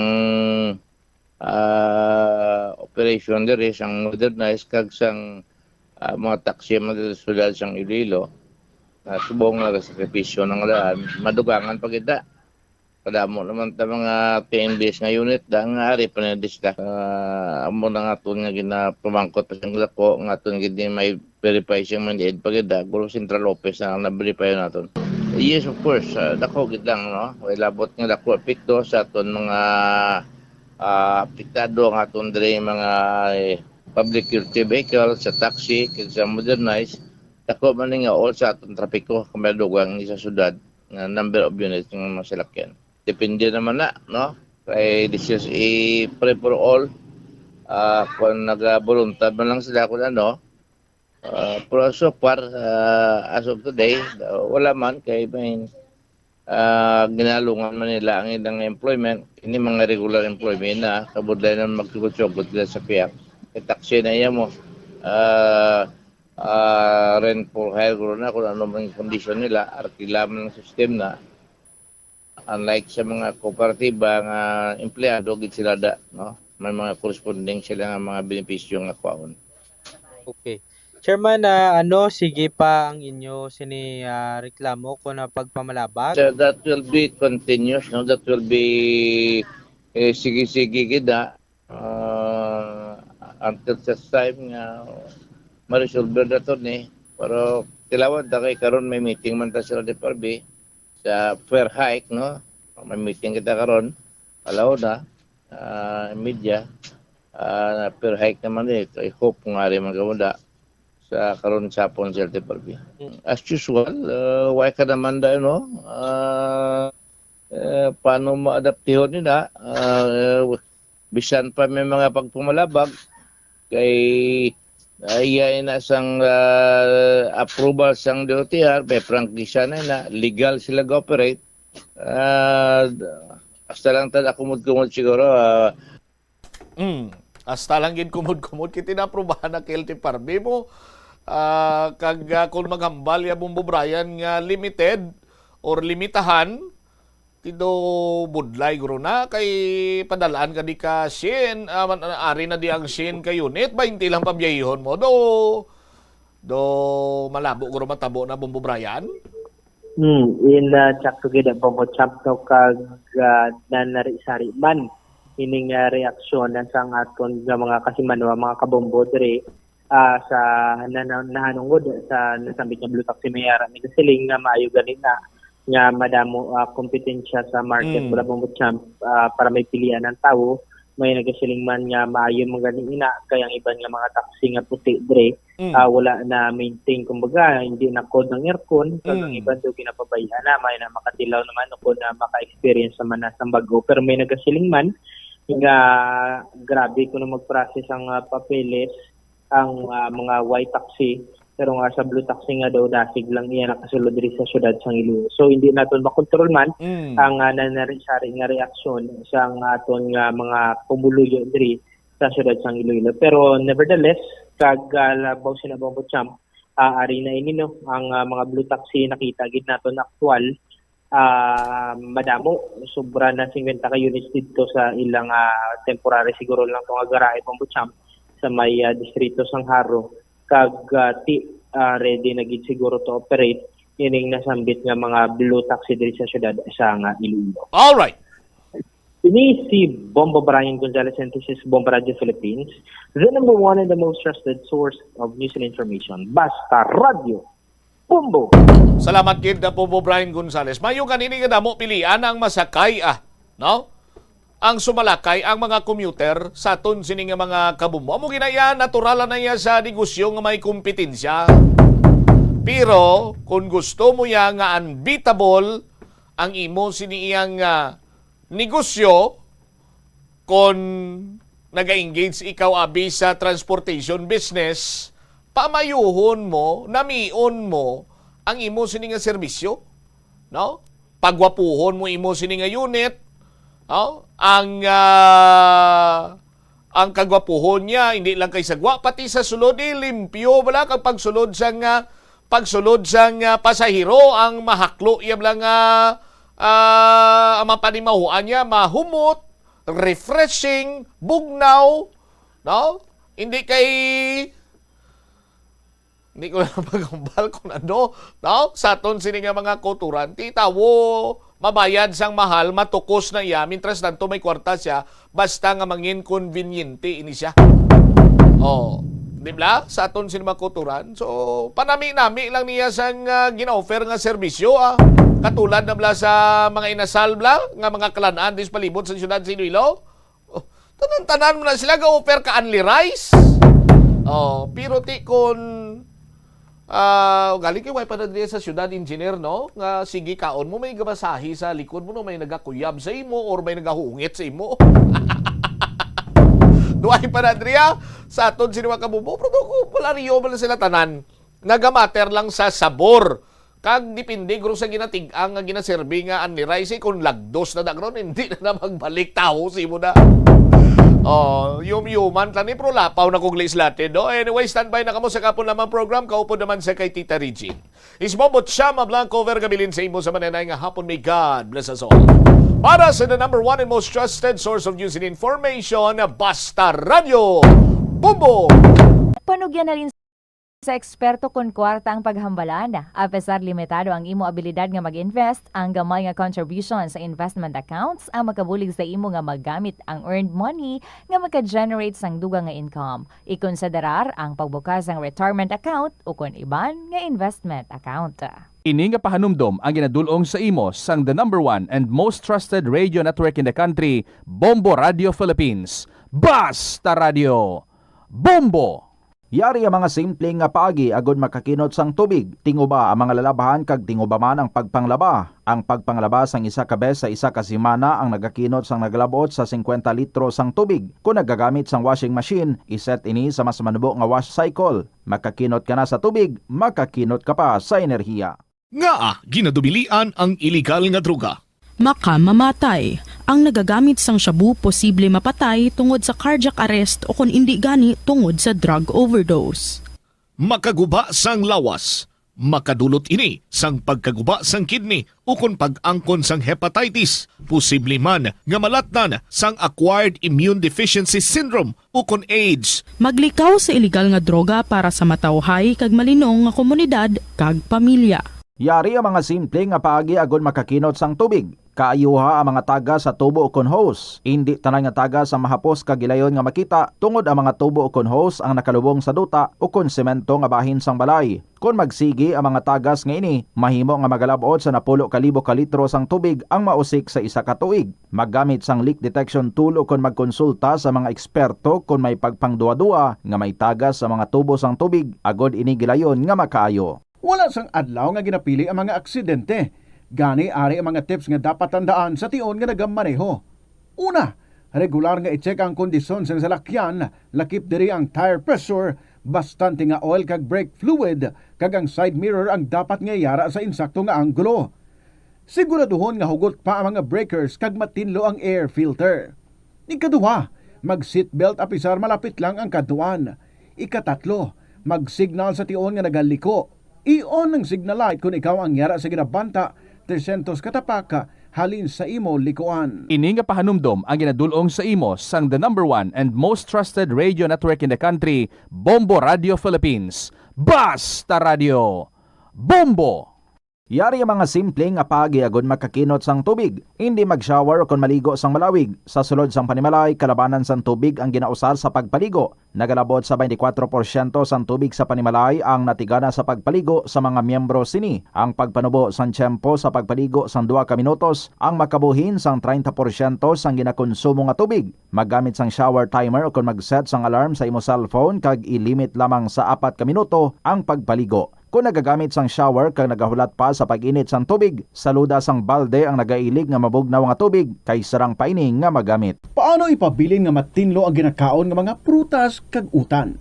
operation diri sang modernized kag sang mga taxi mga sulad sang Iloilo. Subong nga sakripisyo ng daan, madugangan pa kita. Kadamo naman ta mga PNBs nga unit da nga ari pa na dista. Amo na nga nga ginapamangkot pa sang dako nga aton gid may verify siyang mandiid pagida Guru Central Lopez na na-verify naton. Yes, of course, dako gid lang, no? Way labot nga dako epekto sa aton mga apektado nga aton diri mga public utility vehicle sa taxi kag sa modernized dako man nga all sa aton trapiko kamadugang ni sa syudad nga number of units nga masalakyan. Depende naman na, no? Kay this is a free for all. Kung nag-voluntad man lang sila kung ano. Pero so far, as of today, wala man kay may ginalungan man nila ang ilang employment. Ini mga regular employment na kabudlay na magsugot-sugot nila sa piyak. Kay taxi na iya mo. Rent for hire na kung ano man kondisyon nila. Arkila man ang system na. Unlike sa mga kooperatiba nga empleyado gid sila da, no? May mga corresponding sila nga mga benepisyo nga kuwaon. Okay. Chairman, sige pa ang inyo reklamo kung na pagpamalabag? So that will be continuous, no? That will be sige-sige kita until such time nga ma-resolve na ito ni. Pero tilawan ta kay karon may meeting man ta sa DPRB sa fair hike, no? May meeting kita karon. Alaw na media fair hike naman I hope nga rin magamuda sa karon sa hapon sa DPRB. As usual, why ka naman da, no? Paano maadaptihon nila? Bisan pa may mga pagpumalabag kay ayayin na sang approval sang DOTR, may prangkisa na legal sila go-operate. Hasta lang tad kumud-kumud siguro. Hasta lang gid kumud-kumud kiti na aprobahan na KLT Parbe mo. Kag kung maghambal ya Bombo Brian nga limited or limitahan tido budlay guro na kay padalaan ka di ka sin ari na di ang sin ka unit 20 lang pabiyahon mo do malabo guro matabo na Bombo Brian. In check to get Bombo Champ no kag nanari-sari man ining reaksyon sang aton nga mga kasimanwa mga kabombo dire sa nahanungod sa nasambit nga blue taxi mayara ni kasiling nga maayo ganina nga madamo kompetensya sa market mula Bombo Champ para may pilian ng tao may nagasiling man nga maayo mga ganina kaya ang iban nga mga taxi nga puti dire wala na maintain kumbaga hindi na code ng aircon kag ang iban do ginapabayaan na may na makatilaw naman o na maka-experience naman na sa bago pero may nagasiling man nga grabe kuno mag-process ang papeles ang mga white taxi pero nga sa blue taxi nga daw dasig lang iya nakasulod diri sa syudad sang Iloilo. So hindi naton makontrol man ang nanari-sari nga reaksyon sa aton nga mga kumuluyo diri sa syudad sang Iloilo. Pero nevertheless kag labaw sina Bombo Champ ari na ini no ang mga blue taxi nakita gid naton aktual madamo sobra na 50 ka units dito sa ilang temporary siguro lang tong garahe Bombo Champ sa may distrito sang Haro kag ready na gid siguro to operate ining nasambit nga mga blue taxi diri sa syudad sa Iloilo. All right. Ini si Bombo Brian Gonzalez and this is Bombo Radio Philippines, the number one and the most trusted source of news and information. Basta Radio Bombo. Salamat kid na Bombo Brian Gonzalez. Mayo kanini nga damo pilian ang masakay no? Ang sumalakay ang mga commuter sa aton sini nga mga kabumbo. Amo ginaya natural na iya sa negosyo nga may kompetensya. Pero kung gusto mo ya nga unbeatable ang imo sini iyang negosyo kung naga-engage ikaw abi sa transportation business, pamayuhon mo, namion mo ang imo sini nga serbisyo, no? Pagwapuhon mo imo sini nga unit, no? Ang kagwapuhon niya hindi lang kay sagwa pati sa sulod limpyo wala kag pagsulod sang pasahero ang mahaklo iyam lang ang mapanimahuan niya mahumot, refreshing, bugnaw, no? Hindi ko na pagambal kung ano, no? Sa aton sini nga mga koturan, tawo mabayad sang mahal, matukos na iya, mintras tanto may kwarta siya, basta nga mangin conveniente ini siya. Di ba? Sa aton sini mga koturan. So, panami-nami lang niya sang gina-offer nga serbisyo, Katulad na bla sa mga inasal bla, nga mga kalanaan dis palibot sa siyudad sa Iloilo. Tanan-tanan mo na sila ga-offer ka only rice. Pero ti kon galing kay way pa na sa siyudad engineer no nga sige kaon mo may gabasahi sa likod mo no may nagakuyab sa imo or may nagahungit sa imo. Duay pa na Adria sa aton sini mga kabubo pero ko pala riyo man sila tanan. Nagamater lang sa sabor. Kag dipindi guro sa ginatig-ang nga ginaserbi nga only rice kung lagdos na dagron hindi na magbalik tao si mo na. Yuman tani pero lapaw na kong legislated. Anyway, standby na kamo sa kapon lamang program. Kaupo naman sa kay Tita Regine. Ismobot siya Blanco Vergabilin sa imo sa mananay nga hapon. May God bless us all. Para sa the number one and most trusted source of news and information, Basta Radio Bombo! Panugyan na rin sa eksperto kon kwarta ang paghambalan. Apesar limitado ang imo abilidad nga mag-invest, ang gamay nga contribution sa investment accounts ang makabulig sa imo nga maggamit ang earned money nga maka-generate sang dugang nga income. Ikonsiderar ang pagbukas ng retirement account o kon iban nga investment account. Ini nga pahanumdom ang ginadulong sa imo sang the number 1 and most trusted radio network in the country, Bombo Radio Philippines. Basta Radio Bombo! Yari ang mga simpleng nga paagi agod makakinot sang tubig. Tinguba ang mga lalabahan kag tinguba man ang pagpanglaba. Ang pagpanglaba sang isa ka bes sa isa ka semana ang nagakinot sang naglabot sa 50 litro sang tubig. Kung nagagamit sang washing machine, iset ini sa mas manubo nga wash cycle. Makakinot ka na sa tubig, makakinot ka pa sa enerhiya. Nga ginadubilian ang iligal nga droga. Makamamatay. Ang nagagamit sang shabu posible mapatay tungod sa cardiac arrest o kung hindi gani tungod sa drug overdose. Makaguba sang lawas. Makadulot ini sang pagkaguba sang kidney o kung pag-angkon sang hepatitis. Posible man nga malatnan sang acquired immune deficiency syndrome o kung AIDS. Maglikaw sa iligal nga droga para sa matawhay kag malinong nga komunidad kag pamilya. Yari ang mga simple nga paagi agod makakinot sang tubig. Kaayuha ang mga taga sa tubo o kon hose. Hindi tanan nga taga sa mahapos kagilayon nga makita tungod ang mga tubo o kon hose ang nakalubong sa duta o kon semento nga bahin sang balay. Kung magsigi ang mga tagas nga ini, mahimo nga magalabot sa 10,000 ka litro sang tubig ang mausik sa isa ka tuig. Maggamit sang leak detection tool o kung magkonsulta sa mga eksperto kung may pagpangduwa-duwa nga may tagas sa mga tubo sang tubig agod ini gilayon nga makaayo. Wala sang adlaw nga ginapili ang mga aksidente. Gani ari ang mga tips nga dapat tandaan sa tion nga nagamaneho. Una, regular nga i-check ang kondisyon sa salakyan, lakip diri ang tire pressure, bastante nga oil kag brake fluid, kag ang side mirror ang dapat nga yara sa insakto nga anggulo. Siguraduhon nga hugot pa ang mga breakers kag matinlo ang air filter. Ikaduha, mag-seatbelt apisar malapit lang ang kaduan. Ikatatlo, mag-signal sa tion nga nagaliko. I-on ang signal light kung ikaw ang yara sa ginabanta 300 katapaka halin sa imo likuan. Ini nga pahanumdom ang ginadulong sa imo sang the number 1 and most trusted radio network in the country, Bombo Radio Philippines. Basta Radio Bombo! Yari ang mga simpleng nga paagi agod makakinot sang tubig. Hindi mag-shower o kung maligo sang malawig. Sa sulod sang panimalay, kalabanan sang tubig ang ginausar sa pagpaligo. Nagalabot sa 24% sang tubig sa panimalay ang natigana sa pagpaligo sa mga miyembro sini. Ang pagpanubo sang tiyempo sa pagpaligo sang 2 ka minutos ang makabuhin sang 30% sang ginakonsumo nga tubig. Maggamit sang shower timer o kung mag-set sang alarm sa imo cellphone kag ilimit lamang sa 4 ka minuto ang pagpaligo. Kung nagagamit sang shower kag nagahulat pa sa pag-init sang tubig, saluda sang balde ang nagailig nga mabugnaw nga tubig kay sarang paining nga magamit. Paano ipabilin nga matinlo ang ginakaon nga mga prutas kag utan?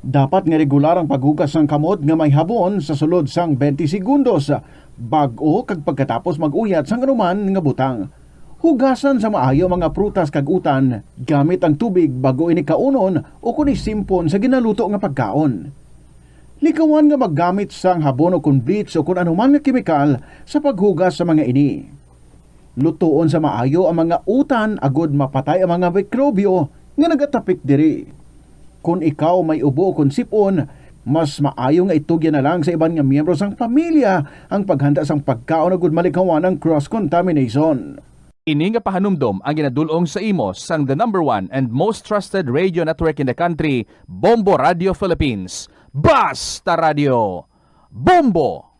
Dapat nga regular ang paghugas sang kamot nga may habon sa sulod sang 20 segundos bag-o kag pagkatapos mag-uyat sang anuman nga butang. Hugasan sa maayo mga prutas kag utan gamit ang tubig bago ini kaunon o kun isimpon sa ginaluto nga pagkaon. Likawan nga maggamit sang habon o kun bleach o kun anuman nga kemikal sa paghugas sa mga ini. Lutuon sa maayo ang mga utan agod mapatay ang mga mikrobyo nga nagatapik diri. Kung ikaw may ubo o kun sipon, mas maayo nga itugyan na lang sa iban nga miyembro sang pamilya ang paghanda sang pagkaon agod malikawan ang cross-contamination. Ini nga pahanumdom ang ginadulong sa imo sang the number 1 and most trusted radio network in the country, Bombo Radio Philippines. Basta Radio Bombo!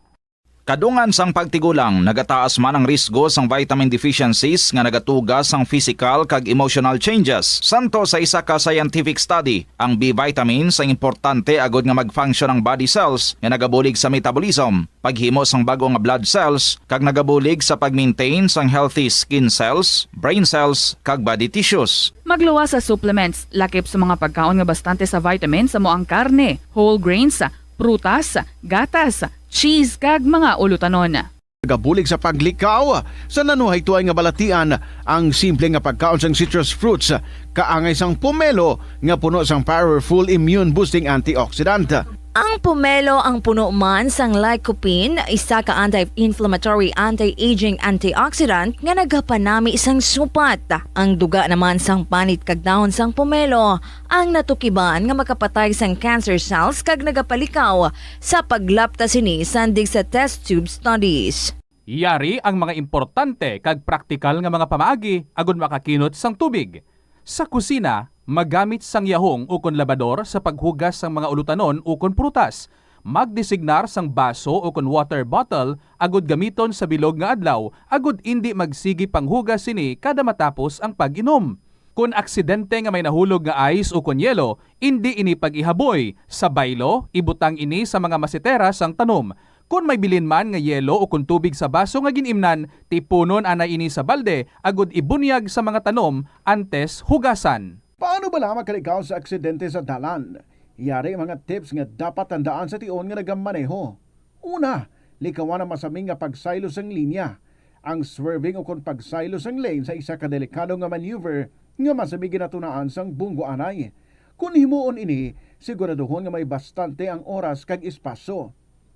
Kadungan sang pagtigulang, nagataas man ang risgo sang vitamin deficiencies nga nagatugas sang physical kag emotional changes. Santo sa isa ka scientific study, ang B vitamins ang importante agod nga mag-function ang body cells nga nagabulig sa metabolism, paghimo sang bago nga blood cells, kag nagabulig sa pag-maintain sang healthy skin cells, brain cells, kag body tissues. Magluwas sa supplements, lakip sa mga pagkaon nga bastante sa vitamins sa moang karne, whole grains, prutas, gatas, cheese kag mga ulutanon. Nagabulig sa paglikaw sa nanuhay tuay nga balatian ang simple nga pagkaon sang citrus fruits kaangay sang pomelo nga puno sang powerful immune boosting antioxidant. Ang pomelo ang puno man sang lycopene, isa ka anti-inflammatory, anti-aging antioxidant nga nagapanami isang supat. Ang duga naman sang panit kag dahon sang pomelo ang natukiban nga makapatay sang cancer cells kag nagapalikaw sa paglapta sini sandig sa test tube studies. Yari ang mga importante kag praktikal nga mga pamaagi agon makakinot sang tubig. Sa kusina, magamit sang yahong ukon labador sa paghugas sang mga ulutanon ukon prutas. Magdesignar sang baso ukon water bottle agud gamiton sa bilog nga adlaw agud indi magsigi panghugas sini kada matapos ang pag-inom. Kung aksidente nga may nahulog nga ice ukon yelo, indi ini pag-ihaboy. Sa baylo, ibutang ini sa mga masitera sang tanom. Kung may bilin man nga yelo o kung tubig sa baso nga ginimnan, tipunon anay ini sa balde agud ibunyag sa mga tanom antes hugasan. Paano ba lang makalikaw sa aksidente sa dalan? Yari mga tips nga dapat tandaan sa tion nga nagamaneho. Una, likawan ang masaming nga pagsaylo sang linya. Ang swerving o kung pagsaylo sang lane sa isa ka delikado nga maneuver nga masami ginatunaan sang bunggo anay. Kung himuon ini, siguraduhon nga may bastante ang oras kag espasyo.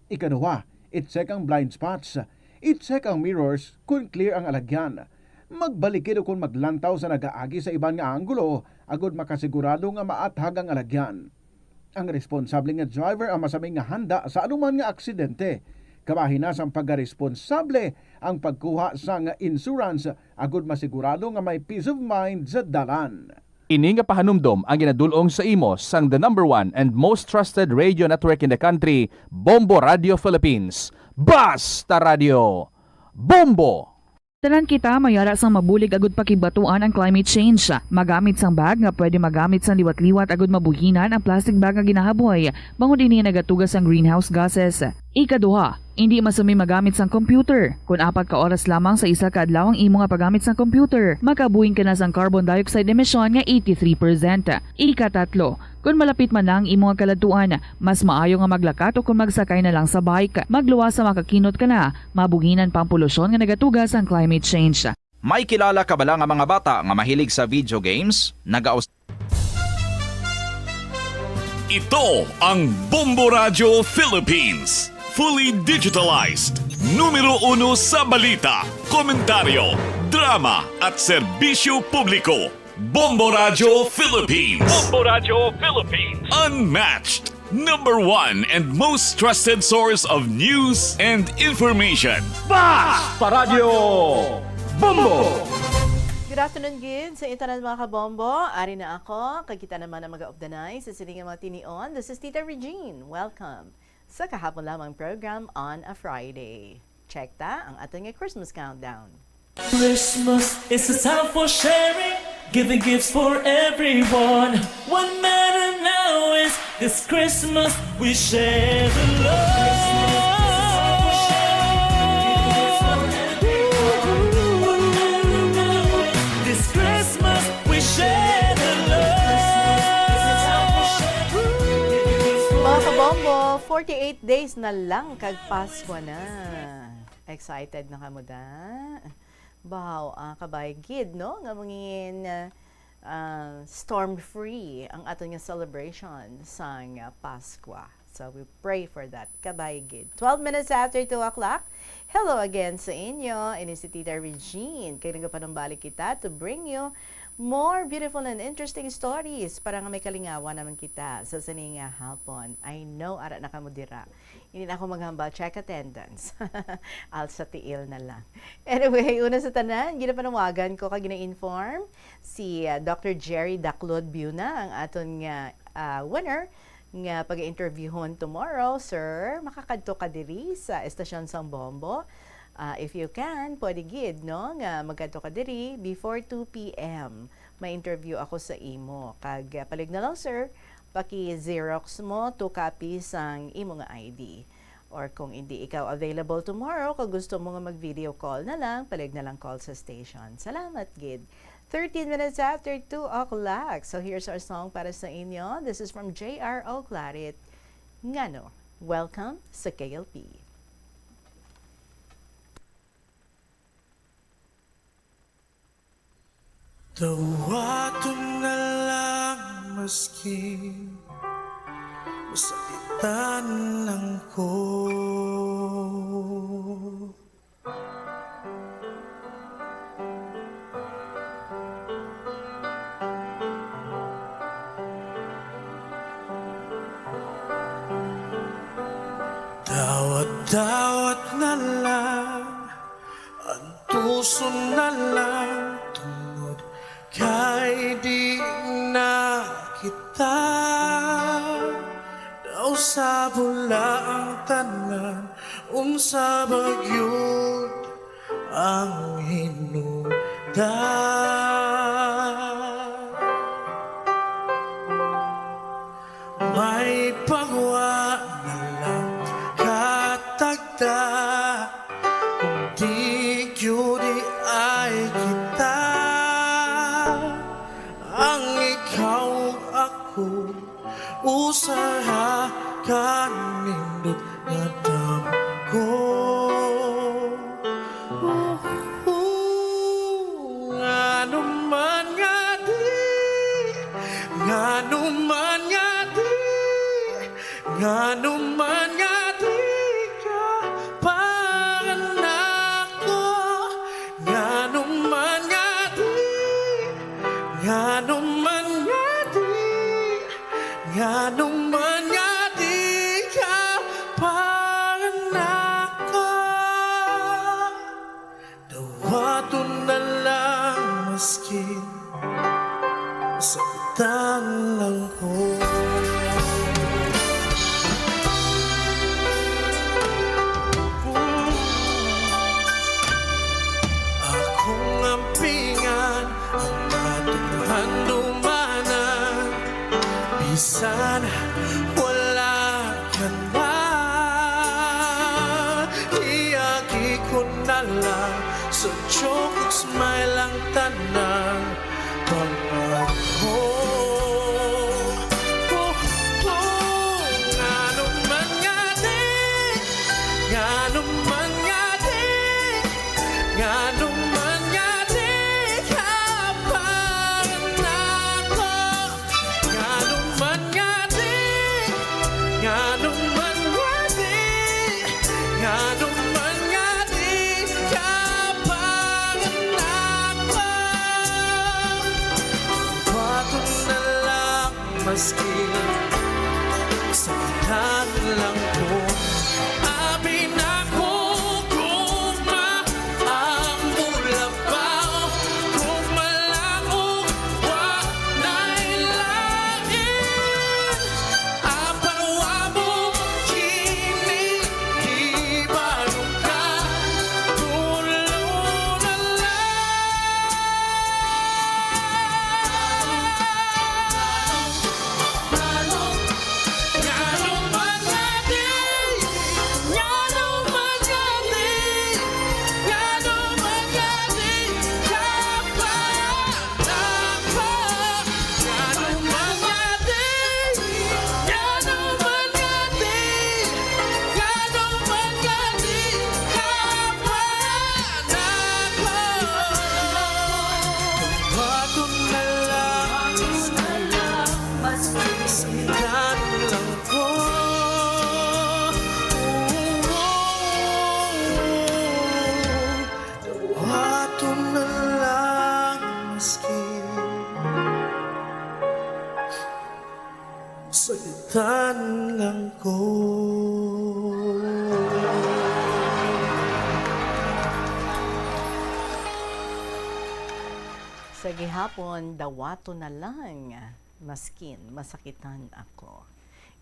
Ikaduha, i-check ang blind spots. I-check ang mirrors kung clear ang alagyan. Magbalikid o kung maglantaw sa nagaagi sa ibang nga anggulo agud makasigurado nga maathag ang alagyan. Ang responsable nga driver ang masaming nga handa sa anuman nga aksidente. Kabahin na sang pagkaresponsable ang pagkuha sa nga insurance agud masigurado nga may peace of mind sa dalan. Ini nga pahanumdom ang ginadulong sa imo sang the #1 and most trusted radio network in the country, Bombo Radio Philippines. Basta Radio! Bombo! Tanan kita mayara sang mabulig agud pakibatuan ang climate change. Magamit sang bag nga pwede magamit sang liwat-liwat agud mabuhinan ang plastic bag nga ginahaboy. Bangod ini nagatugas ang greenhouse gases. Ikaduha, hindi masumi magamit sang computer. Kung 4 ka oras lamang sa isa ka adlaw ang imo nga paggamit sang computer, makabuhing ka na sang carbon dioxide emission nga 83%. Ikatatlo, kung malapit man lang imo nga kaladuan, mas maayo nga maglakat o kung magsakay na lang sa bike. Magluwas sa makakinot ka na, mabuhinan pang polusyon nga nagatugas ang climate change. May kilala ka ba lang ang mga bata nga mahilig sa video games? Ito ang Bombo Radio Philippines. Fully digitalized. Numero 1 sa balita, komentaryo, drama at serbisyo publiko. Bombo Radio Philippines. Bombo Radio Philippines. Unmatched. #1 and most trusted source of news and information. Basta Radio Bombo! Good afternoon, Gid. Sa internet mga kabombo, ari na ako. Kagita naman ang mga of the night sa silingang mga tinion. This is Tita Regine. Welcome sa kahapon lamang program on a Friday. Check ta ang ating Christmas countdown. Christmas is a time for sharing, giving gifts for everyone. What matters now is this Christmas we share the love. This Christmas we share the love. Mga kabombo, 48 days na lang kag Pasko na. Excited na kamo da? Bahaw, kabay gid, no? Nga mangin storm-free ang ato nga celebration sa Pasko. So we pray for that. Kabay gid. 12 minutes after 2 o'clock. Hello again sa inyo. Ini si Tita Regine. Kaya nagapanumbalik kita to bring you more beautiful and interesting stories para nga may kalingawan naman kita sa saning hapon. I know, ara na kamo dira. Hindi na ako maghamba, check attendance. Al sa tiil na lang. Anyway, una sa tanan, ginapanawagan ko kag gina-inform si Dr. Jerry Daclod Biuna, ang aton nga winner nga pag-interviewon tomorrow. Sir, makakadto ka diri sa estasyon sang Bombo. If you can, pwede gid, no? Nga magkadto ka diri before 2 p.m. May interview ako sa imo. Kag palig na lang, sir, paki-Xerox mo 2 copies ang imo nga ID. Or kung hindi ikaw available tomorrow, kung gusto mo nga mag-video call na lang, palig na lang call sa station. Salamat, gid. 13 minutes after 2 o'clock. So here's our song para sa inyo. This is from J.R.O. Claret. Ngano, welcome sa KLP. Tawa ko na lang maski masakitan lang ko. Dawat-dawat na lang, ang tuso na lang, tungod kay di na kita. Daw sa bula ang tanan, unsa bagyod ang hinungdan. May pagwa na lang katagda, kung di yuri ay kita. Ang ikaw ako, usaha kanindot nga damgo. Ngano man nga di, ngano man nga di, ngano man nga di ka panako. Ngano man nga di, ngano man nga di, ngano man nga di ka panako. Dawaton na lang maskin, sakitan lang ko. Akong ampingan ang natuhan dumanan, bisan wala ka na. Iagi ko na lang sa joke ug smile ang tanang pangako. Ngano man nga di, ngano man nga di, ngano man nga di ka panako. Ngano man nga di, ngano man nga di, ngano man nga di ka panako. Bato na lang maski sakitan lang ko. Abi na ko guma ang mulabaw, kung malangog wa nailain. Aparwa mo kini ibalong ka, tulo na ngano man nga di, ngano man nga di, ngano man nga di ka panako. Ngano man nga di, ngano man nga di, ngano man nga di ka panako. Bato na lang sakitan lang ko. Bato na lang maski sakitan lang ko. Sa gihapon, dawato na lang, maskin masakitan ako.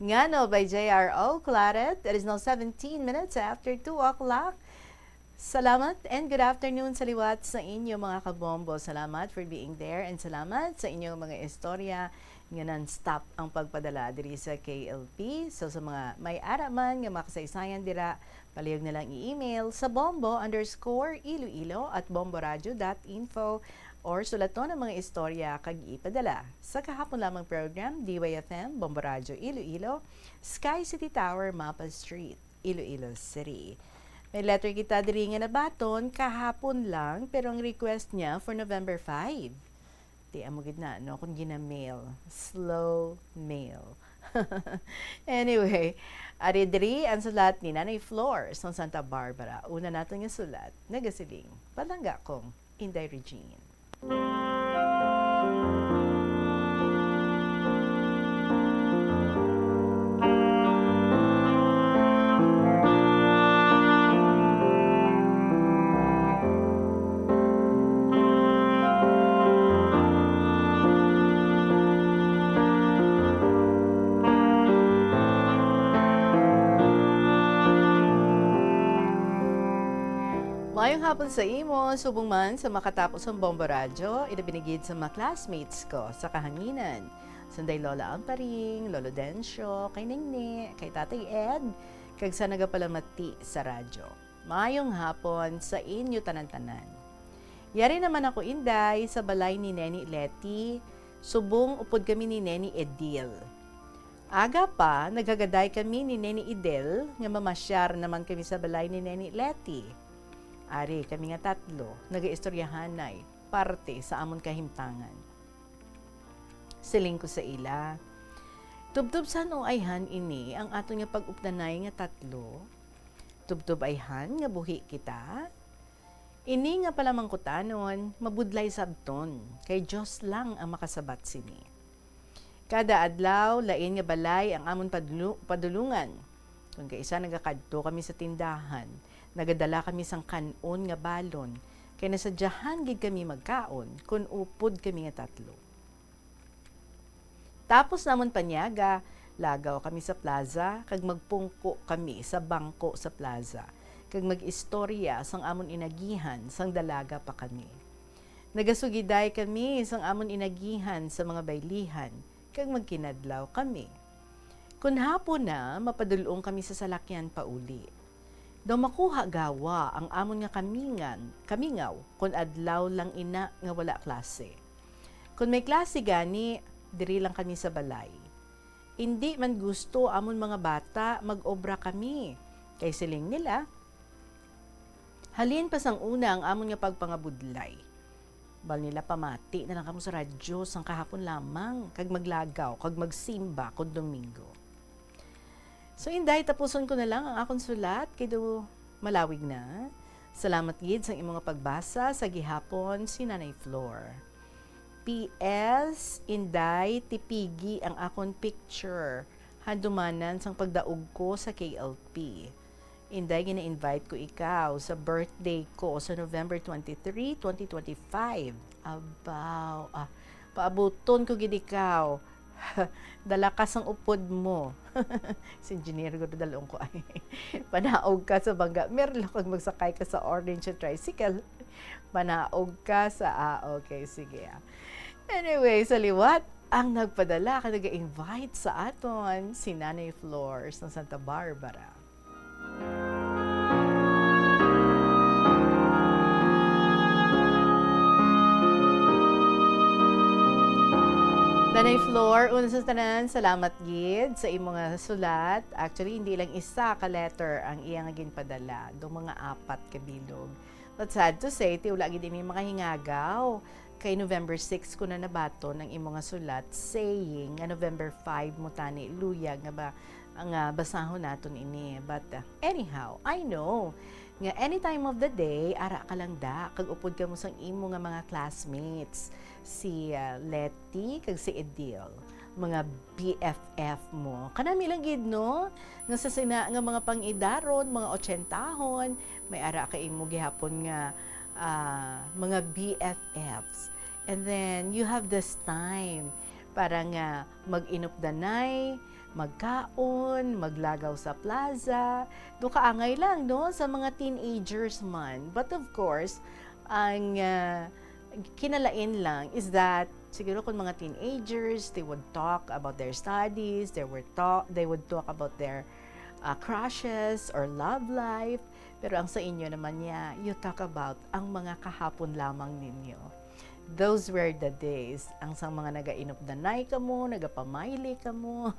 Ngano by J.R.O. Claret. It is now 17 minutes after 2 o'clock. Salamat and good afternoon sa liwat sa inyo mga kabombo. Salamat for being there and salamat sa inyong mga istorya nga non-stop ang pagpadala diri sa KLP. So sa mga may araman nga makasaysayan dira, palihog na lang i-email sa bombo_iloilo@bomboradio.info or sulaton ang mga istorya kag ipadala sa kahapon lamang program DYFM Bombo Radio Iloilo, Sky City Tower, Mapa Street, Iloilo City. May letter kita diri nga nabaton kahapon lang pero ang request niya for November 5. Di amo gid na no kung gina-mail, slow mail. Anyway, aridri ang sulat ni Nanay Flores ng Santa Barbara. Una natin yung sulat, nagasiling, palangga kong Inday Regine. Mayong hapon sa imo, subong man sa makatapos ang Bombo Radyo, inabinigid sa mga classmates ko sa kahanginan. Sunday Lola Amparing, Lolo Dencio, kay Ningni, kay Tatay Ed, kag sa nagapalamati sa radyo. Mayong hapon sa inyo tanan-tanan. Yari naman ako Inday sa balay ni Neni Leti, subong upod kami ni Neni Edil. Aga pa, naghagaday kami ni Neni Edil, nga mamasyar naman kami sa balay ni Neni Leti. Ari, kami nga tatlo, nag-istoryahanay, parte sa amon kahimtangan. Siling ko sa ila, tubtub sa no ayhan ini ang ato nga pag-updanay nga tatlo, tubtub ayhan nga buhi kita, ini nga palamang kutanon, mabudlay sabton, kay Diyos lang ang makasabat sini. Kada adlaw, lain nga balay ang amon padulungan, kung kaisa nagakadto kami sa tindahan, nagadala kami sang kanon nga balon, kaya nasadyahan gid kami magkaon, kung upod kami nga tatlo. Tapos namon panyaga, lagaw kami sa plaza, kag magpungko kami sa bangko sa plaza, kag mag-istorya sang amon inagihan, sang dalaga pa kami. Nagasugiday kami sang amon inagihan sa mga baylihan, kag magkinadlaw kami. Kun hapon na, mapadulong kami sa salakyan pa uli. Daw makuha gawa ang amon nga kamingaw, kun adlaw lang ina nga wala klase. Kun may klase gani, diri lang kami sa balay. Hindi man gusto amon mga bata, mag-obra kami. Kay siling nila, halin pa sang una ang amon nga pagpangabudlay. Bal nila pamati na lang kamo sa radyo sang kahapon lamang, kag maglagaw, kag magsimba kung Domingo. So Inday, tapuson ko na lang ang akong sulat, kaya malawig na. Salamat gid sa imong pagbasa sa gihapon si Nanay Flor. P.S. Inday, tipigi ang akong picture. Handumanan sang pagdaog ko sa KLP. Inday, gina-invite ko ikaw sa birthday ko sa November 23, 2025. Abaw, paabuton ko gid ikaw. Dalakas ang upod mo. Si engineer ko dalong ko ay panaog ka sa bangga. Meron lang magsakay ka sa orange tricycle. Panaog ka sa okay, sige. Anyway, sa liwat, ang nagpadala ka nag-invite sa aton si Nanay Flores ng Santa Barbara. Nanay Flor, una sa tanan, salamat gid sa imong nga sulat. Actually, hindi lang isa ka letter ang iyang ginpadala, do mga 4 ka bilog. But sad to say, tiwala gid ini makahingagaw. Kay November 6 ko na nabato ng imong nga sulat saying nga November 5 mo tani luyag nga ba ang basahon naton ini. But anyhow, I know nga any time of the day ara ka lang da kag upod ka mo sang imo nga mga classmates, si Letty kag si Edil, mga BFF mo. Kanami lang gid no nga sa sina nga mga pang-idaron, mga 80-hon, may ara ka imo gihapon nga mga BFFs. And then you have this time para nga mag-inupdanay, magkaon, maglagaw sa plaza. Do kaangay lang no sa mga teenagers man. But of course, ang kinalain lang is that siguro kung mga teenagers, they would talk about their studies, they would talk about their crushes or love life. Pero ang sa inyo naman niya, you talk about ang mga kahapon lamang ninyo. Those were the days. Ang sang mga naga-inupdanay ka mo, nagapamayli ka mo.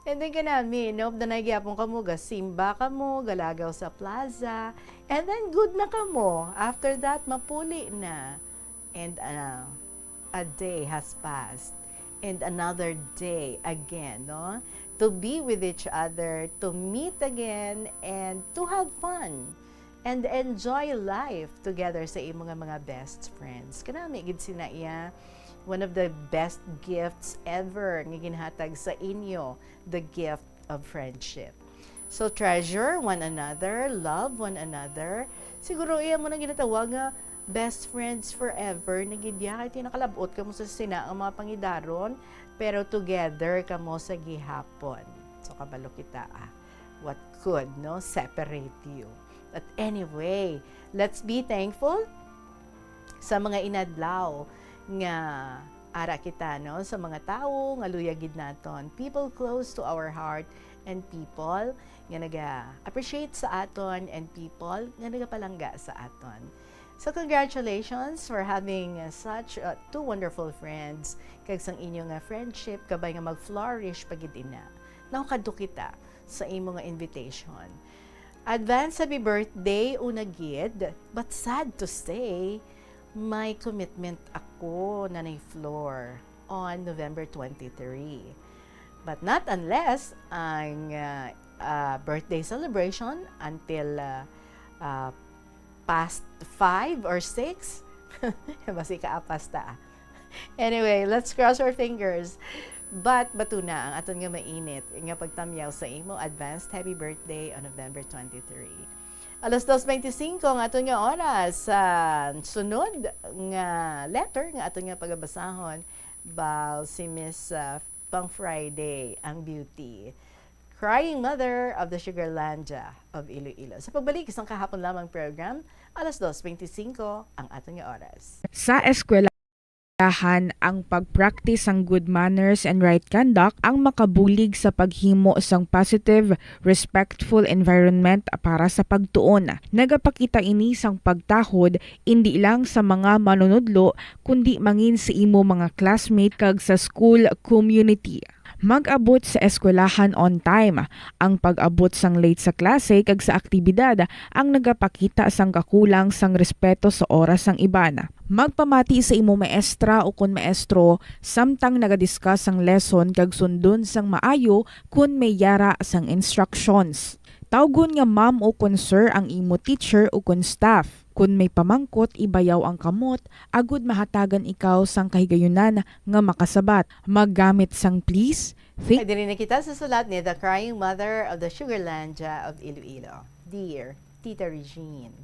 And then kanami, inupdanay gyapon ka mo, gasimba ka mo, galagaw sa plaza. And then good na ka mo. After that, mapuli na. And a day has passed. and another day again, no? To be with each other, to meet again, and to have fun and enjoy life together sa imong mga best friends. Kanami gid sina iya one of the best gifts ever nga ginhatag sa inyo, the gift of friendship. So treasure one another, love one another. Siguro iya mo na ginatawag nga best friends forever. Nagidya kay nakalabot ka mo sa sina ang mga pangidaron, pero together ka mo sa gihapon. So kabalo kita what could no separate you. But anyway, let's be thankful sa mga inadlaw nga ara kita no sa mga tawo nga luyagid naton, people close to our heart, and people nga naga-appreciate sa aton, and people nga nagapalangga sa aton. So congratulations for having such two wonderful friends. Kag sang inyo nga friendship kabay nga mag-flourish pagid ina. Nakadto kita sa imo nga invitation. Advance happy birthday una gid, but sad to say, may commitment ako na Floor on November 23. But not unless ang birthday celebration until past 5 or 6. Basi kaapas ta. Anyway, let's cross our fingers. But batuna ang aton nga mainit nga pagtamyaw sa imo advanced happy birthday on November 23. Alas 2:25 ang aton nga oras sa sunod nga letter nga aton nga pagabasahon bal si Miss pang Friday ang beauty. Crying Mother of the Sugarlandia of Iloilo. Sa pagbalik isang kahapon lamang program, alas 2:25 ang aton nga oras. Sa eskwelahan, ang pag-practice ang good manners and right conduct ang makabulig sa paghimo sang positive, respectful environment para sa pagtuon. Nagapakita ini sang pagtahod hindi lang sa mga manunudlo kundi mangin sa imo mga classmate kag sa school community. Mag-abot sa eskwelahan on time. Ang pag-abot sang late sa klase kag sa aktibidad ang nagapakita sang kakulang sang respeto sa oras sang iban. Magpamati sa imo maestra o kun maestro samtang nagadiscuss sang lesson kag sundon sang maayo kun may yara sang instructions. Tawgon nga ma'am o kun sir ang imo teacher o kun staff. Kun may pamangkot, ibayaw ang kamot, agud mahatagan ikaw sang kahigayunan nga makasabat. Maggamit sang please. Ay, din na kita sa sulat ni The Crying Mother of the Sugarlandia of Iloilo. Dear Tita Regine.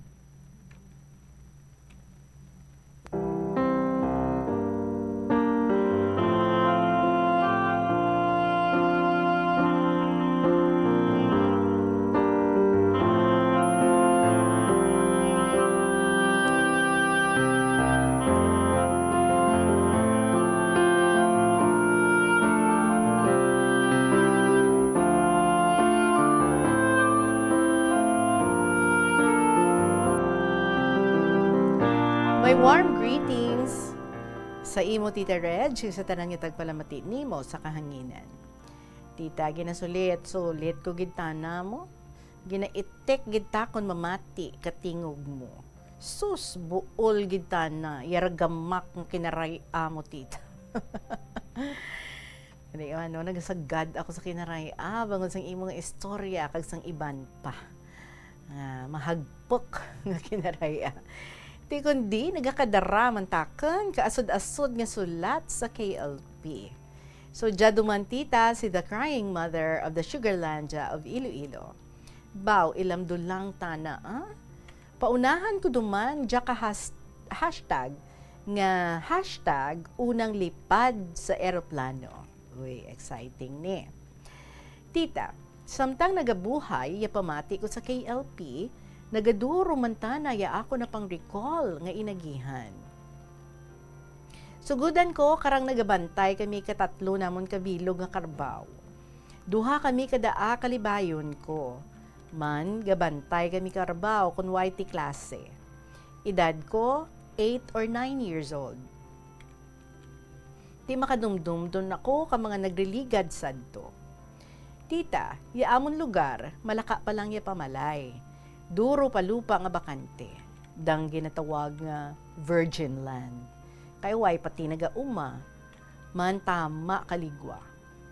May warm greetings sa imo Tita Reg, sa tanang itag palamati nimo sa kahanginan. Tita, ginasulit, sulit ko gitana mo. Ginaitek gita kon mamati katingog mo. Sus, buol gitana, yaragamak ng kinaray mo, Tita. Ano, nagasagad ako sa kinaray bangon sang imong istorya kag sang iban pa. Mahagpok nga kinaray Di kundi nagakadara mantakan kaasod-asod nga sulat sa KLP. So jaduman tita si The Crying Mother of the Sugarlandia of Iloilo. Baw ilamdulang tana Paunahan ko duman ka hashtag nga hashtag unang lipad sa eroplano. Uy, exciting ni. Tita, samtang nagabuhay ya pamati ko sa KLP, nagaduro mantana ya ako na pang recall nga inagihan. Sugudan ko karang nagabantay kami katatlo namon kabilog nga karbaw. Duha kami kadaa kalibayon ko. Man gabantay kami karbaw kun YT klase. Edad ko 8 or 9 years old. Di makadumdum doon ako ka mga nagreligad sadto. Tita, ya amon lugar, malaka pa lang ya pamalay. Duro pa lupa nga bakante, dang ginatawag nga virgin land. Kay way pati nagauma, Man tama kaligwa.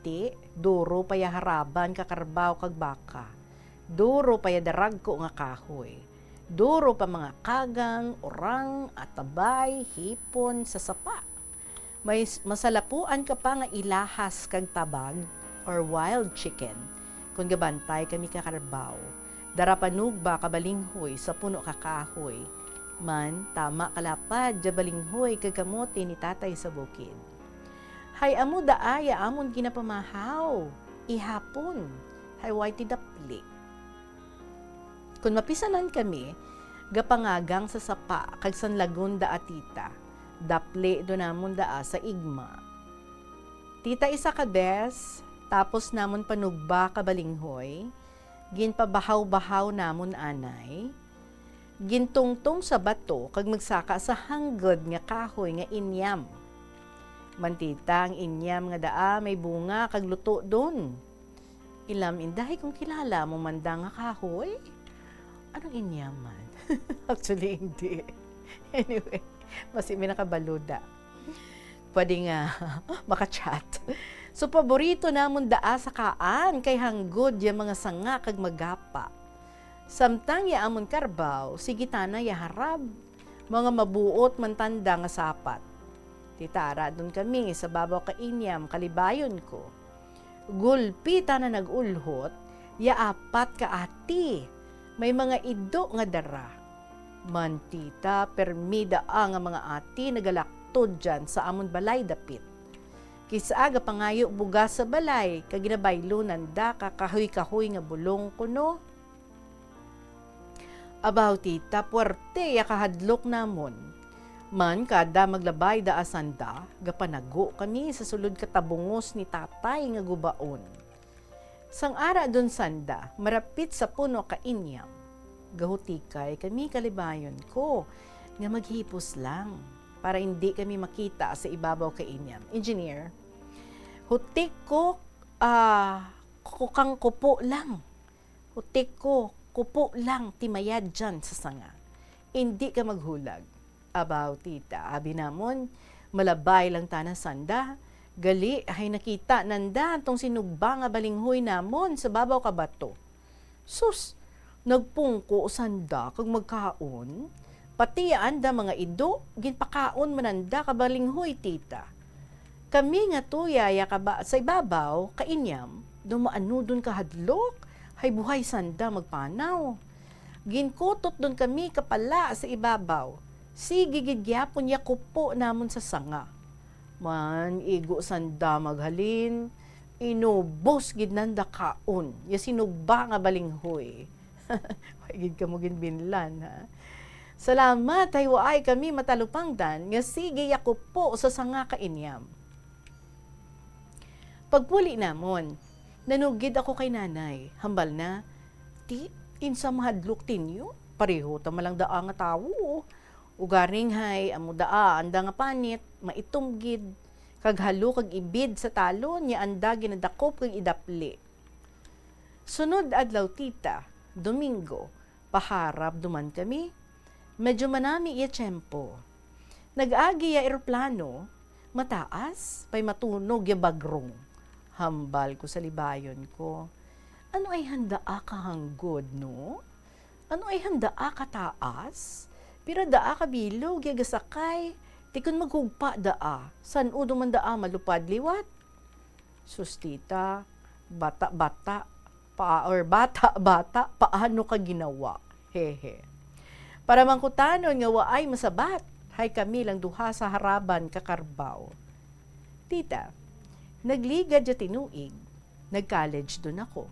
Ti, duro pa ya haraban kakarbaw kag baka. Duro pa ya darag ko nga kahoy. Duro pa mga kagang, orang, atabay, hipon, sasapa. May masalapuan ka pa nga ilahas kag tabag or wild chicken. Kung gabantay kami kakarbaw. Darapanug ba kabalinghoy sa puno kakahoy. Man, tama kalapad, jabalinghoy kagamote ni tatay sa bukid. Hay amo daaya amon ginapamahaw, ihapon, hay whitey dapli. Kung mapisanan kami, gapangagang sa sapa, kag sanlagon da atita, dapli do namon daa sa igma. Tita isa ka des, tapos namon panugba kabalinghoy, ginpabahaw-bahaw namon anay, gintungtong sa bato kag magsaka sa hanggod nga kahoy nga inyam. Mantita ang inyam nga daa may bunga kag luto don. Ilam indahay kung kilala mo manda nga kahoy. Anong inyaman? Actually hindi. Anyway, mas may nakabaluda. Pwede nga makachat. So paborito namon daa sa kaan kay hanggod ya mga sanga kag magapa. Samtang ya amon karbaw, sigitana ya harab, mga mabuot mantanda nga sapat. Titara doon kami sa babaw ka inyam, kalibayon ko. Gulpita na nagulhot, ya apat ka ati, may mga ido nga dara. Mantita, permida ang mga ati nagalaktod dyan sa amon balay dapit. Kisa aga pangayo bugas sa balay, kaginabaylo nanda kakahoy-kahoy nga bulong kuno. Abaw tita, puwerte ya kahadlok namon. Man kada maglabay da asanda, gapanago kami sa sulod katabungos ni tatay nga gubaon. Sang ara don sanda, marapit sa puno ka inyam. Gahutikay kami kalibayon ko, nga maghipos lang, para hindi kami makita sa ibabaw ka inyam. Engineer, hutik ko, kukang kupo lang. Hutik ko, kupo lang, timayad dyan sa sanga. Hindi ka maghulag. Abaw tita, abi namon, malabay lang ta na sanda, gali ay nakita nanda tong sinugba nga balinghoy namon sa babaw ka bato. Sus, nagpungko sanda kag magkaon, pati anda mga ido, ginpakaon mananda ka balinghoy tita. Kami nga tuyaya ka ba sa ibabaw, kainyam, dumaano dun kahadlok, hay buhay sanda magpanaw. Ginkutot dun kami kapala sa ibabaw. Sige gigyapon ya kupo namon sa sanga. Man, igo sanda maghalin, inubos gid nanda kaon, ya sinugba nga balinghoy. Gid ka mo ginbinlan, ha? Salamat, ay waay kami matalupangdan, nga sige ya kupo sa sanga kainyam. Pagpuli namon, nanugid ako kay nanay, hambal na, ti, insa mahadlok tinyo, pareho tamalang daa nga tawo, ugaring hay, amo daa, anda nga panit, maitumgid, kag halo kag ibid sa talon, nya anda ginadakop kag idapli. Sunod adlaw tita, Domingo, paharap duman kami, medyo manami iya tiyempo. Nag-agi ya eroplano, mataas, pay matunog ya bagrong. Hambal ko sa libayon ko, ano ay handaa ka hanggod, no? Ano ay handaa ka taas? Pero daa ka bilog, yagasakay, tikon maghugpa daa, san udo man daa malupad liwat? Sustita, bata-bata, paano ka ginawa? Hehe. Para mangkutanon nga waay masabat, hay kami lang duha sa haraban kakarbaw. Tita, nagligad ya tinuig, nag-college dun ako,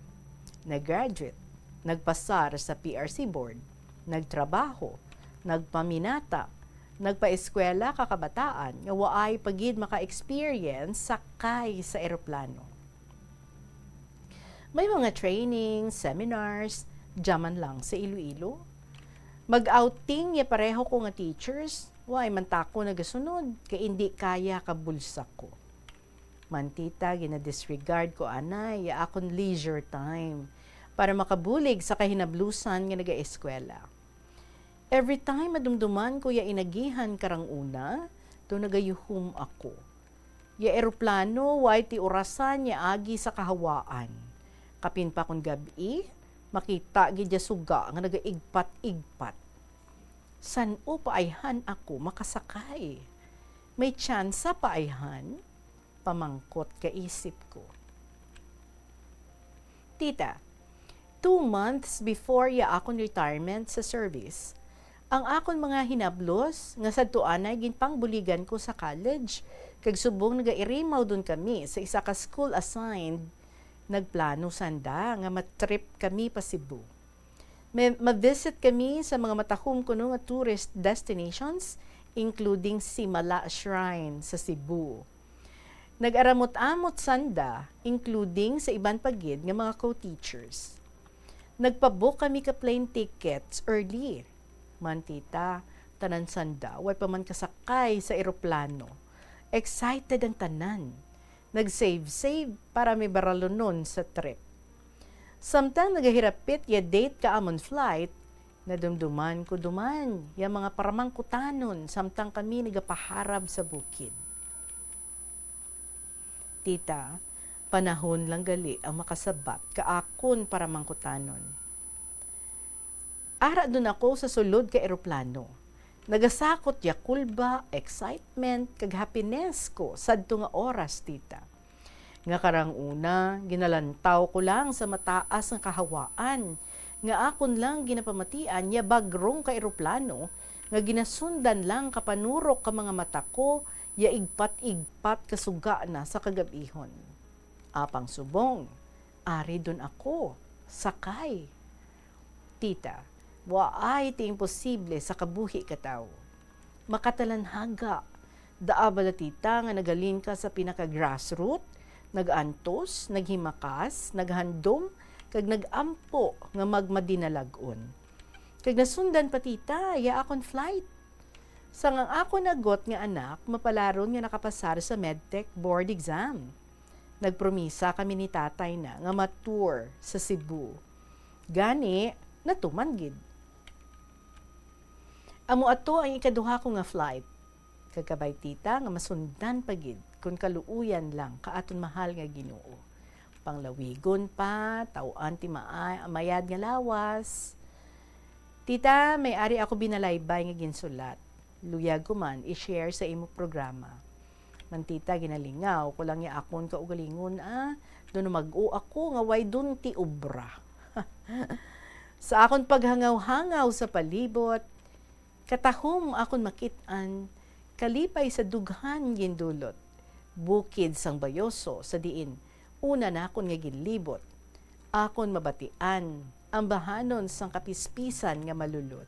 nag-graduate, nagpasar sa PRC board, nagtrabaho, nagpaminata, nagpa-eskwela kakabataan, nga waay pagid maka-experience sakay sa eroplano. May mga training, seminars, jaman lang sa Iloilo. Mag-outing ya pareho ko nga teachers, waay mantako nagasunod, kay hindi kaya kabulsa ko. Mantita, gina-disregard ko anay, ya akon leisure time, para makabulig sa kahinablusan nga naga-eskwela. Every time madumduman ko ya inagihan karang una, do nagayuhum ako. Ya eroplano, way ti orasan ya agi sa kahawaan. Kapin pa kung gabi, makita gidya suga nga nagaigpat-igpat. San o paayhan ako makasakay? May tsansa paayhan? Pamangkot ka isip ko. Tita, 2 months before ya akon retirement sa service, ang akon mga hinablos nga sadtuan ay ginpangbuligan ko sa college kag subong nagairimaw dun kami sa isa ka school assigned. Nagplano sanda nga matrip kami pa Cebu. Ma-visit kami sa mga matahom kuno nga tourist destinations including Simala Shrine sa Cebu. Nag-aramot-amot sanda including sa iban pagid nga mga co-teachers. Nagpabook kami ka plane tickets early. Mantita, tanan sanda, way pa man kasakay sa eroplano. Excited ang tanan. Nag-save para may baralonon sa trip. Samtang nagahirapit ya date ka amon flight, nadumduman ko duman ya mga paramangkutanon samtang kami nagapaharab sa bukid. Tita, panahon lang gali ang makasabat kaakon paramangkutanon. Ara dun ako sa sulod ka eroplano. Nagasakot ya kulba, excitement, kag happiness ko sadto nga oras, tita. Nga karang una, ginalantaw ko lang sa mataas ng kahawaan. Nga akon lang ginapamatian ya bagrong ka eroplano, nga ginasundan lang kapanurok ka mga mata ko, ya igpat-igpat kasuga na sa kagabihon. Apang subong, ari dun ako, sakay. Tita, waay ti imposible sa kabuhi kataw. Makatalanhaga, daabala tita nga nagalin ka sa pinaka-grassroot, nagantos, naghimakas, naghandom, kag nagampo nga magmadinalagon. Kag nasundan pa tita, ya akon flight. Sang ang ako nagot nga anak, mapalaron nga nakapasar sa medtech board exam. Nagpromisa kami ni tatay na nga matour sa Cebu. Gani, natumanggid. Amo ato ang ikaduha ko nga flight. Kagkabay tita nga masundan pagid kung kaluuyan lang kaaton mahal nga Ginoo. Panglawigon pa, tauan ti mayad nga lawas. Tita, may ari ako binalaybay nga ginsulat. Luyag ko man i-share sa imo programa. Mantita ginalingaw ko lang ya akon kaugalingon doon mag-o ako nga way dun ti ubra. Sa akon paghangaw-hangaw sa palibot, katahom akon makitaan, kalipay sa dughan gindulot, bukid sang bayoso sa diin, una na akon nga ginlibot, akon mabatian, ang bahanon sang kapispisan nga malulot.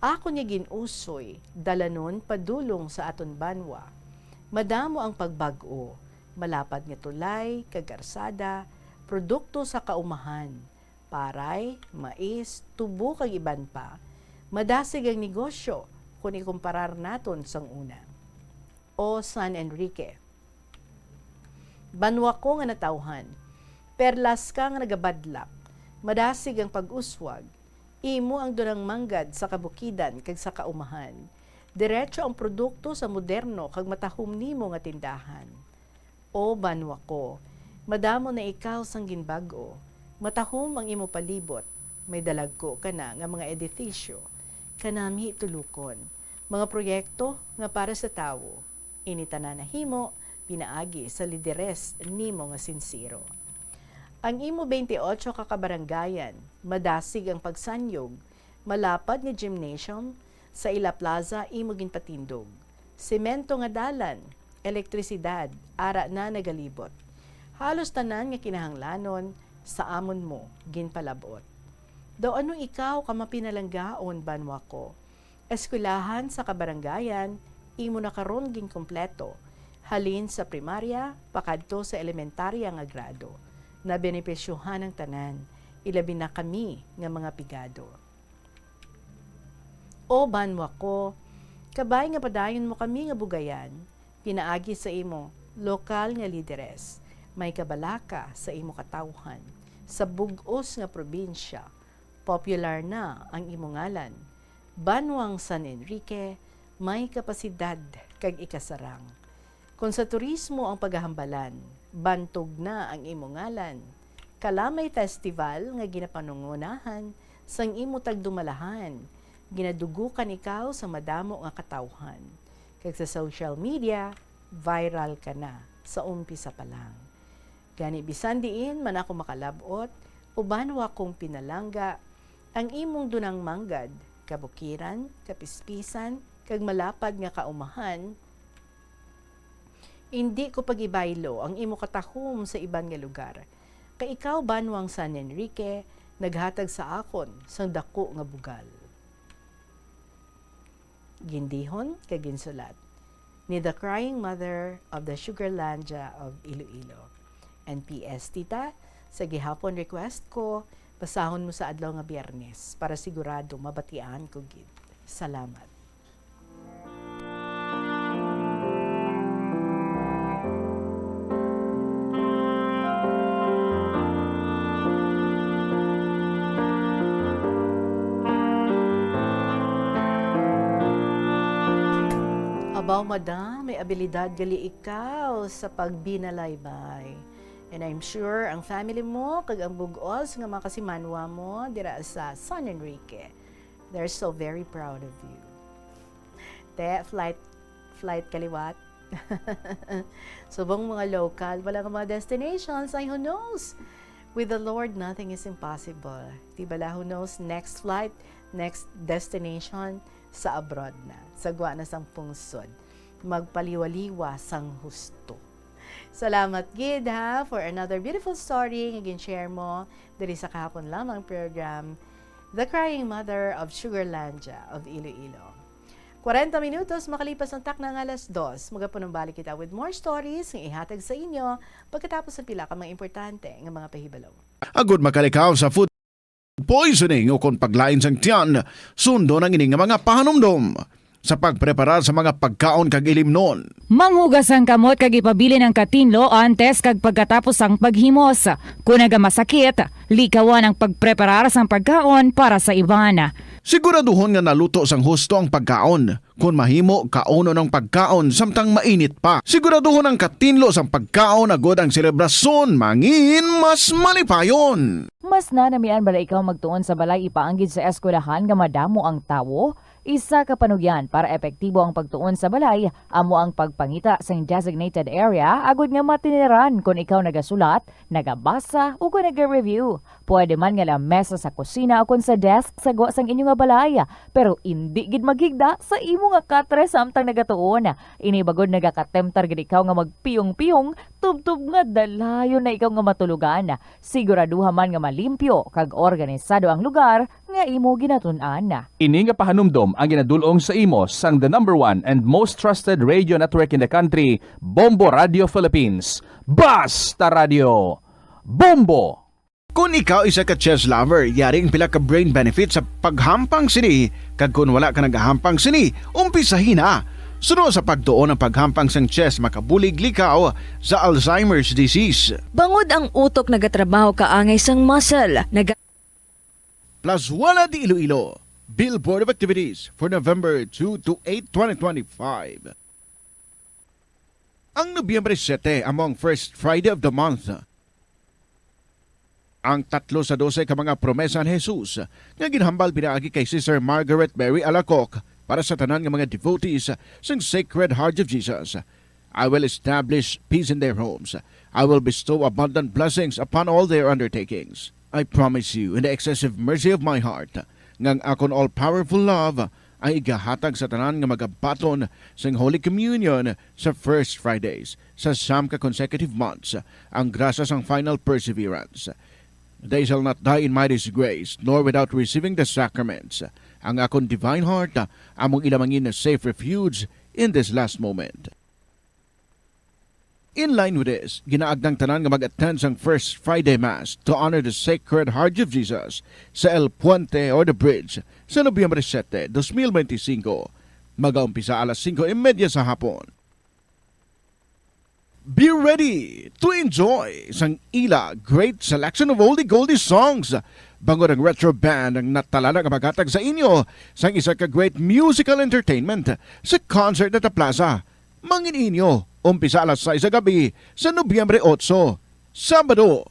Akon nga ginusoy, dalanon padulong sa aton banwa, madamo ang pagbago, malapad nga tulay, kagarsada, produkto sa kaumahan, paray, mais, tubo kag iban pa, madasig ang negosyo kung ikumparar naton sang una. O San Enrique, banwa ko nga natawhan, perlas ka nga nagabadlak, madasig ang pag-uswag, imo ang dunang manggad sa kabukidan kag sa kaumahan, diretso ang produkto sa moderno kag matahom nimo nga tindahan. O banwa ko, madamo na ikaw sang ginbag-o, matahom ang imo palibot, may dalagko ka na nga mga edifisyo, kanami tulukon, mga proyekto nga para sa tawo, initanan na himo, pinaagi sa lideres nimo nga sinsiro. Ang imo 28 kakabaranggayan, madasig ang pagsanyog, malapad nga gymnasium, sa Ila Plaza imo ginpatindog. Semento nga dalan, elektrisidad, ara na nagalibot. Halos tanan nga kinahanglanon, sa amon mo ginpalabot. Daw anong ikaw kamapinalanggaon banwa ko. Eskwelahan sa kabaranggayan, imo na karon gin kompleto. Halin sa primarya, pakadto sa elementarya nga grado. Na benepisyohan ng tanan, ilabi na kami nga mga pigado. O banwa ko, kabay nga padayon mo kami nga bugayan, pinaagi sa imo, lokal nga lideres, may kabalaka sa imo katawhan, sa bugos nga probinsya, popular na ang imo ngalan, banwang San Enrique, may kapasidad kag ikasarang. Kung sa turismo ang paghahambalan, bantog na ang imong ngalan. Kalamay festival nga ginapanungunahan, sang imo tagdumalahan, ginadugukan ikaw sa madamo nga katawhan. Kag sa social media, viral ka na sa umpisa pa lang. Gani bisan diin man ako makalabot, uban wa kong pinalangga, ang imong dunang manggad, kabukiran, kapispisan, kag malapad nga kaumahan, hindi ko pagibaylo ang imo katahom sa iban nga lugar. Kay ikaw banwang San Enrique, naghatag sa akon sang dako nga bugal. Gindihon kag ginsulat ni the crying mother of the Sugarlandia of Iloilo. And PS tita, sa gihapon request ko, basahon mo sa adlaw nga Biyernes para sigurado mabatian ko gid. Salamat. Abaw madam, may abilidad gali ikaw sa pagbinalaybay. And I'm sure ang family mo, kag ang bugos nga mga kasimanwa mo, dira sa San Enrique. They're so very proud of you. Te, flight kaliwat. Subong mga local, wala nga mga destinations, ay who knows? With the Lord, nothing is impossible. Di bala, who knows, next flight, next destination, sa abroad na. Sagwa na sang pungsod. Magpaliwaliwa sang husto. Salamat gid ha for another beautiful story nga gin-share mo diri sa kahapon lamang program The Crying Mother of Sugarlandia of Iloilo. 40 minutos makalipas ang takna ng alas 2. Magapunong balik kita with more stories nga ihatag sa inyo pagkatapos ng pila ka mga importante nga mga pahibalo. Agud makalikaw sa food poisoning o kung paglain sang tiyan, sundo ng ining mga pahanumdom sa pagpreparar sa mga pagkaon kag ilimnon. Manghugas ang kamot kag ipabili ng katinlo antes kag pagkatapos ang paghimos. Kung nagamasakit, likawan ang pagpreparar sang pagkaon para sa iban. Siguraduhon nga naluto sang husto ang pagkaon. Kung mahimo, kauno ng pagkaon samtang mainit pa. Siguraduhon ang katinlo sang pagkaon agod ang selebrasyon mangin mas malipayon. Mas nanamian bala ikaw magtuon sa balay ipaanggid sa eskwelahan nga madamo ang tawo? Isa ka panugyan para epektibo ang pagtuon sa balay, amo ang pagpangita sa designated area agud nga matiniran kung ikaw nagasulat, nagabasa o kung nag-review. Pwede man nga lamesa sa kusina o kung sa desk sa gwa sang inyo nga balay, pero hindi gid maghigda sa imo nga katre samtang nagatuon. Inibagod nagakatemtar gid ikaw nga magpiyong-piyong, tubtub nga dalayon na ikaw nga matulugan. Siguraduha man nga malimpyo kag organisado ang lugar nga imo ginatun-an. Ini nga pahanumdom ang ginadulong sa imo sang the #1 and most trusted radio network in the country, Bombo Radio Philippines. Basta Radio! Bombo! Kung ikaw isa ka chess lover, yaring pila ka brain benefit sa paghampang sini. Kag kung wala ka nagahampang sini, umpisahin na. Suno sa pagtuon ng paghampang sang chess makabulig likaw sa Alzheimer's disease. Bangod ang utok nagatrabaho kaangay sang muscle. Plus Wala di Iloilo. Billboard of Activities for November 2 to 8, 2025. Ang Nobyembre 7 among first Friday of the month. Ang 3 sa 12 ka mga promesa ni Jesus nga ginhambal pinaagi kay Sister Margaret Mary Alacoc para sa tanan nga mga devotees sa Sacred Heart of Jesus. I will establish peace in their homes. I will bestow abundant blessings upon all their undertakings. I promise you in the excessive mercy of my heart ngang akon all-powerful love ay igahatag sa tanan nga magabaton sa Holy Communion sa first Fridays sa 9 ka consecutive months ang grasya sang final perseverance. They shall not die in my disgrace nor without receiving the sacraments. Ang akon divine heart among ilamangin na safe refuge in this last moment. In line with this, ginaagdang tanan nga mag-attend sang First Friday Mass to honor the Sacred Heart of Jesus sa El Puente or the Bridge sa Nobyembre 7, 2025. Mag-aumpisa alas 5:30 sa hapon. Be ready to enjoy sang ila great selection of oldie goldie songs. Bangod ang retro band ang natalala nga magatag sa inyo sang isa ka great musical entertainment sa concert at the plaza. Mangin inyo Umpisa alas 6 sa gabi sa Nobyembre 8, Sabado.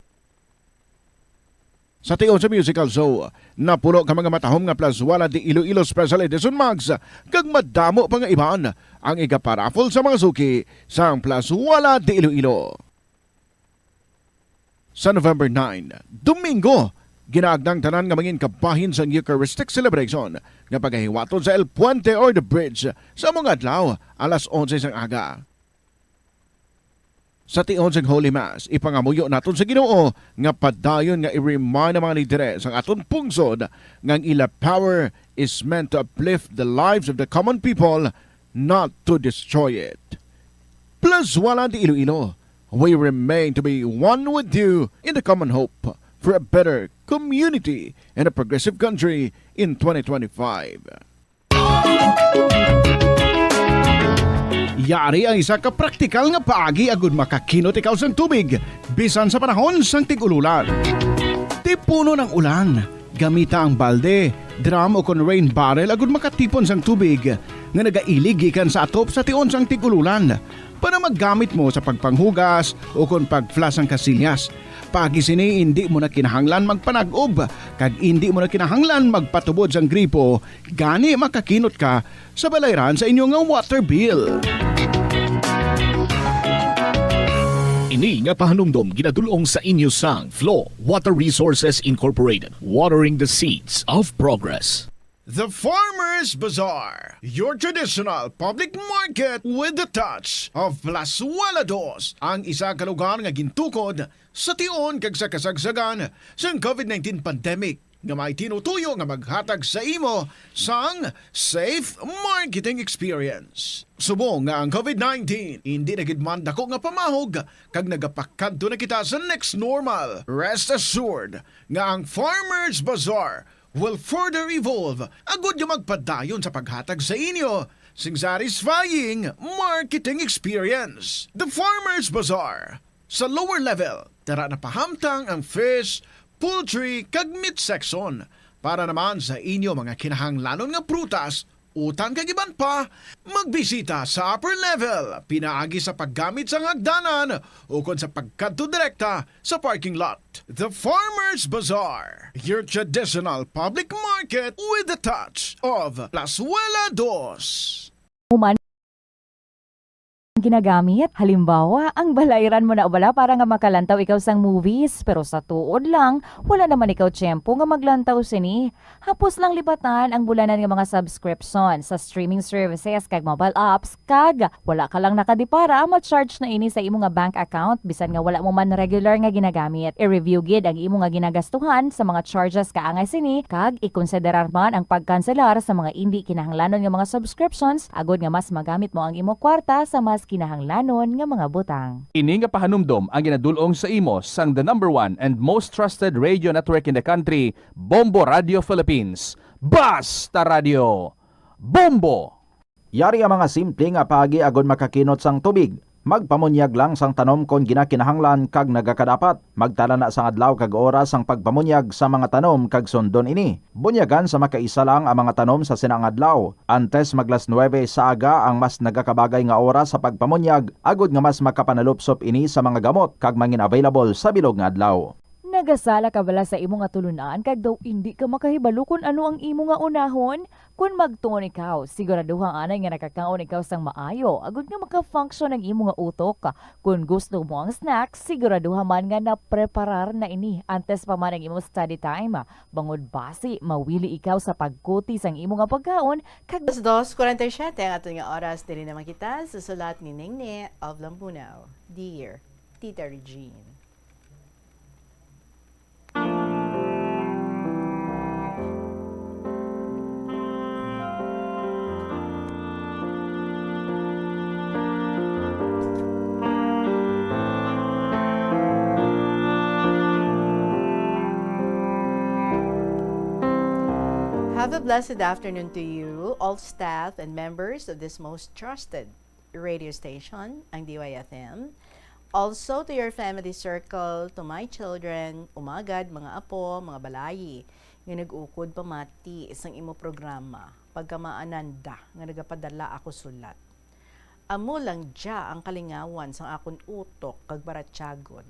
Sa tiyon sa musical show, napuno ka mga matahom nga plaswala di Iloilo Special Edition Max, kag madamo pa nga iban ang igaparafol sa mga suki sa plaswala di Iloilo. Sa November 9, Domingo, ginaagdang tanan nga mangin kabahin sa Eucharistic Celebration nga paghiwaton sa El Puente or the Bridge sa mga adlaw alas 11 sang aga. Sa tion sang Holy Mass, ipangamuyo naton sa Ginoo nga padayon nga i-remind ang mga lidere sa aton pungsod nga ang ila power is meant to uplift the lives of the common people, not to destroy it. Plus wala di Iloilo, we remain to be one with you in the common hope for a better community and a progressive country in 2025. Yari ang isa ka praktikal nga paagi agud makakinot ikaw sang tubig bisan sa panahon sang tig-ululan. Tipuno ng ulan, gamita ang balde, drum o kon rain barrel agud makatipon sang tubig nga nagailig gikan sa atop sa tion sang tig-ululan para maggamit mo sa pagpanghugas o kon pag-flush ang kasilyas. Pagi sini hindi mo na kinahanglan magpanag-ob kag hindi mo na kinahanglan magpatubod sang gripo, gani makakinot ka sa balayran sa inyong nga water bill. Ini nga pahanumdom ginadulong sa inyo sang Flow Water Resources Incorporated, watering the seeds of progress. The Farmers Bazaar, your traditional public market with the touch of Plazuela Dos, ang isa ka lugar nga gintukod sa tion kag sa kasagsagan sa COVID-19 pandemic nga may tinutuyo nga maghatag sa imo sang safe marketing experience. Subong nga ang COVID-19 hindi na gid man dako nga pamahog kag nagapakadto na kita sa next normal. Rest assured nga ang Farmers Bazaar will further evolve agud nga magpadayon sa paghatag sa inyo sing satisfying marketing experience. The Farmers Bazaar. Sa lower level, tara na pahamtang ang fish, poultry, kag meat section para naman sa inyo mga kinahanglanon nga prutas, utang kag iban pa, magbisita sa upper level, pinaagi sa paggamit sa hagdanan o kon sa pagkadto direkta sa parking lot. The Farmers Bazaar, your traditional public market with the touch of Plazuela Dos. Ginagamit. Halimbawa, ang balayran mo na ubala para nga makalantaw ikaw sang movies, pero sa tuod lang, wala naman ikaw tiyempo nga maglantaw sini. Hapos lang lipatan ang bulanan nga mga subscription sa streaming services kag mobile apps, kag wala ka lang nakadipara, ma-charge na ini sa imo nga bank account bisan nga wala mo man regular nga ginagamit. I-review gid ang imo nga ginagastuhan sa mga charges kaangay sini, kag ikonsiderar man ang pagkanselar sa mga hindi kinahanglanon nga mga subscriptions, agod nga mas magamit mo ang imo kwarta sa mas kinahanglanon nga mga butang. Ini nga pahanumdom ang ginadulong sa imo sang the number 1 and most trusted radio network in the country, Bombo Radio Philippines. Basta Radio Bombo! Yari ang mga simple nga paagi agon makakinot sang tubig. Magpamunyag lang sang tanom kon ginakinahanglan kag nagakadapat. Magtala na sang adlaw kag oras sang pagpamunyag sa mga tanom kag sundon ini. Bunyagan sa makaisa lang ang mga tanom sa sinang adlaw. Antes maglas 9 sa aga ang mas nagakabagay nga oras sa pagpamunyag, agod nga mas makapanalupsop ini sa mga gamot kag mangin available sa bilog nga adlaw. Nagasala ka bala sa imo nga tulunan kag daw hindi ka makahibalo kung ano ang imo nga unahon? Kung magtuon ikaw, siguraduhang anay nga nakakaon ikaw sang maayo, agud nga maka-function ang imo nga utok. Kung gusto mo ang snacks, siguraduhan man nga na-preparar na ini antes pa man ang imo study time. Bangod basi, mawili ikaw sa pagkuti sang imo nga pagkaon kag 2:47 ang ato nga oras dili na makita sa sulat ni Ningni of Lambunaw. Dear Tita Regine. Have a blessed afternoon to you, all staff and members of this most trusted radio station, ang DYFM. Also to your family circle, to my children, umagad, mga apo, mga balayi, nga nag-ukod pamati isang imo programa, pagkamaananda, nga nagapadala ako sulat. Amo lang dya ang kalingawan sang akon utok kag baratyagon.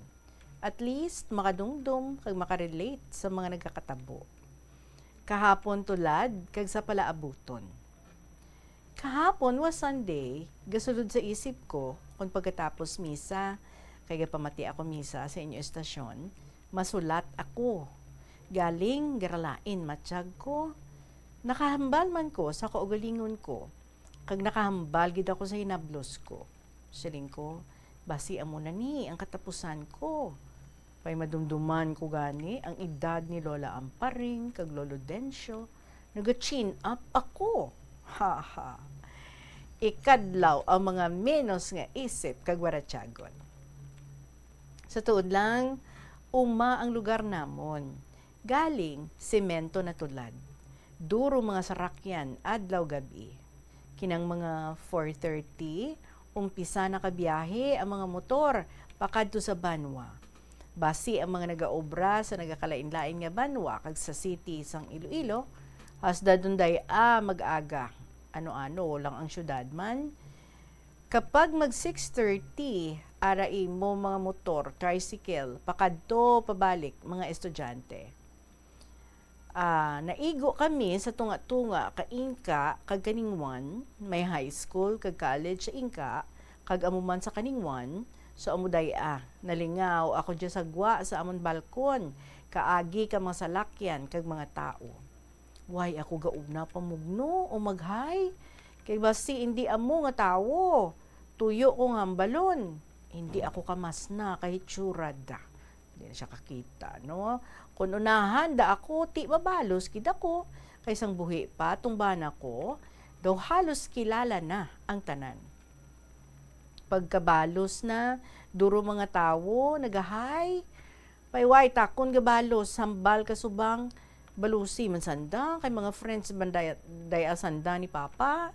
At least makadungdum kag makarelate sa mga nagkakatabo. Kahapon tulad kag sa palaabuton. Kahapon was Sunday, gasulod sa isip ko kung pagkatapos misa, kaya pamati ako misa sa inyo estasyon, masulat ako. Galing garalain matsyag ko. Nakahambal man ko sa kaugalingon ko. Kag nakahambal gid ako sa hinablos ko. Siling ko, basi amo na ni ang katapusan ko. Pay madumduman ko gani ang edad ni Lola Amparing kag Lolo Dencio. Nag-chin up ako. Ha ha. Ikadlaw ang mga menos nga isip kag waratyagon. Sa tuod lang, uma ang lugar namon. Galing semento na tulad. Duro mga sarakyan adlaw gabi. Kinang mga 4:30, umpisa na kabiyahe ang mga motor pakadto sa Banwa. Basi ang mga nagaobra sa nagakalain-lain nga Banwa kag sa city sang Iloilo, hasda dunday mag-aga. Ano-ano lang ang syudad man. Kapag mag 6:30, arai mo mga motor, tricycle, pakadto pabalik mga estudyante. Naigo kami sa tunga-tunga ka Inka kag Kaningwan, may high school kag college sa Inka, kag amuman sa Kaningwan, so amuday nalingaw ako dyan sa gwa sa amon balkon, kaagi ka mga salakyan kag mga tao. Why ako gaugna pamugno o maghay? Kay basi hindi amo nga tawo. Tuyo ko nga balon. Hindi ako kamas na kahit tsurad da. Hindi na siya kakita, no? Kung unahan da ako, ti babalos kid ako. Kaysang buhi pa, tumbana ko, daw halos kilala na ang tanan. Pagkabalos na, duro mga tawo, nagahay. Payway takon gabalos, sambal kasubang, balusi man sanda, kay mga friends banday sanda ni Papa.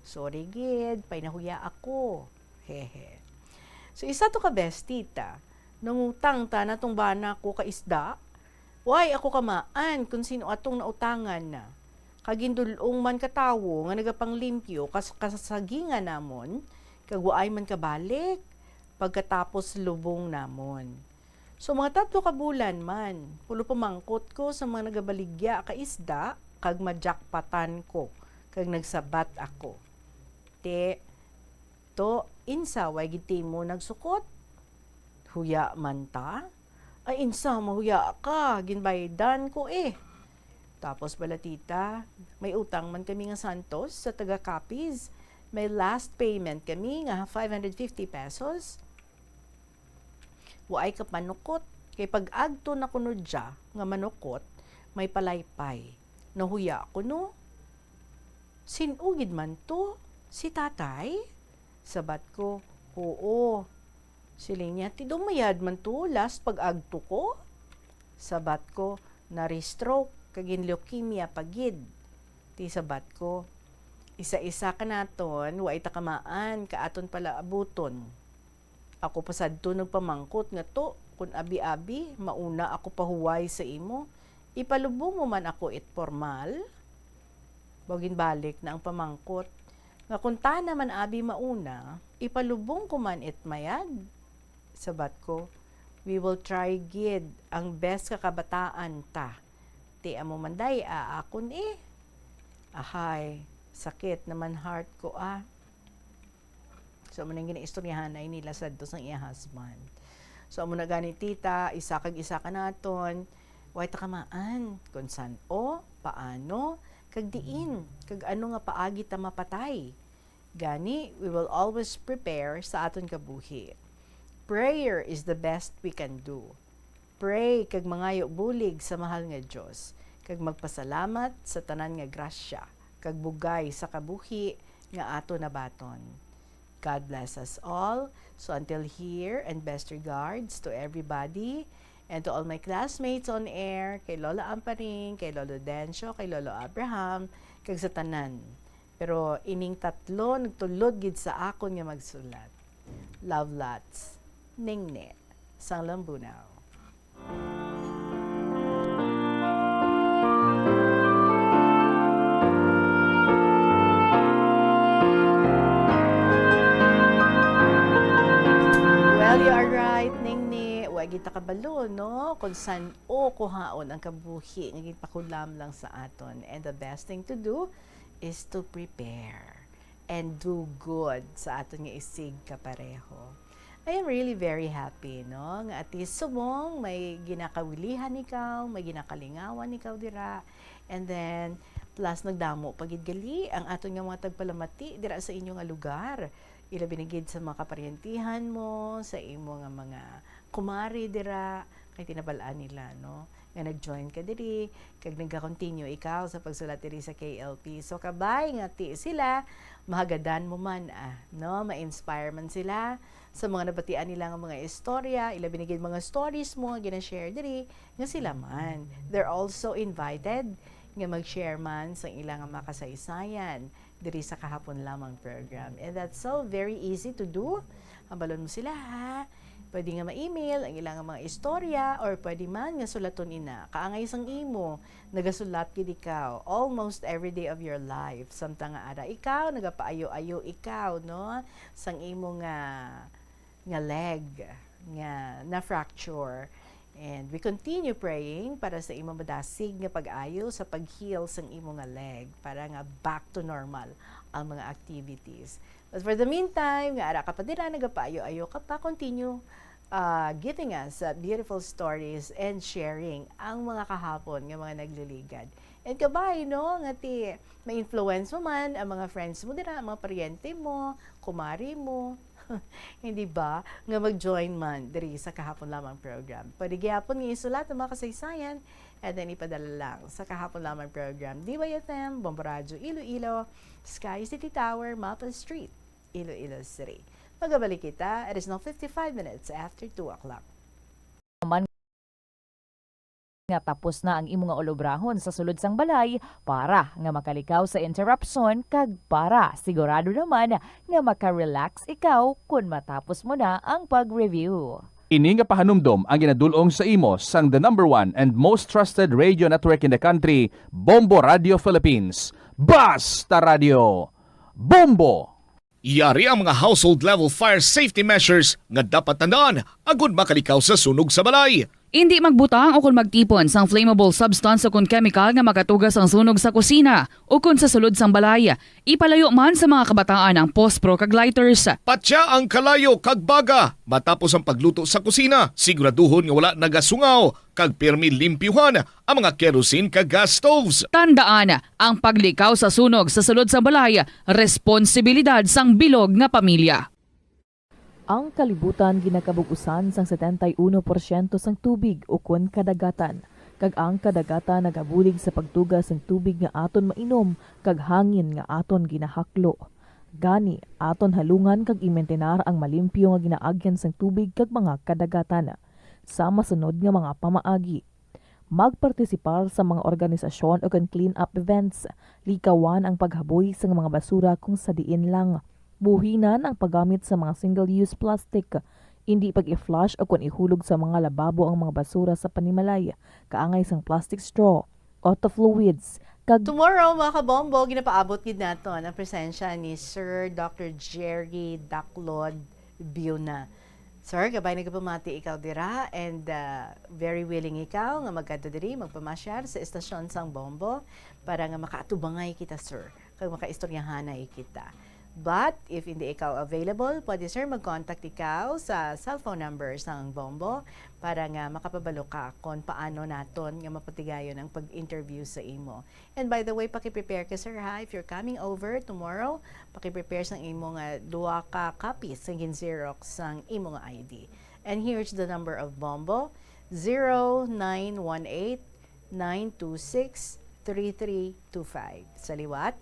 Sorry gid, painahuya ako. Hehe. So isa to ka bestita, nangutang ta na tong bana ko ka isda. Why ako kamaan kung sino atong nautangan na. Kagindulong man katawo nga nagapanglimpyo kasasagingan namon, kagwaay man kabalik pagkatapos lubong namon. So mga 3 ka bulan man, pulo pamangkot ko sa mga nagabaligya ka isda, kag majakpatan ko, kag nagsabat ako. To, insa, way giti mo nagsukot? Huya man ta? Ay insa, mahuya ka, ginbaydan ko Tapos bala tita, may utang man kami nga Santos sa taga Capiz. May last payment kami nga 550 pesos. Waay ka panukot. Kay pag agto na kuno dya nga manukot, may palaypay. Nahuya ko no. Sinugid man to? Si tatay? Sabat ko, oo. Siling niya, ti dumayad man to last pag agto ko? Sabat ko, na-restroke, kagin leukemia pagid. Ti sabat ko, isa-isa ka naton, wa itakamaan, kaaton pala abuton. Ako pasadto nagpamangkot nga to, kung abi-abi, mauna ako pahuway sa imo. Ipalubong mo man ako it formal. Bagin balik na ang pamangkot. Nga kung ta naman abi mauna, ipalubong ko man it mayad. Sabat ko, we will try gid ang best kakabataan ta. Ti amo manday akon Ahay, sakit naman heart ko So, manang ginaistoryahan ay nila sa dos ng iya husband. So, amo na gani tita, isa ka naton, way takamaan, kung san paano, kag diin, kag ano nga paagi ta mapatay. Gani, we will always prepare sa aton kabuhi. Prayer is the best we can do. Pray kag mangayo bulig sa mahal nga Dios, kag magpasalamat sa tanan nga grasya, kag bugay sa kabuhi nga ato nabaton. God bless us all. So until here, and best regards to everybody and to all my classmates on air, kay Lola Amparing, kay Lolo Dencio, kay Lolo Abraham, kag sa tanan. Pero ining tatlo nagtulod gid sa akon nga magsulat. Love lots. Ningne. Sang Lambunaw. kita kabalo, no? Kung saan o kuhaon ang kabuhi, nga pakulam lang sa aton. And the best thing to do is to prepare and do good sa aton nga isig kapareho. I am really very happy, no? Nga at least subong, may ginakawilihan ikaw, may ginakalingawan ikaw dira. And then, plus nagdamo pagidgali ang aton nga mga tagpalamati dira sa inyo nga lugar. Ila binigid sa mga kaparyentihan mo, sa imo nga mga kumari dira, kay tinabalaan nila, no? Nga nag-join ka diri, kag nagka-continue ikaw sa pagsulat diri sa KLP. So kabay nga ti sila, mahagadan mo man, no? Ma-inspire man sila sa mga nabatian nila nga mga istorya, ila binigid mga stories mo, gina-share diri, nga sila man. They're also invited nga mag-share man sa ilang makasaysayan diri sa kahapon lamang program. And that's so very easy to do. Ambalon mo sila, ha? Pwede nga ma-email ang ilang mga istorya or pwede man nga sulaton ina. Kaangay sang imo, nagasulat gid ikaw almost every day of your life. Samtang nga ara ikaw, nagapaayo-ayo ikaw, no? Sang imo nga leg nga na-fracture. And we continue praying para sa imo madasig nga pag-ayo sa pag-heal sang imo nga leg para nga back to normal ang mga activities. But for the meantime, nga ara ka pa dira, nagapaayo-ayo ka pa, continue giving us beautiful stories and sharing ang mga kahapon nga mga nagliligad. And kabay, no, nga ti ma-influence mo man ang mga friends mo dira, ang mga paryente mo, kumari mo, hindi ba, nga mag-join man diri sa kahapon lamang program. Pwede gyapon nga isulat ang mga kasaysayan and then ipadala lang sa kahapon lamang program. DYFM, Bombo Radio, Iloilo, Sky City Tower, Maple Street, Iloilo City. Magabalik kita, it is now 55 minutes after 2 o'clock. Nga tapos na ang imo nga olobrahon sa sulod sang balay para nga makalikaw sa interruption kag para sigurado naman nga maka-relax ikaw kun matapos mo na ang pag-review. Ini nga pahanumdom ang ginadulong sa imo sang the number 1 and most trusted radio network in the country, Bombo Radio Philippines. Basta Radio Bombo! Yari ang mga household level fire safety measures nga dapat tandaan agud makalikaw sa sunog sa balay. Hindi magbutang o kung magtipon sang flammable substance o kung chemical nga makatugas ang sunog sa kusina o kung sa sulod sang balay. Ipalayo man sa mga kabataan ang pospro kag lighters. Patya ang kalayo kag baga matapos ang pagluto sa kusina. Siguraduhon nga wala nagasungaw kag pirmi limpyuhan ang mga kerosene kag gas stoves. Tandaan, ang paglikaw sa sunog sa sulod sang balay, responsibilidad sang bilog nga pamilya. Ang kalibutan ginakabugusan sang 71% sang tubig o kun kadagatan. Kag ang kadagatan nagabulig sa pagtugas sang tubig nga aton mainom kag hangin nga aton ginahaklo. Gani aton halungan kag imentenar ang malimpyo nga ginaagyan sang tubig kag mga kadagatan. Sa masunod nga mga pamaagi. Magpartisipar sa mga organisasyon o kan clean up events. Likawan ang paghaboy sa mga basura kung sa diin lang. Buhinan ang paggamit sa mga single-use plastic, hindi pag-i-flush o kung ihulog sa mga lababo ang mga basura sa panimalay, kaangay sang plastic straw, auto fluids. Tomorrow, mga kabombo, ginapaabot gid nato ang presensya ni Sir Dr. Jerry Daklod Biona. Sir, gabay nagpamati ikaw dira and very willing ikaw nga magkadto diri magpamasyar sa estasyon sang Bombo para nga makaatubangay kita, sir, kag makaistoryahanay kita. But, if hindi ikaw available, pwede sir mag-contact ikaw sa cellphone number ng Bombo para nga makapabalo ka kung paano naton nga mapatigayon ang pag-interview sa imo. And by the way, pakiprepare ka sir ha, if you're coming over tomorrow, pakiprepare sang imo nga 2 ka copies sa Xerox sang imo nga ID. And here's the number of Bombo, 0918-926-3325. Sa liwat,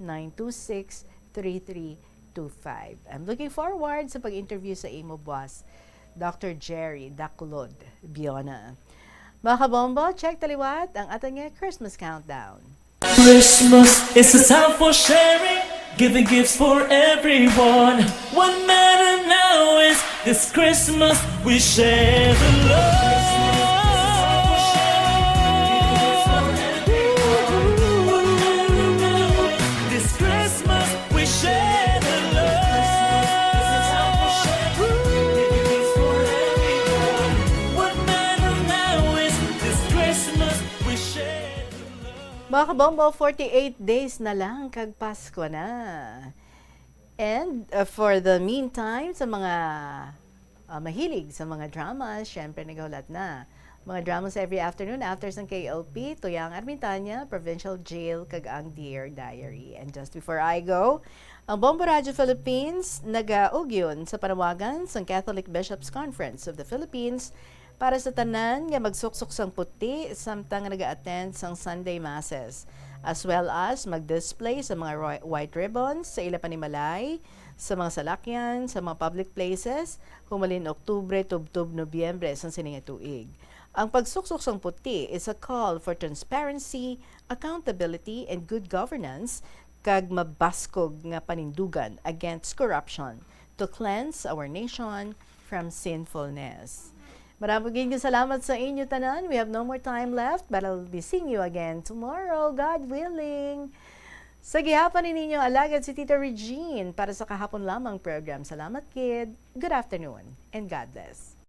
0918-926-3325. I'm looking forward sa pag-interview sa imo boss, Dr. Jerry Daklod Biona. Mga kabombo, check taliwat ang ating Christmas countdown. Christmas is a time for sharing, giving gifts for everyone. What matter now is this Christmas we share the love. Mga kabombo, 48 days na lang kag Pasko na. And for the meantime, sa mga mahilig sa mga dramas, syempre naghulat na. Mga dramas every afternoon after sa KLP, Tuyang Armitanya, Provincial Jail, kag ang Dear Diary. And just before I go, ang Bombo Radio Philippines nag-ugyon sa panawagan sa Catholic Bishops' Conference of the Philippines para sa tanan nga magsuksok sang puti samtang nag-attend sang Sunday Masses, as well as mag-display sa mga white ribbons sa ila panimalay, sa mga salakyan, sa mga public places, humalin Oktubre, Tubtub, Nobyembre sang sininga tuig. Ang pagsuksok sang puti is a call for transparency, accountability, and good governance kag mabaskog nga panindugan against corruption to cleanse our nation from sinfulness. Maraming salamat sa inyo tanan. We have no more time left, but I'll be seeing you again tomorrow, God willing. Sa gihapon ninyo, alagad si Tita Regine para sa kahapon lamang program. Salamat, kid. Good afternoon, and God bless.